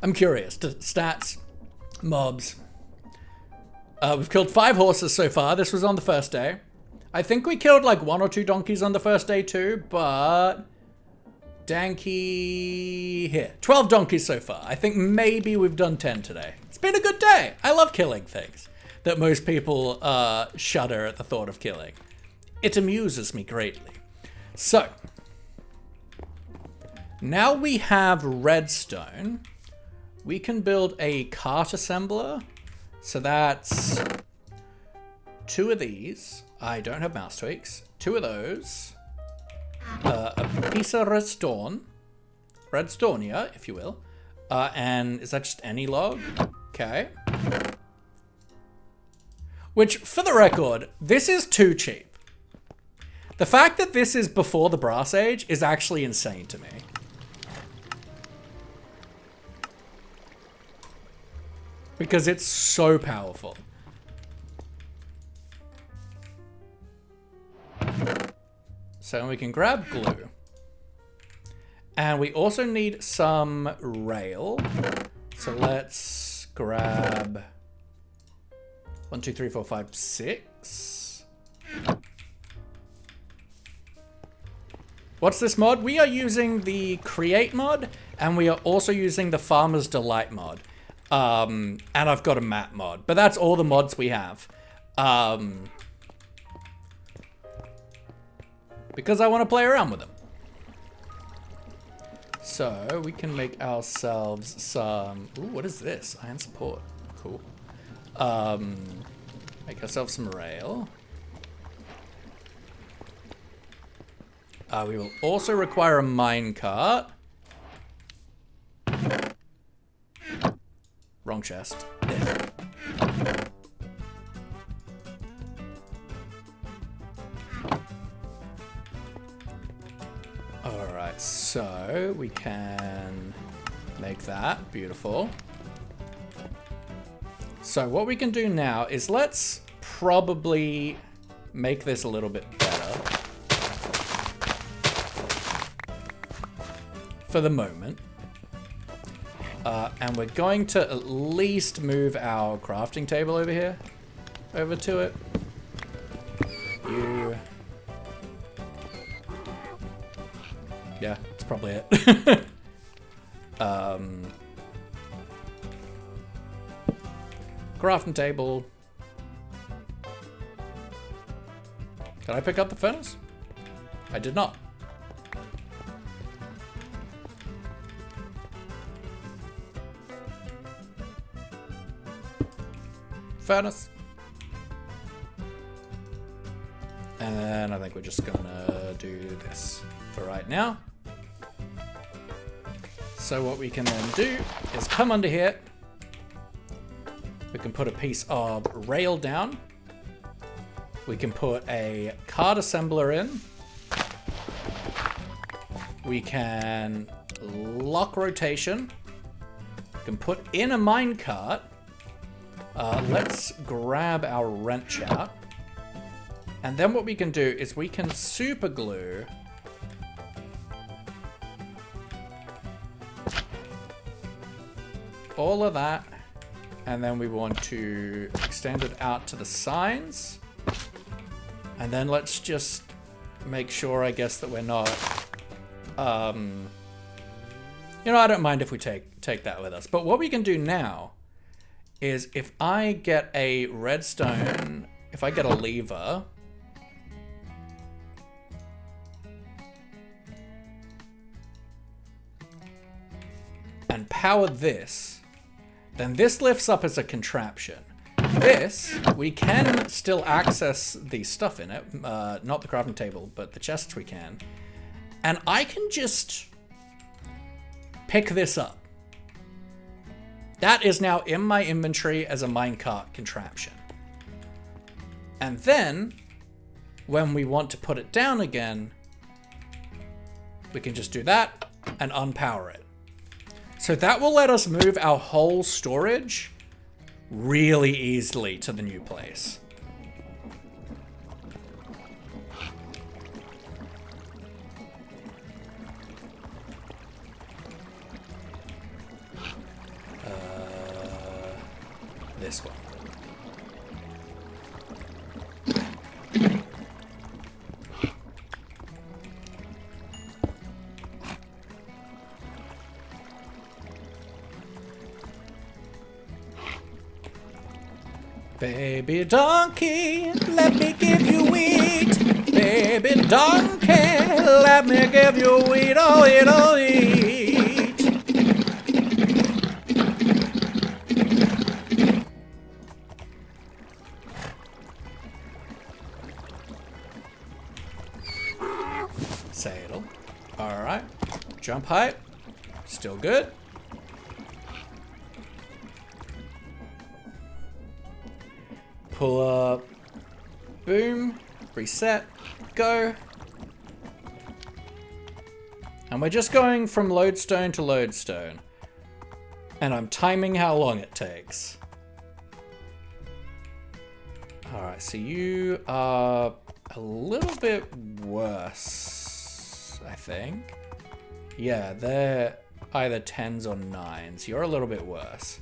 Speaker 1: I'm curious. Stats, mobs. We've killed 5 horses so far. This was on the first day. I think we killed like 1 or 2 donkeys on the first day too, but Danky here. 12 donkeys so far. I think maybe we've done 10 today. It's been a good day. I love killing things that most people shudder at the thought of killing. It amuses me greatly. So, now we have redstone. We can build a cart assembler. So that's 2 of these. I don't have mouse tweaks. 2 of those. A piece of redstone. Redstonia, if you will. And is that just any log? Okay. Which, for the record, this is too cheap. The fact that this is before the Brass Age is actually insane to me. Because it's so powerful. So we can grab glue. And we also need some rail. So let's grab 1, 2, 3, 4, 5, 6. What's this mod? We are using the Create mod, and we are also using the Farmer's Delight mod. And I've got a map mod, but that's all the mods we have. Because I want to play around with them. So we can make ourselves some... Ooh, what is this? Iron support. Cool. Make ourselves some rail. We will also require a minecart. Wrong chest. There. Alright, so we can make that. Beautiful. So what we can do now is let's probably make this a little bit better. For the moment. And we're going to at least move our crafting table over here. Over to it. You... Yeah, that's probably it. Crafting table. Did I pick up the furnace? I did not. Furnace. And then I think we're just gonna do this for right now. So what we can then do is come under here. We can put a piece of rail down. We can put a card assembler in. We can lock rotation. We can put in a minecart. Let's grab our wrench out. And then what we can do is we can super glue all of that. And then we want to extend it out to the sides. And then let's just make sure, I guess, that we're not... you know, I don't mind if we take that with us. But what we can do now is if I get a redstone, if I get a lever, and power this, then this lifts up as a contraption. This, we can still access the stuff in it, not the crafting table, but the chests we can. And I can just pick this up. That is now in my inventory as a minecart contraption. And then, when we want to put it down again, we can just do that and unpower it. So that will let us move our whole storage really easily to the new place. This one. Baby donkey, let me give you wheat. Baby donkey, let me give you wheat. Oh, eat, oh, eat. Saddle. All right. Jump height. Still good. Pull up, boom, reset, go. And we're just going from lodestone to lodestone. And I'm timing how long it takes. All right, so you are a little bit worse, I think. Yeah, they're either 10s or 9s. You're a little bit worse.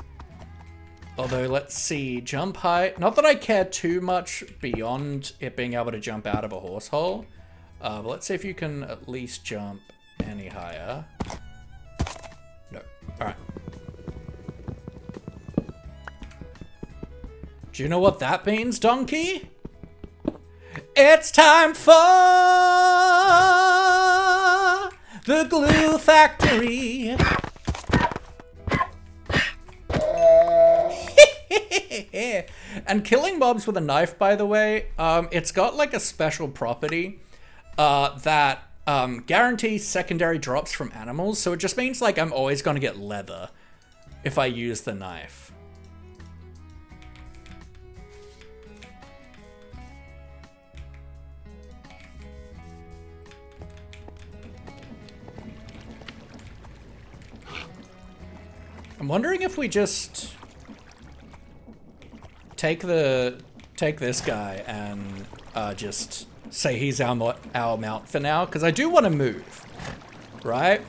Speaker 1: Although, let's see, jump height. Not that I care too much beyond it being able to jump out of a horse hole. But let's see if you can at least jump any higher. No. Alright. Do you know what that means, donkey? It's time for The glue factory. And killing mobs with a knife, by the way, it's got like a special property that guarantees secondary drops from animals. So it just means like I'm always going to get leather if I use the knife. I'm wondering if we just take this guy and just say he's our mount for now, because I do want to move, right?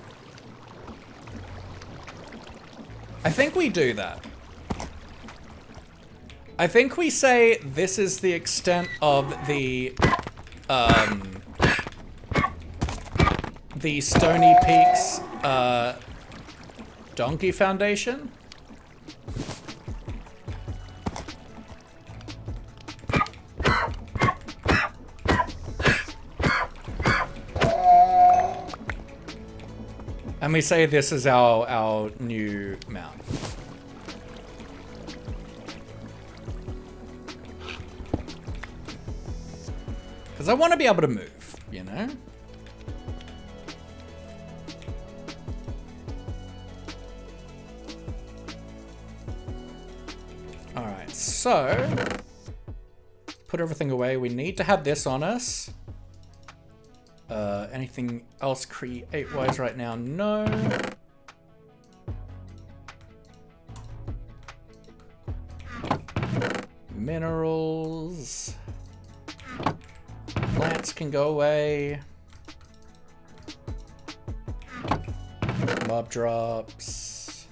Speaker 1: I think we do that. I think we say this is the extent of the Stony Peaks Donkey Foundation. And we say this is our new mount. Because I want to be able to move, you know? Alright, so put everything away. We need to have this on us. Anything else create-wise right now? No. Minerals. Plants can go away. Mob drops.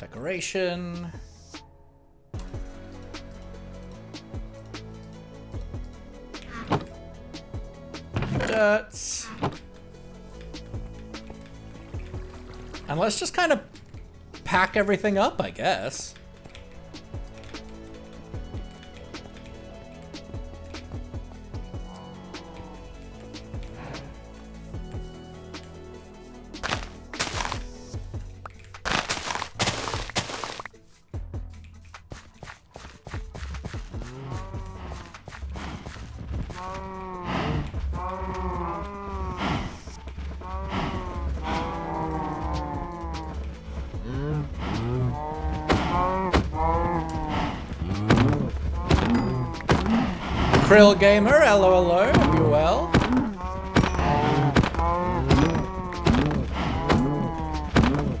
Speaker 1: Decoration. Dirts. And let's just kind of pack everything up, I guess. Krill Gamer, hello, hello, hope you're well.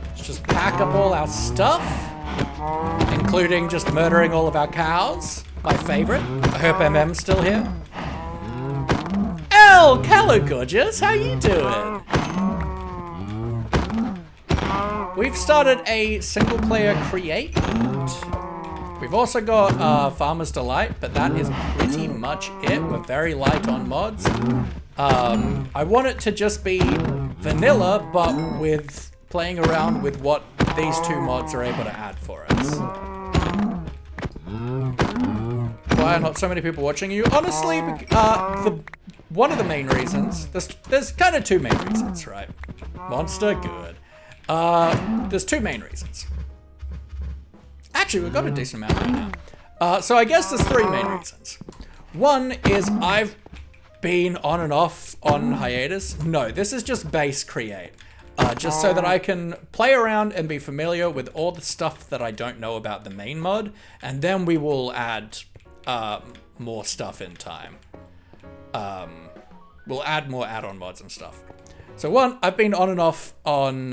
Speaker 1: Let's just pack up all our stuff, including just murdering all of our cows, my favorite. I hope MM's still here. Hello, gorgeous, how you doing? We've started a single player create mode. We've also got Farmer's Delight, but that is pretty much it. We're very light on mods. I want it to just be vanilla, but with playing around with what these two mods are able to add for us. Why are not so many people watching you? Honestly, one of the main reasons, there's kind of two main reasons, right? Monster, good. There's two main reasons. Actually, we've got a decent amount right now. So I guess there's three main reasons. One is I've been on and off on hiatus. No, this is just base create. Just so that I can play around and be familiar with all the stuff that I don't know about the main mod. And then we will add more stuff in time. We'll add more add-on mods and stuff. So one, I've been on and off on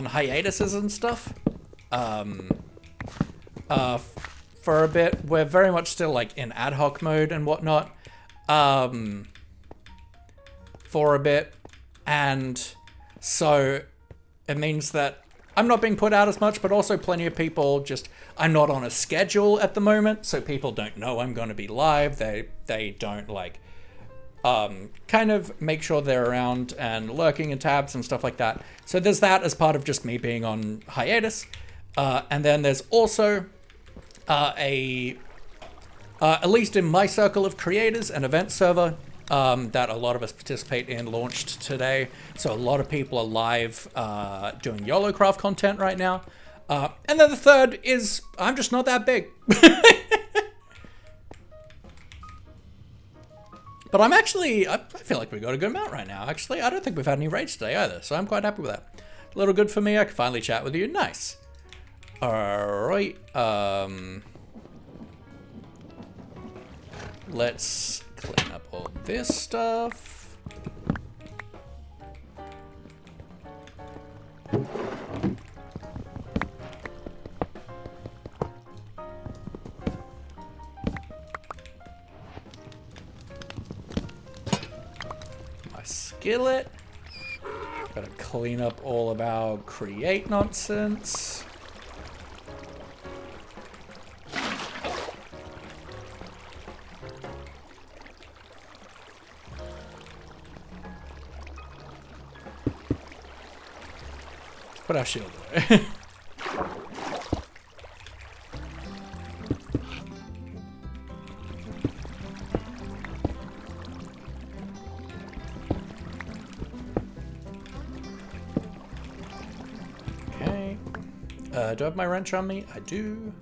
Speaker 1: hiatuses and stuff. For a bit, we're very much still like in ad hoc mode and whatnot. For a bit, and so it means that I'm not being put out as much, but also plenty of people just, I'm not on a schedule at the moment, so people don't know I'm going to be live. They don't like kind of make sure they're around and lurking in tabs and stuff like that. So there's that as part of just me being on hiatus. And then there's also at least in my circle of creators, an event server that a lot of us participate in launched today. So a lot of people are live doing YOLO craft content right now. And then the third is I'm just not that big. But I'm actually, I feel like we got a good amount right now. Actually, I don't think we've had any raids today either, so I'm quite happy with that. A little good for me. I can finally chat with you. Nice. All right. Let's clean up all this stuff. Skillet. Gotta clean up all of our create nonsense. Put our shield away. Do I have my wrench on me? I do.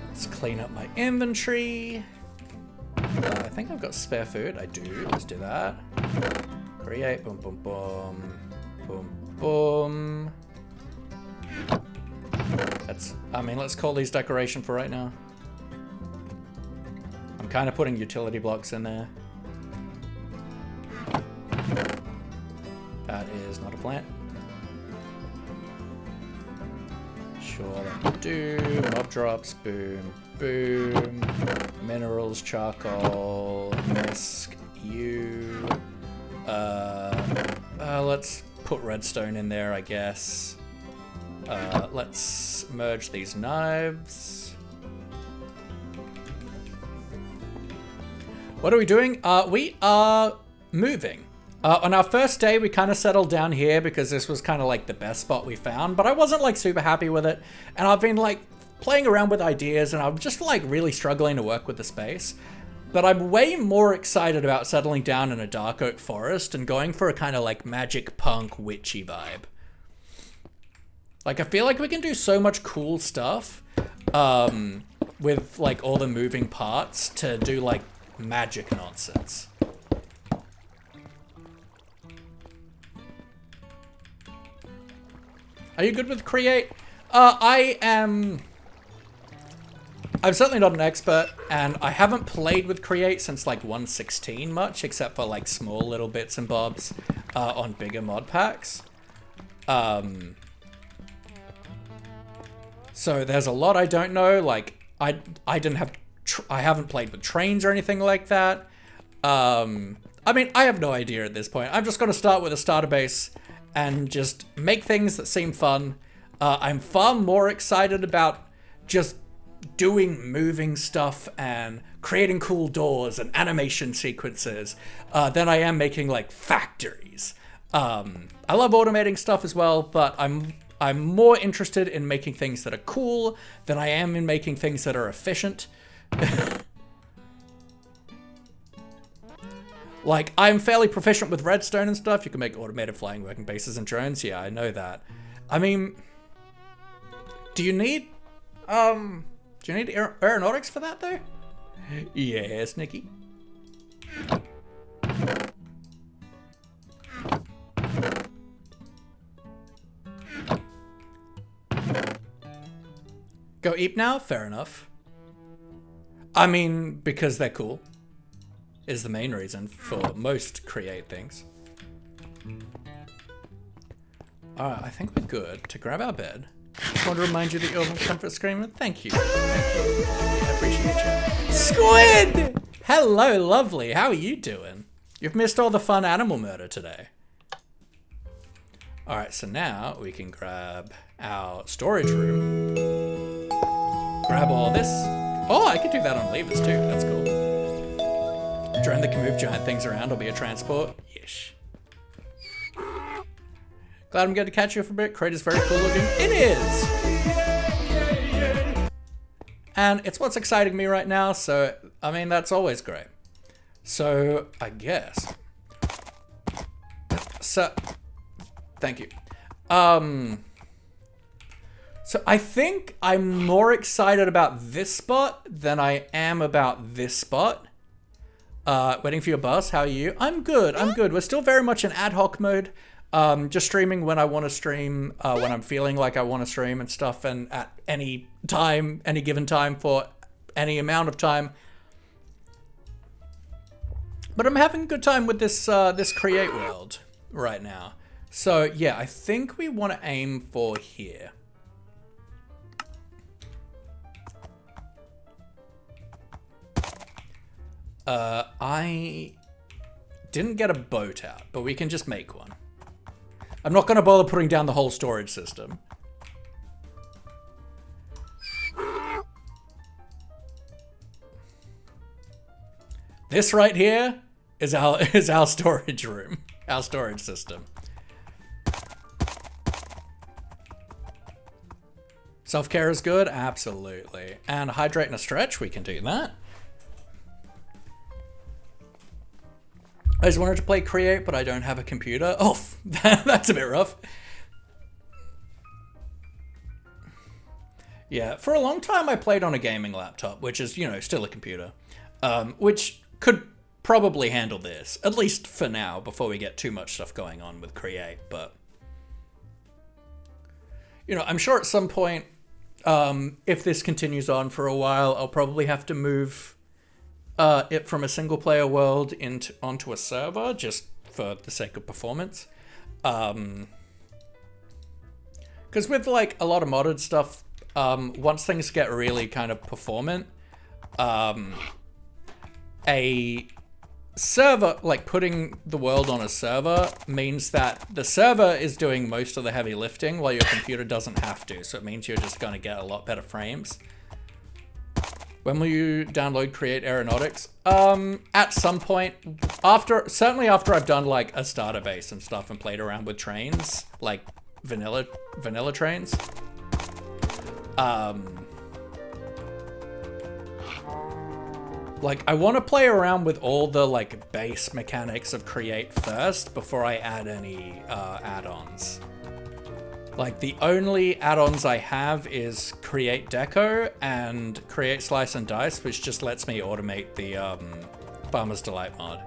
Speaker 1: Let's clean up my inventory. I think I've got spare food. I do. Let's do that. Create. Boom, boom, boom. Boom, boom. Let's call these decoration for right now. Kind of putting utility blocks in there. That is not a plant. Sure, that'll do. Mob drops, boom, boom. Minerals, charcoal, misc, you. Let's put redstone in there, I guess. Let's merge these knives. What are we doing? We are moving. On our first day, we kind of settled down here because this was kind of like the best spot we found, but I wasn't like super happy with it. And I've been like playing around with ideas and I'm just like really struggling to work with the space. But I'm way more excited about settling down in a dark oak forest and going for a kind of like magic punk witchy vibe. Like I feel like we can do so much cool stuff with like all the moving parts to do like magic nonsense. Are you good with create? I'm certainly not an expert, and I haven't played with create since like 1.16 much, except for like small little bits and bobs on bigger mod packs. So there's a lot I don't know. Like I haven't played with trains or anything like that. I have no idea at this point. I'm just going to start with a starter base and just make things that seem fun. I'm far more excited about just doing moving stuff and creating cool doors and animation sequences than I am making like factories. I love automating stuff as well, but I'm more interested in making things that are cool than I am in making things that are efficient. Like, I'm fairly proficient with redstone and stuff. You can make automated flying working bases and drones. Yeah, I know that. I mean, do you need aeronautics for that though? Yes, Nikki. Go eat now? Fair enough. I mean, because they're cool is the main reason for most create things. Alright, I think we're good to grab our bed. Just want to remind you that you're on comfort screen. Thank you. Thank you. I appreciate you. Squid! Hello, lovely. How are you doing? You've missed all the fun animal murder today. Alright, so now we can grab our storage room. Grab all this. Oh, I could do that on levers too. That's cool. Drone that can move giant things around will be a transport. Yes. Glad I'm getting to catch you for a bit. Crate is very cool looking. It is! And it's what's exciting me right now, so, I mean, that's always great. So, I guess. So, thank you. So I think I'm more excited about this spot than I am about this spot. Waiting for your bus. How are you? I'm good. I'm good. We're still very much in ad hoc mode. Just streaming when I want to stream, when I'm feeling like I want to stream and stuff, and at any time, any given time for any amount of time. But I'm having a good time with this this create world right now. So yeah, I think we want to aim for here. I didn't get a boat out, but we can just make one. I'm not going to bother putting down the whole storage system. This right here is our storage room, our storage system. Self-care is good, absolutely. And hydrate and a stretch, we can do that. I just wanted to play Create, but I don't have a computer. Oh, that's a bit rough. Yeah, for a long time I played on a gaming laptop, which is, you know, still a computer. Which could probably handle this, at least for now, before we get too much stuff going on with Create, but... You know, I'm sure at some point, if this continues on for a while, I'll probably have to move... it from a single player world onto a server, just for the sake of performance. Because with like a lot of modded stuff, once things get really kind of performant, a server, like putting the world on a server, means that the server is doing most of the heavy lifting while your computer doesn't have to. So it means you're just going to get a lot better frames. When will you download Create Aeronautics? At some point, certainly after I've done like a starter base and stuff and played around with trains, like vanilla trains. Like I want to play around with all the like base mechanics of Create first before I add any add-ons. Like, the only add-ons I have is Create Deco and Create Slice and Dice, which just lets me automate the Farmer's Delight mod.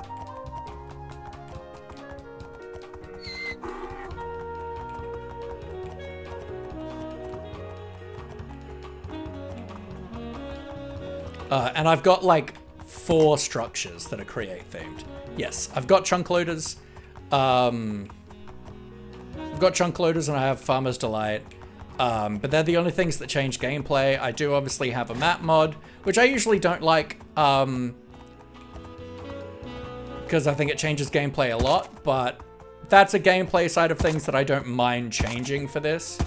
Speaker 1: And I've got, like, 4 structures that are Create themed. Yes, I've got chunk loaders. I've got chunk loaders and I have Farmer's Delight, but they're the only things that change gameplay. I do obviously have a map mod, which I usually don't like, because I think it changes gameplay a lot, but that's a gameplay side of things that I don't mind changing for this,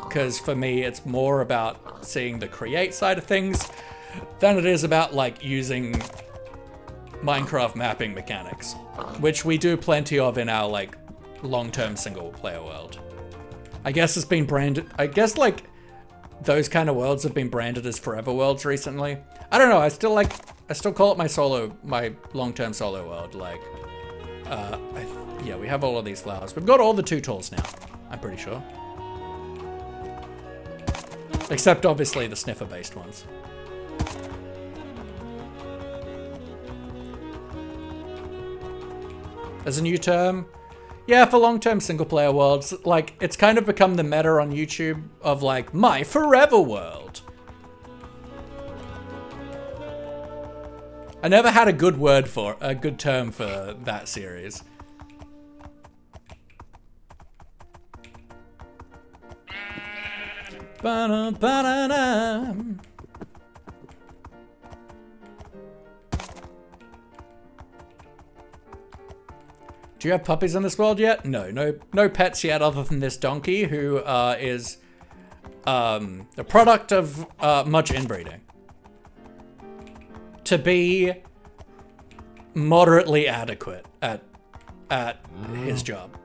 Speaker 1: because for me it's more about seeing the Create side of things than it is about like using Minecraft mapping mechanics, which we do plenty of in our like long-term single-player world. I guess it's been branded... I guess, like, those kind of worlds have been branded as forever worlds recently. I don't know, I still call it my long-term solo world, like... yeah, we have all of these flowers. We've got all the tutorials now, I'm pretty sure. Except, obviously, the sniffer-based ones. There's a new term... Yeah, for long-term single-player worlds, like, it's kind of become the meta on YouTube of, like, my forever world. I never had a good term for that series. Ba-da-ba-da-da. Do you have puppies in this world yet? No pets yet other than this donkey who is the product of much inbreeding. To be moderately adequate at his job.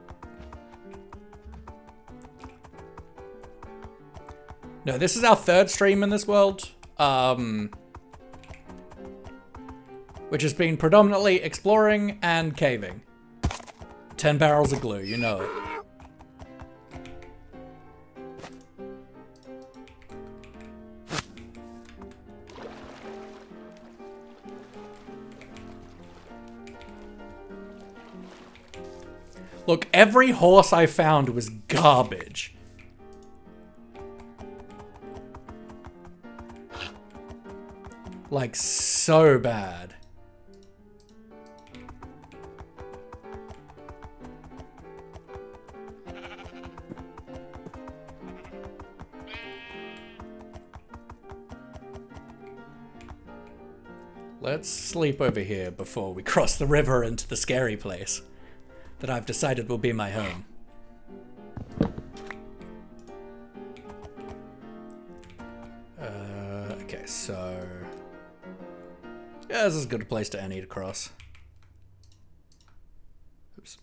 Speaker 1: No, this is our third stream in this world. Which has been predominantly exploring and caving. 10 barrels of glue, you know it. Look, every horse I found was garbage. Like, so bad. Let's sleep over here before we cross the river into the scary place that I've decided will be my home. Okay, so... yeah, this is as good a place to any to cross. Oops.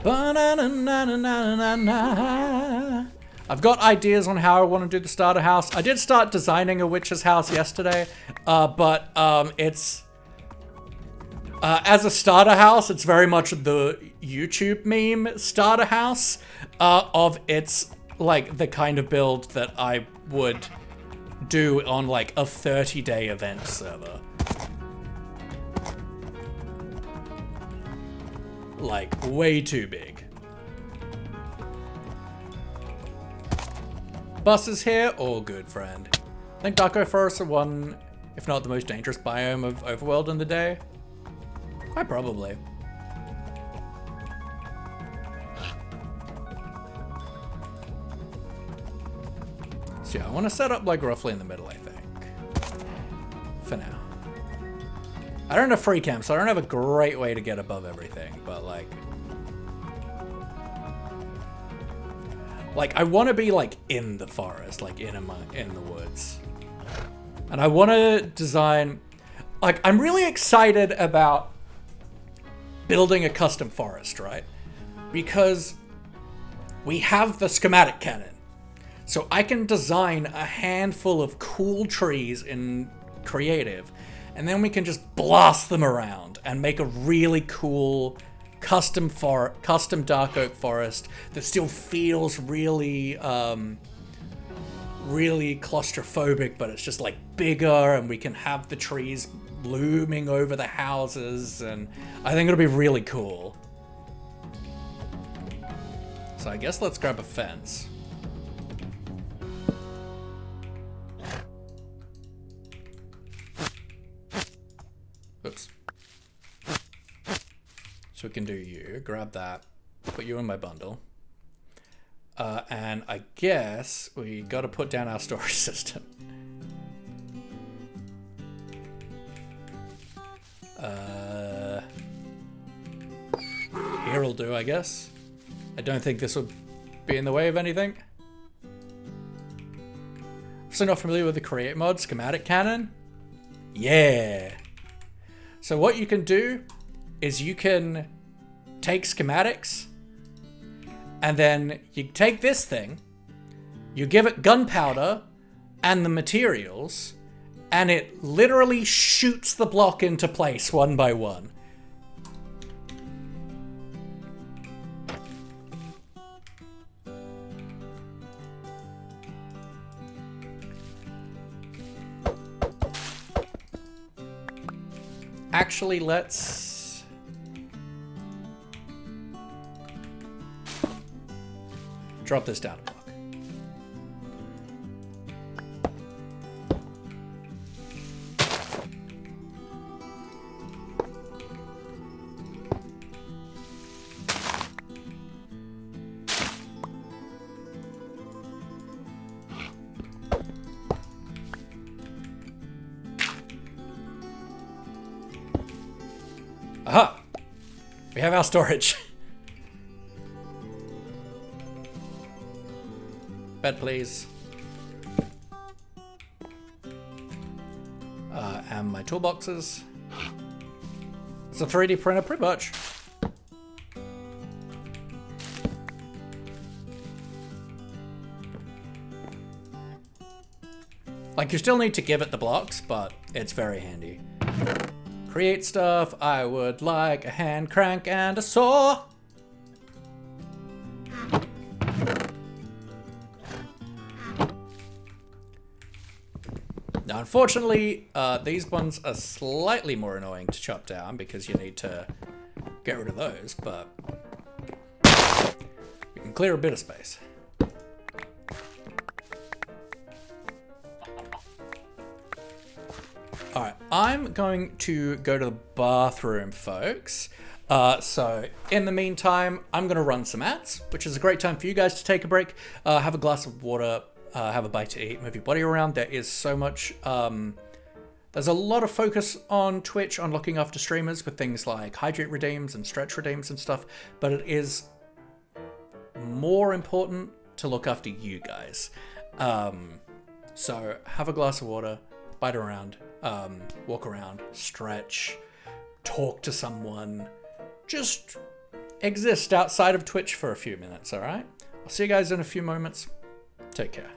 Speaker 1: Ba-na-na-na-na-na-na. I've got ideas on how I want to do the starter house. I did start designing a witch's house yesterday, but it's... as a starter house, it's very much the YouTube meme starter house of it's like the kind of build that I would do on like a 30-day event server. Like, way too big. Buses here? All good, friend. I think Darko forests are one, if not the most dangerous biome of Overworld in the day. Quite probably. So yeah, I want to set up like roughly in the middle, I think. For now. I don't have free camp, so I don't have a great way to get above everything, but like... like, I want to be, like, in the forest, like, in the woods. And I want to design... like, I'm really excited about building a custom forest, right? Because we have the schematic cannon. So I can design a handful of cool trees in creative, and then we can just blast them around and make a really cool... custom dark oak forest that still feels really really claustrophobic, but it's just like bigger, and we can have the trees looming over the houses, and I think it'll be really cool. So I guess let's grab a fence. Oops. So we can do you, grab that, put you in my bundle. And I guess we gotta put down our storage system. Here'll do, I guess. I don't think this will be in the way of anything. So not familiar with the create mod, schematic cannon? Yeah. So what you can do is you can take schematics, and then you take this thing, you give it gunpowder and the materials, and it literally shoots the block into place one by one. Actually, let's... drop this down a block. Aha! We have our storage. Bed, please. And my toolboxes. It's a 3D printer, pretty much. Like, you still need to give it the blocks, but it's very handy. Create stuff. I would like a hand crank and a saw. Now, unfortunately, these ones are slightly more annoying to chop down because you need to get rid of those, but we can clear a bit of space. Alright, I'm going to go to the bathroom, folks. So, in the meantime, I'm going to run some ads, which is a great time for you guys to take a break, have a glass of water, have a bite to eat, move your body around. There is so much... there's a lot of focus on Twitch on looking after streamers with things like hydrate redeems and stretch redeems and stuff, but it is more important to look after you guys. So, have a glass of water, bite around. Walk around, stretch, talk to someone, just exist outside of Twitch for a few minutes, alright? I'll see you guys in a few moments. Take care.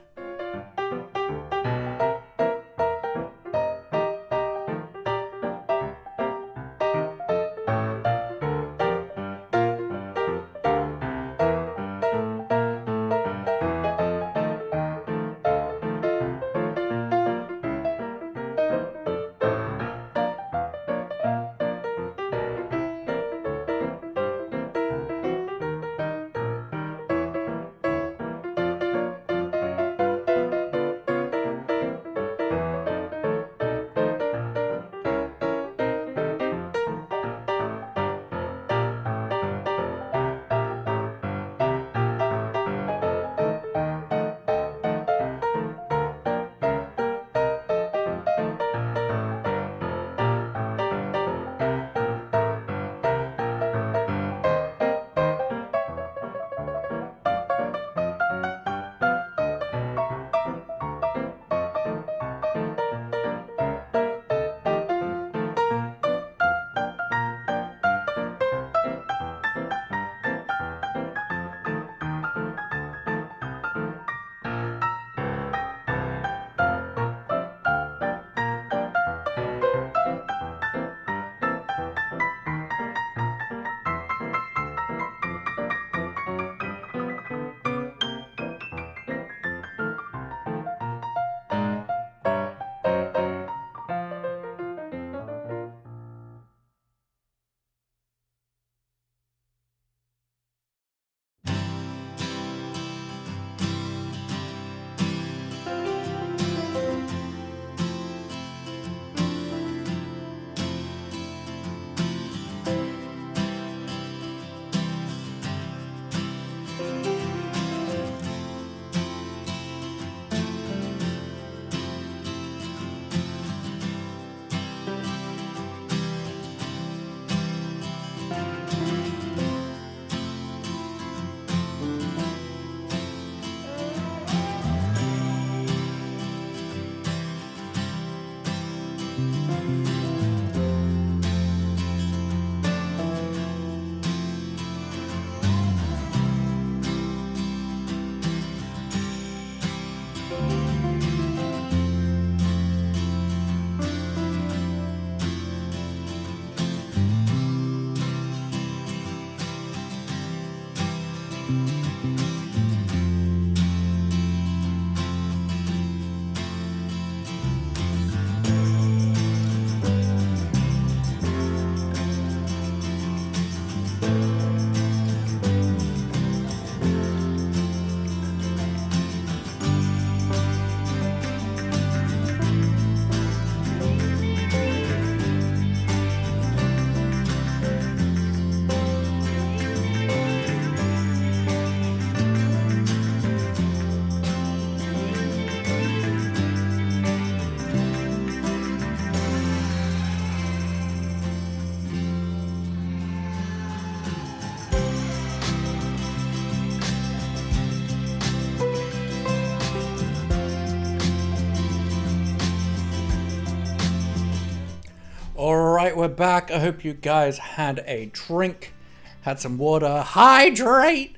Speaker 1: Alright, we're back. I hope you guys had a drink, had some water. Hydrate!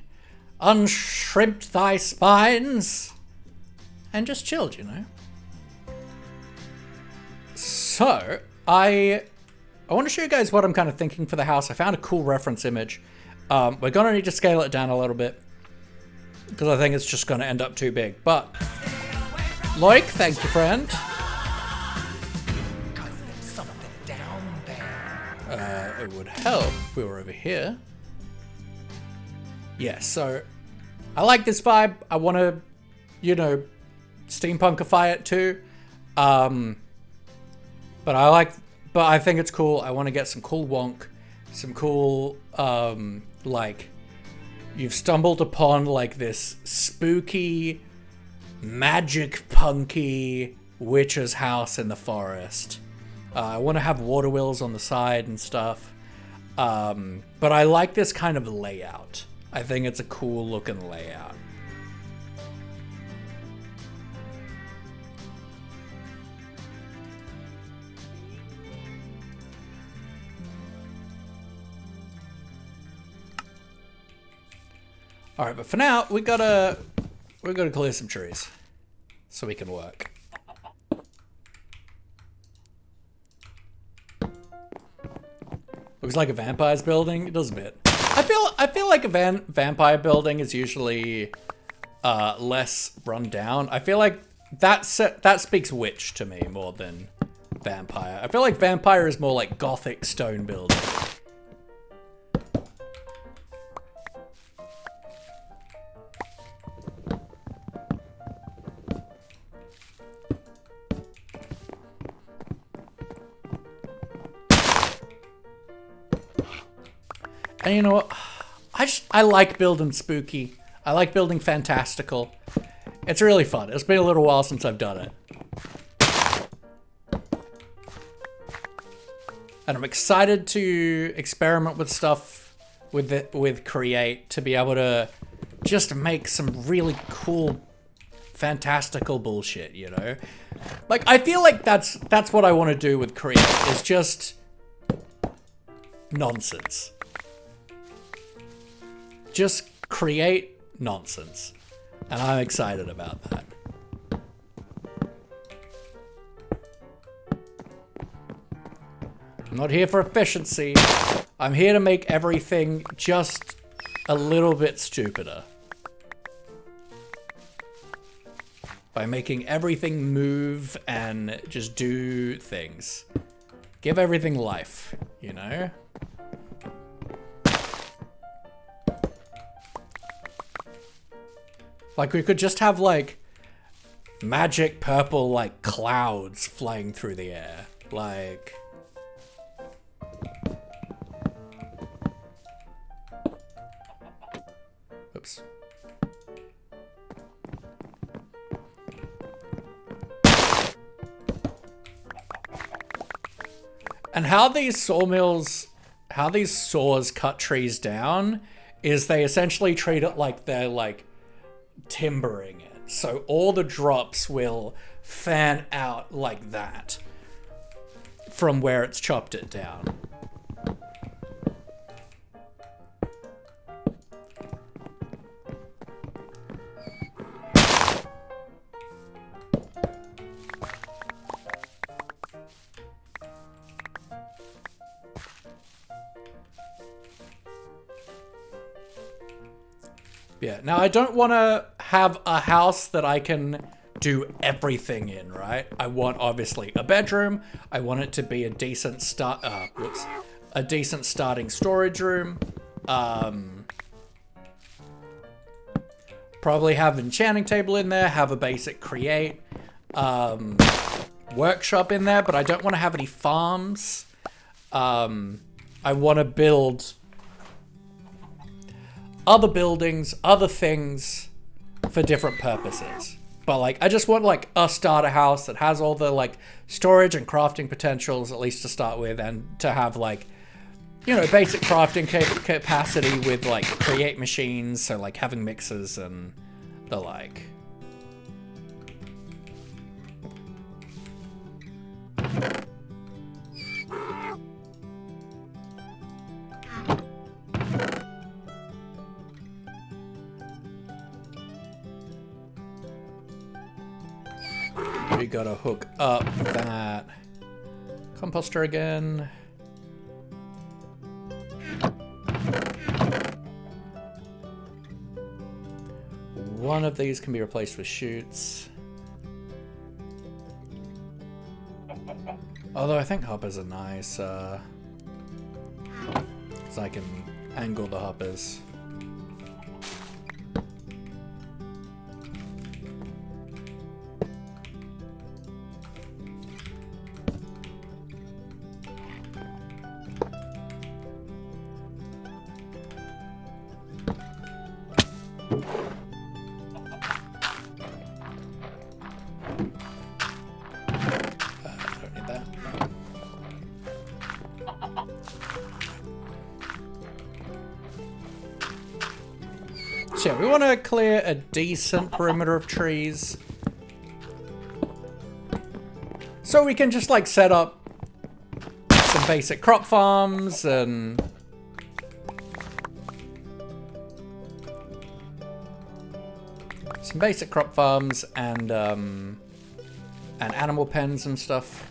Speaker 1: Unshrimped thy spines! And just chilled, you know? So, I want to show you guys what I'm kind of thinking for the house. I found a cool reference image. We're going to need to scale it down a little bit because I think it's just going to end up too big. But, Loic, thank you, friend.
Speaker 3: Cause there's something down there.
Speaker 1: It would help if we were over here. Yeah, so I like this vibe. I want to, you know, steampunkify it too. But I think it's cool. I want to get some cool wonk, some cool, like, you've stumbled upon like this spooky, magic punky witch's house in the forest. I want to have water wheels on the side and stuff. But I like this kind of layout. I think it's a cool looking layout. All right, but for now, we gotta clear some trees so we can work. Looks like a vampire's building. It does a bit. I feel like a vampire building is usually less run down. I feel like that speaks witch to me more than vampire. I feel like vampire is more like gothic stone building. And you know what? I like building spooky. I like building fantastical. It's really fun. It's been a little while since I've done it. And I'm excited to experiment with stuff with Create to be able to just make some really cool fantastical bullshit, you know? Like I feel like that's what I want to do with Create is just nonsense. Just create nonsense. And I'm excited about that. I'm not here for efficiency. I'm here to make everything just a little bit stupider. By making everything move and just do things. Give everything life, you know? Like we could just have like magic purple like clouds flying through the air. Like oops. And how these saws cut trees down is they essentially treat it like they're like timbering it. So all the drops will fan out like that from where it's chopped it down. Yeah, now I don't want to have a house that I can do everything in, right? I want obviously a bedroom. I want it to be a decent a decent starting storage room. Probably have an enchanting table in there, have a basic create workshop in there, but I don't want to have any farms. I want to build other buildings, other things for different purposes. But like, I just want like a starter house that has all the like storage and crafting potentials, at least to start with, and to have like, you know, basic crafting capacity with like create machines. So like having mixers and the like. We gotta hook up that Composter again. One of these can be replaced with chutes. Although I think hoppers are nice, because I can angle the hoppers. So yeah, we want to clear a decent perimeter of trees. So we can just like set up some basic crop farms and animal pens and stuff.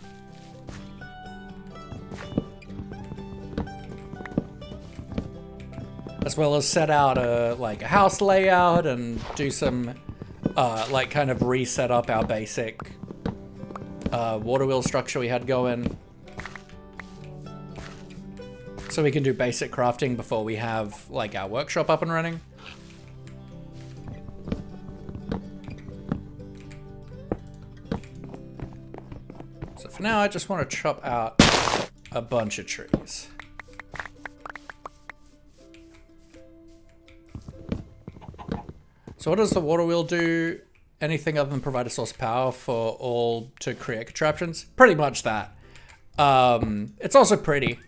Speaker 1: As well as set out a house layout and do some like kind of reset up our basic water wheel structure we had going. So we can do basic crafting before we have like our workshop up and running. So for now I just want to chop out a bunch of trees. So what does the water wheel do? Anything other than provide a source of power for all to create contraptions? Pretty much that. It's also pretty.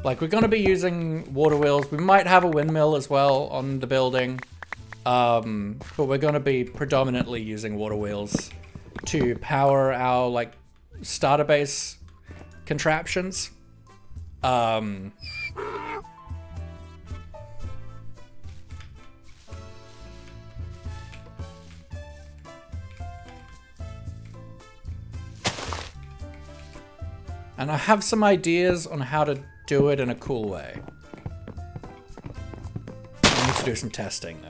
Speaker 1: Like, we're going to be using water wheels. We might have a windmill as well on the building. But we're going to be predominantly using water wheels to power our, like, starter base contraptions. And I have some ideas on how to do it in a cool way. I need to do some testing though.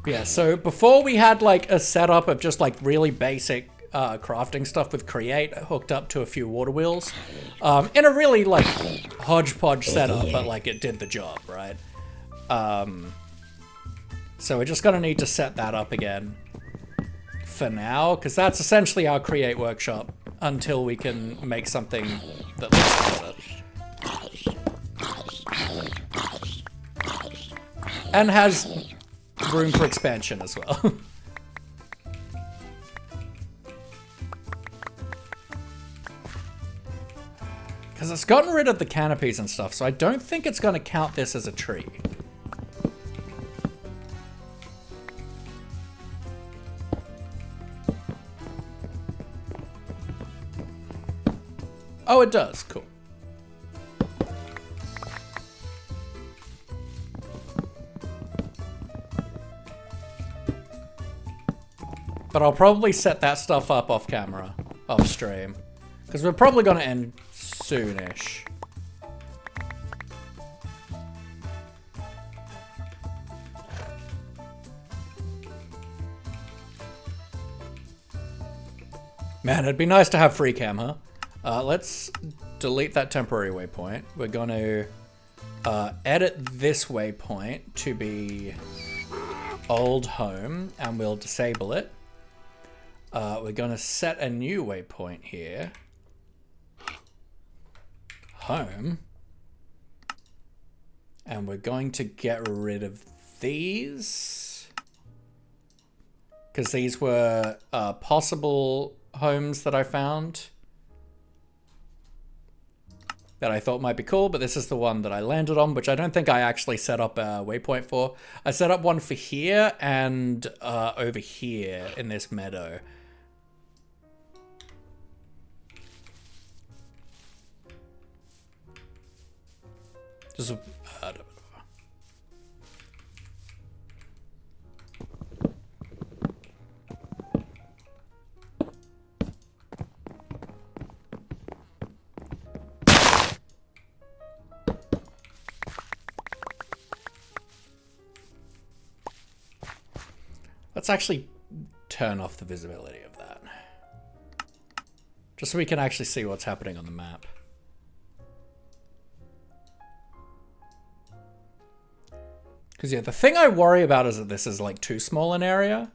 Speaker 1: Yeah, so before we had like a setup of just like really basic crafting stuff with Create hooked up to a few water wheels in a really like hodgepodge setup, but like it did the job, right? So we're just gonna need to set that up again for now, because that's essentially our Create workshop until we can make something that looks like that. And has room for expansion as well. Because it's gotten rid of the canopies and stuff, so I don't think it's going to count this as a tree. Oh, it does. Cool. But I'll probably set that stuff up off camera, off stream. Because we're probably going to end soonish. Man, it'd be nice to have free cam, huh? Let's delete that temporary waypoint. We're going to edit this waypoint to be old home, and we'll disable it. We're going to set a new waypoint here. Home. And we're going to get rid of these. Because these were possible homes that I found that I thought might be cool, but this is the one that I landed on, which I don't think I actually set up a waypoint for. I set up one for here and over here in this meadow. Just let's actually turn off the visibility of that. Just so we can actually see what's happening on the map. Because yeah, the thing I worry about is that this is like too small an area.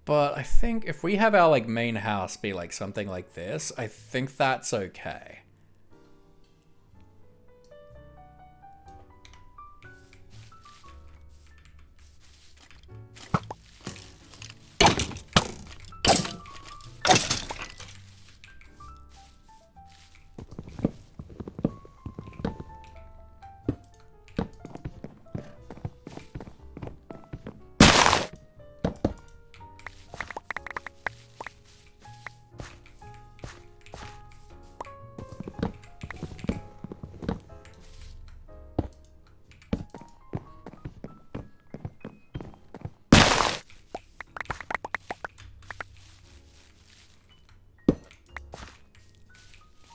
Speaker 1: But I think if we have our like main house be like something like this, I think that's okay.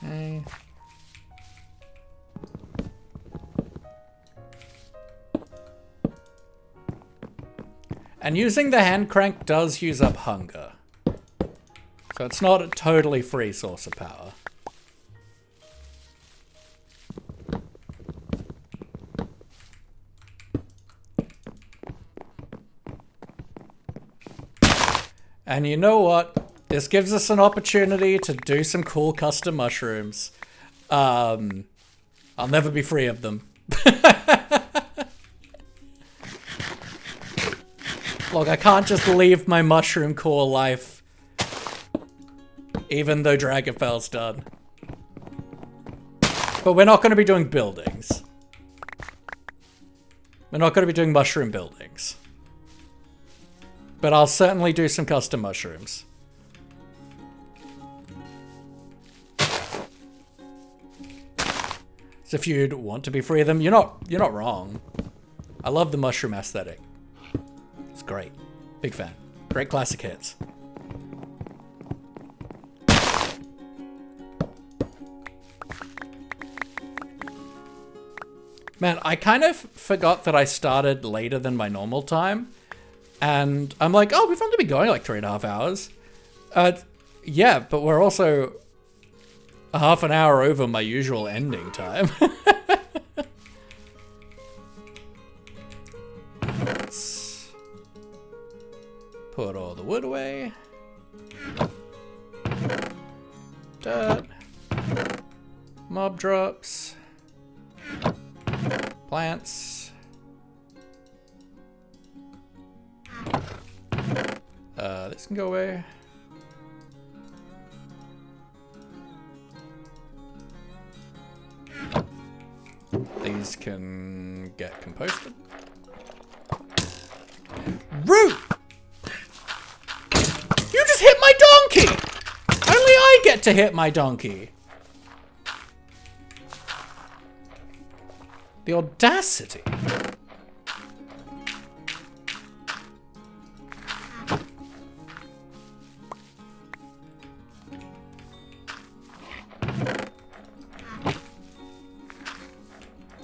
Speaker 1: Okay. And using the hand crank does use up hunger. So it's not a totally free source of power. And you know what? This gives us an opportunity to do some cool custom mushrooms. I'll never be free of them. Look, I can't just leave my mushroom core life. Even though Dragonfell's done. But we're not going to be doing buildings. We're not going to be doing mushroom buildings. But I'll certainly do some custom mushrooms. So if you'd want to be free of them, you're not wrong. I love the mushroom aesthetic. It's great. Big fan. Great classic hits. Man, I kind of forgot that I started later than my normal time. And I'm like, oh, we've only been going like 3.5 hours. Yeah, but we're also a half an hour over my usual ending time. Let's put all the wood away. Dirt. Mob drops. Plants. This can go away. These can get composted. Root! You just hit my donkey! Only I get to hit my donkey. The audacity.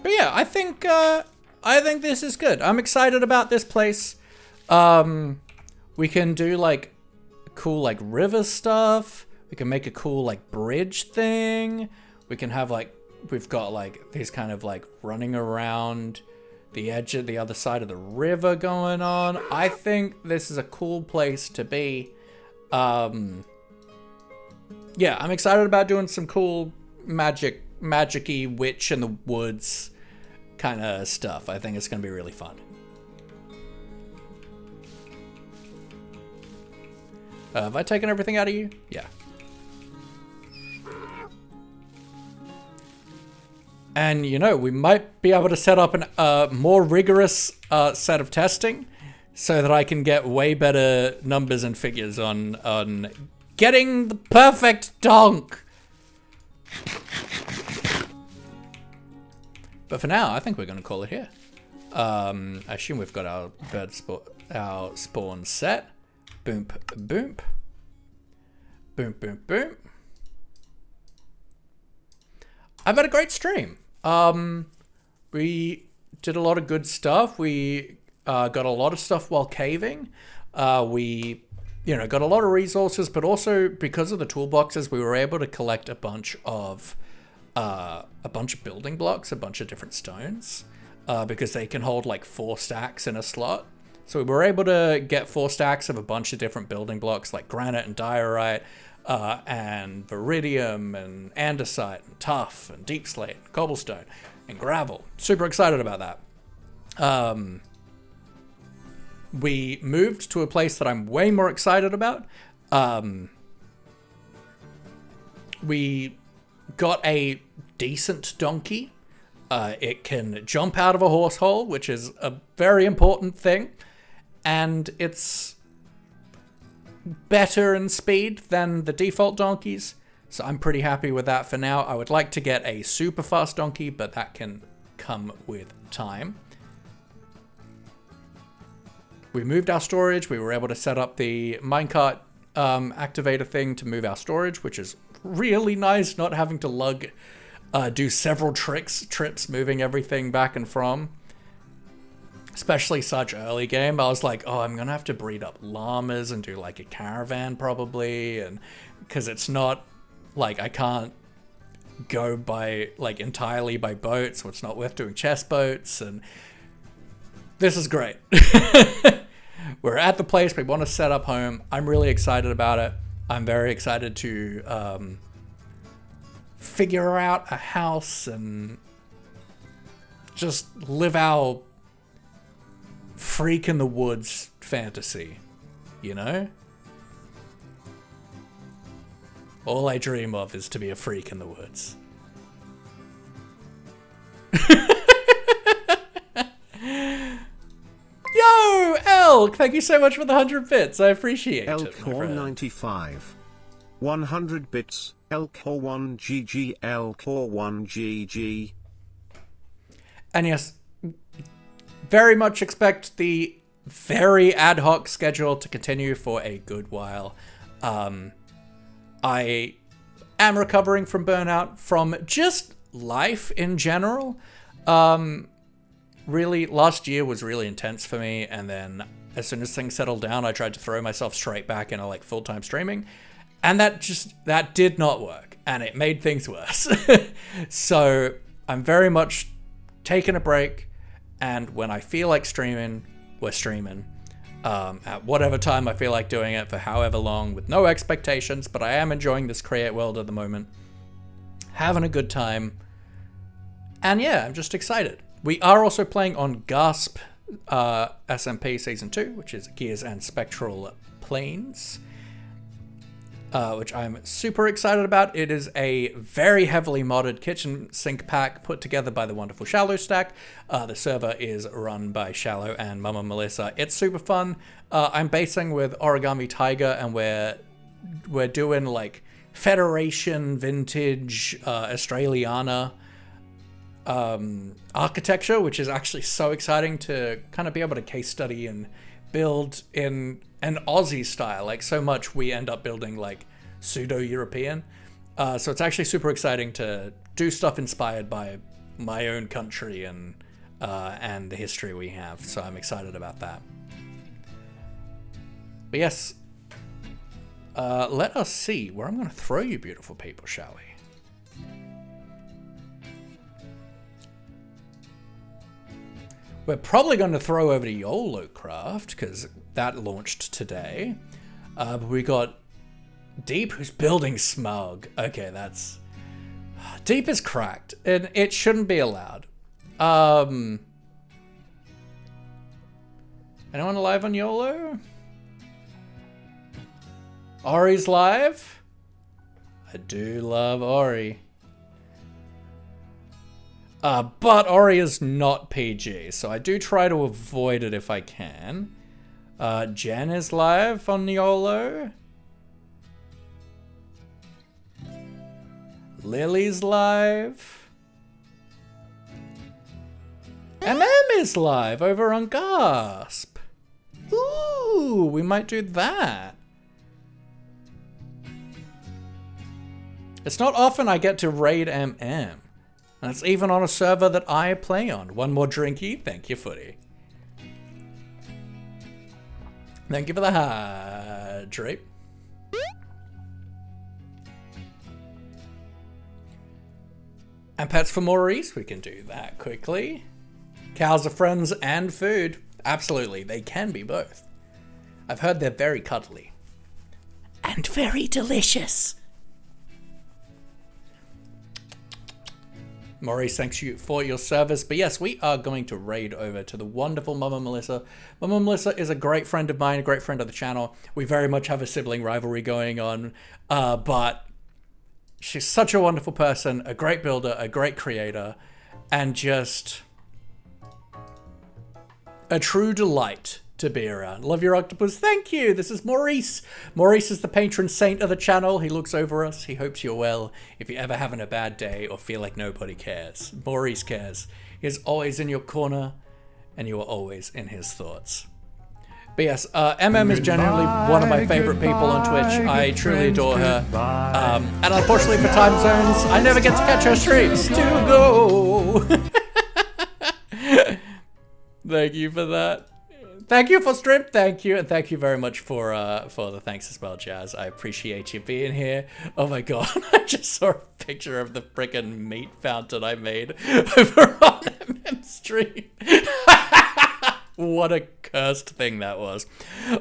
Speaker 1: But yeah, I think this is good. I'm excited about this place. We can do like cool like river stuff. We can make a cool like bridge thing. We can have like, we've got like these kind of like running around the edge of the other side of the river going on. I think this is a cool place to be. Yeah, I'm excited about doing some cool magic-y witch in the woods kind of stuff. I think it's going to be really fun. Have I taken everything out of you? Yeah. And, you know, we might be able to set up a more rigorous set of testing so that I can get way better numbers and figures on getting the perfect donk. But for now, I think we're going to call it here. I assume we've got our our spawn set. Boom, boom. Boom, boom, boom. I've had a great stream. We did a lot of good stuff. We got a lot of stuff while caving. We, got a lot of resources, but also because of the toolboxes, we were able to collect a bunch of building blocks, a bunch of different stones, because they can hold like 4 stacks in a slot. So we were able to get 4 stacks of a bunch of different building blocks like granite and diorite, and viridium and andesite and tuff and deep slate and cobblestone and gravel. Super excited about that. We moved to a place that I'm way more excited about. We got a decent donkey. It can jump out of a horse hole, which is a very important thing. And it's better in speed than the default donkeys. So I'm pretty happy with that for now. I would like to get a super fast donkey, but that can come with time. We moved our storage. We were able to set up the minecart activator thing to move our storage, which is really nice, not having to do several trips moving everything back and from. Especially such early game. I was like, oh, I'm going to have to breed up llamas and do like a caravan probably. And because it's not like I can't go by like entirely by boat, so it's not worth doing chest boats. And this is great. We're at the place we want to set up home. I'm really excited about it. I'm very excited to figure out a house and just live our freak in the woods fantasy, All I dream of is to be a freak in the woods. Yo, Elk! Thank you so much for the 100 bits. I appreciate it.
Speaker 4: Elkhor 95. 100 bits. Elkhor 1 GG. Elkhor 1 GG.
Speaker 1: And yes, very much expect the very ad hoc schedule to continue for a good while. I am recovering from burnout, from just life in general. Really, last year was really intense for me, and then as soon as things settled down, I tried to throw myself straight back into like full-time streaming, and that did not work, and it made things worse. So I'm very much taking a break. And when I feel like streaming, we're streaming. At whatever time I feel like doing it, for however long, with no expectations. But I am enjoying this create world at the moment. Having a good time. And yeah, I'm just excited. We are also playing on Gasp SMP Season 2, which is Gears and Spectral Planes. Which I'm super excited about. It is a very heavily modded kitchen sink pack put together by the wonderful Shallow Stack. The server is run by Shallow and Mama Melissa. It's super fun. I'm basing with Origami Tiger, and we're doing like Federation vintage Australiana architecture, which is actually so exciting to kind of be able to case study and build in an Aussie style. Like, so much we end up building like pseudo-European. So it's actually super exciting to do stuff inspired by my own country and the history we have. So I'm excited about that. But yes, let us see where I'm going to throw you beautiful people, shall we? We're probably going to throw over to YOLO Craft, because that launched today. But we got Deep, who's building Smug. Okay, that's... Deep is cracked, and it shouldn't be allowed. Anyone live on YOLO? Ori's live? I do love Ori. But Ori is not PG, so I do try to avoid it if I can. Jen is live on YOLO. Lily's live. is live over on Gasp. Ooh, we might do that. It's not often I get to raid And it's even on a server that I play on. One more drinky. Thank you, Footy. Thank you for the hydrate. And pets for Maurice. We can do that quickly. Cows are friends and food. Absolutely, they can be both. I've heard they're very cuddly. And very delicious. Maurice, thanks you for your service. But yes, we are going to raid over to the wonderful Mama Melissa. Mama Melissa is a great friend of mine, a great friend of the channel. We very much have a sibling rivalry going on. But she's such a wonderful person, a great builder, a great creator, and just a true delight to be around. Love your octopus. Thank you. This is Maurice. Maurice is the patron saint of the channel. He looks over us. He hopes you're well. If you're ever having a bad day or feel like nobody cares, Maurice cares. He's always in your corner and you are always in his thoughts. But yes, is genuinely one of my favorite people on Twitch. I truly adore her. And unfortunately for time zones, I never get to catch her streams to go. Thank you for that. Thank you for stream. Thank you. And thank you very much for the thanks as well, Jazz. I appreciate you being here. Oh my God. I just saw a picture of the frickin' meat fountain I made over on stream. What a cursed thing that was.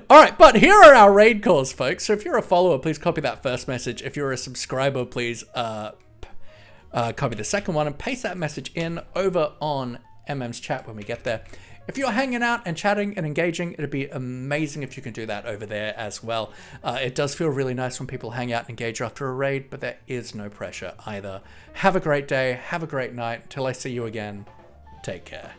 Speaker 1: All right, but here are our raid calls, folks. So if you're a follower, please copy that first message. If you're a subscriber, please copy the second one and paste that message in over on chat when we get there. If you're hanging out and chatting and engaging, it'd be amazing if you can do that over there as well. It does feel really nice when people hang out and engage after a raid, but there is no pressure either. Have a great day. Have a great night. Until I see you again, take care.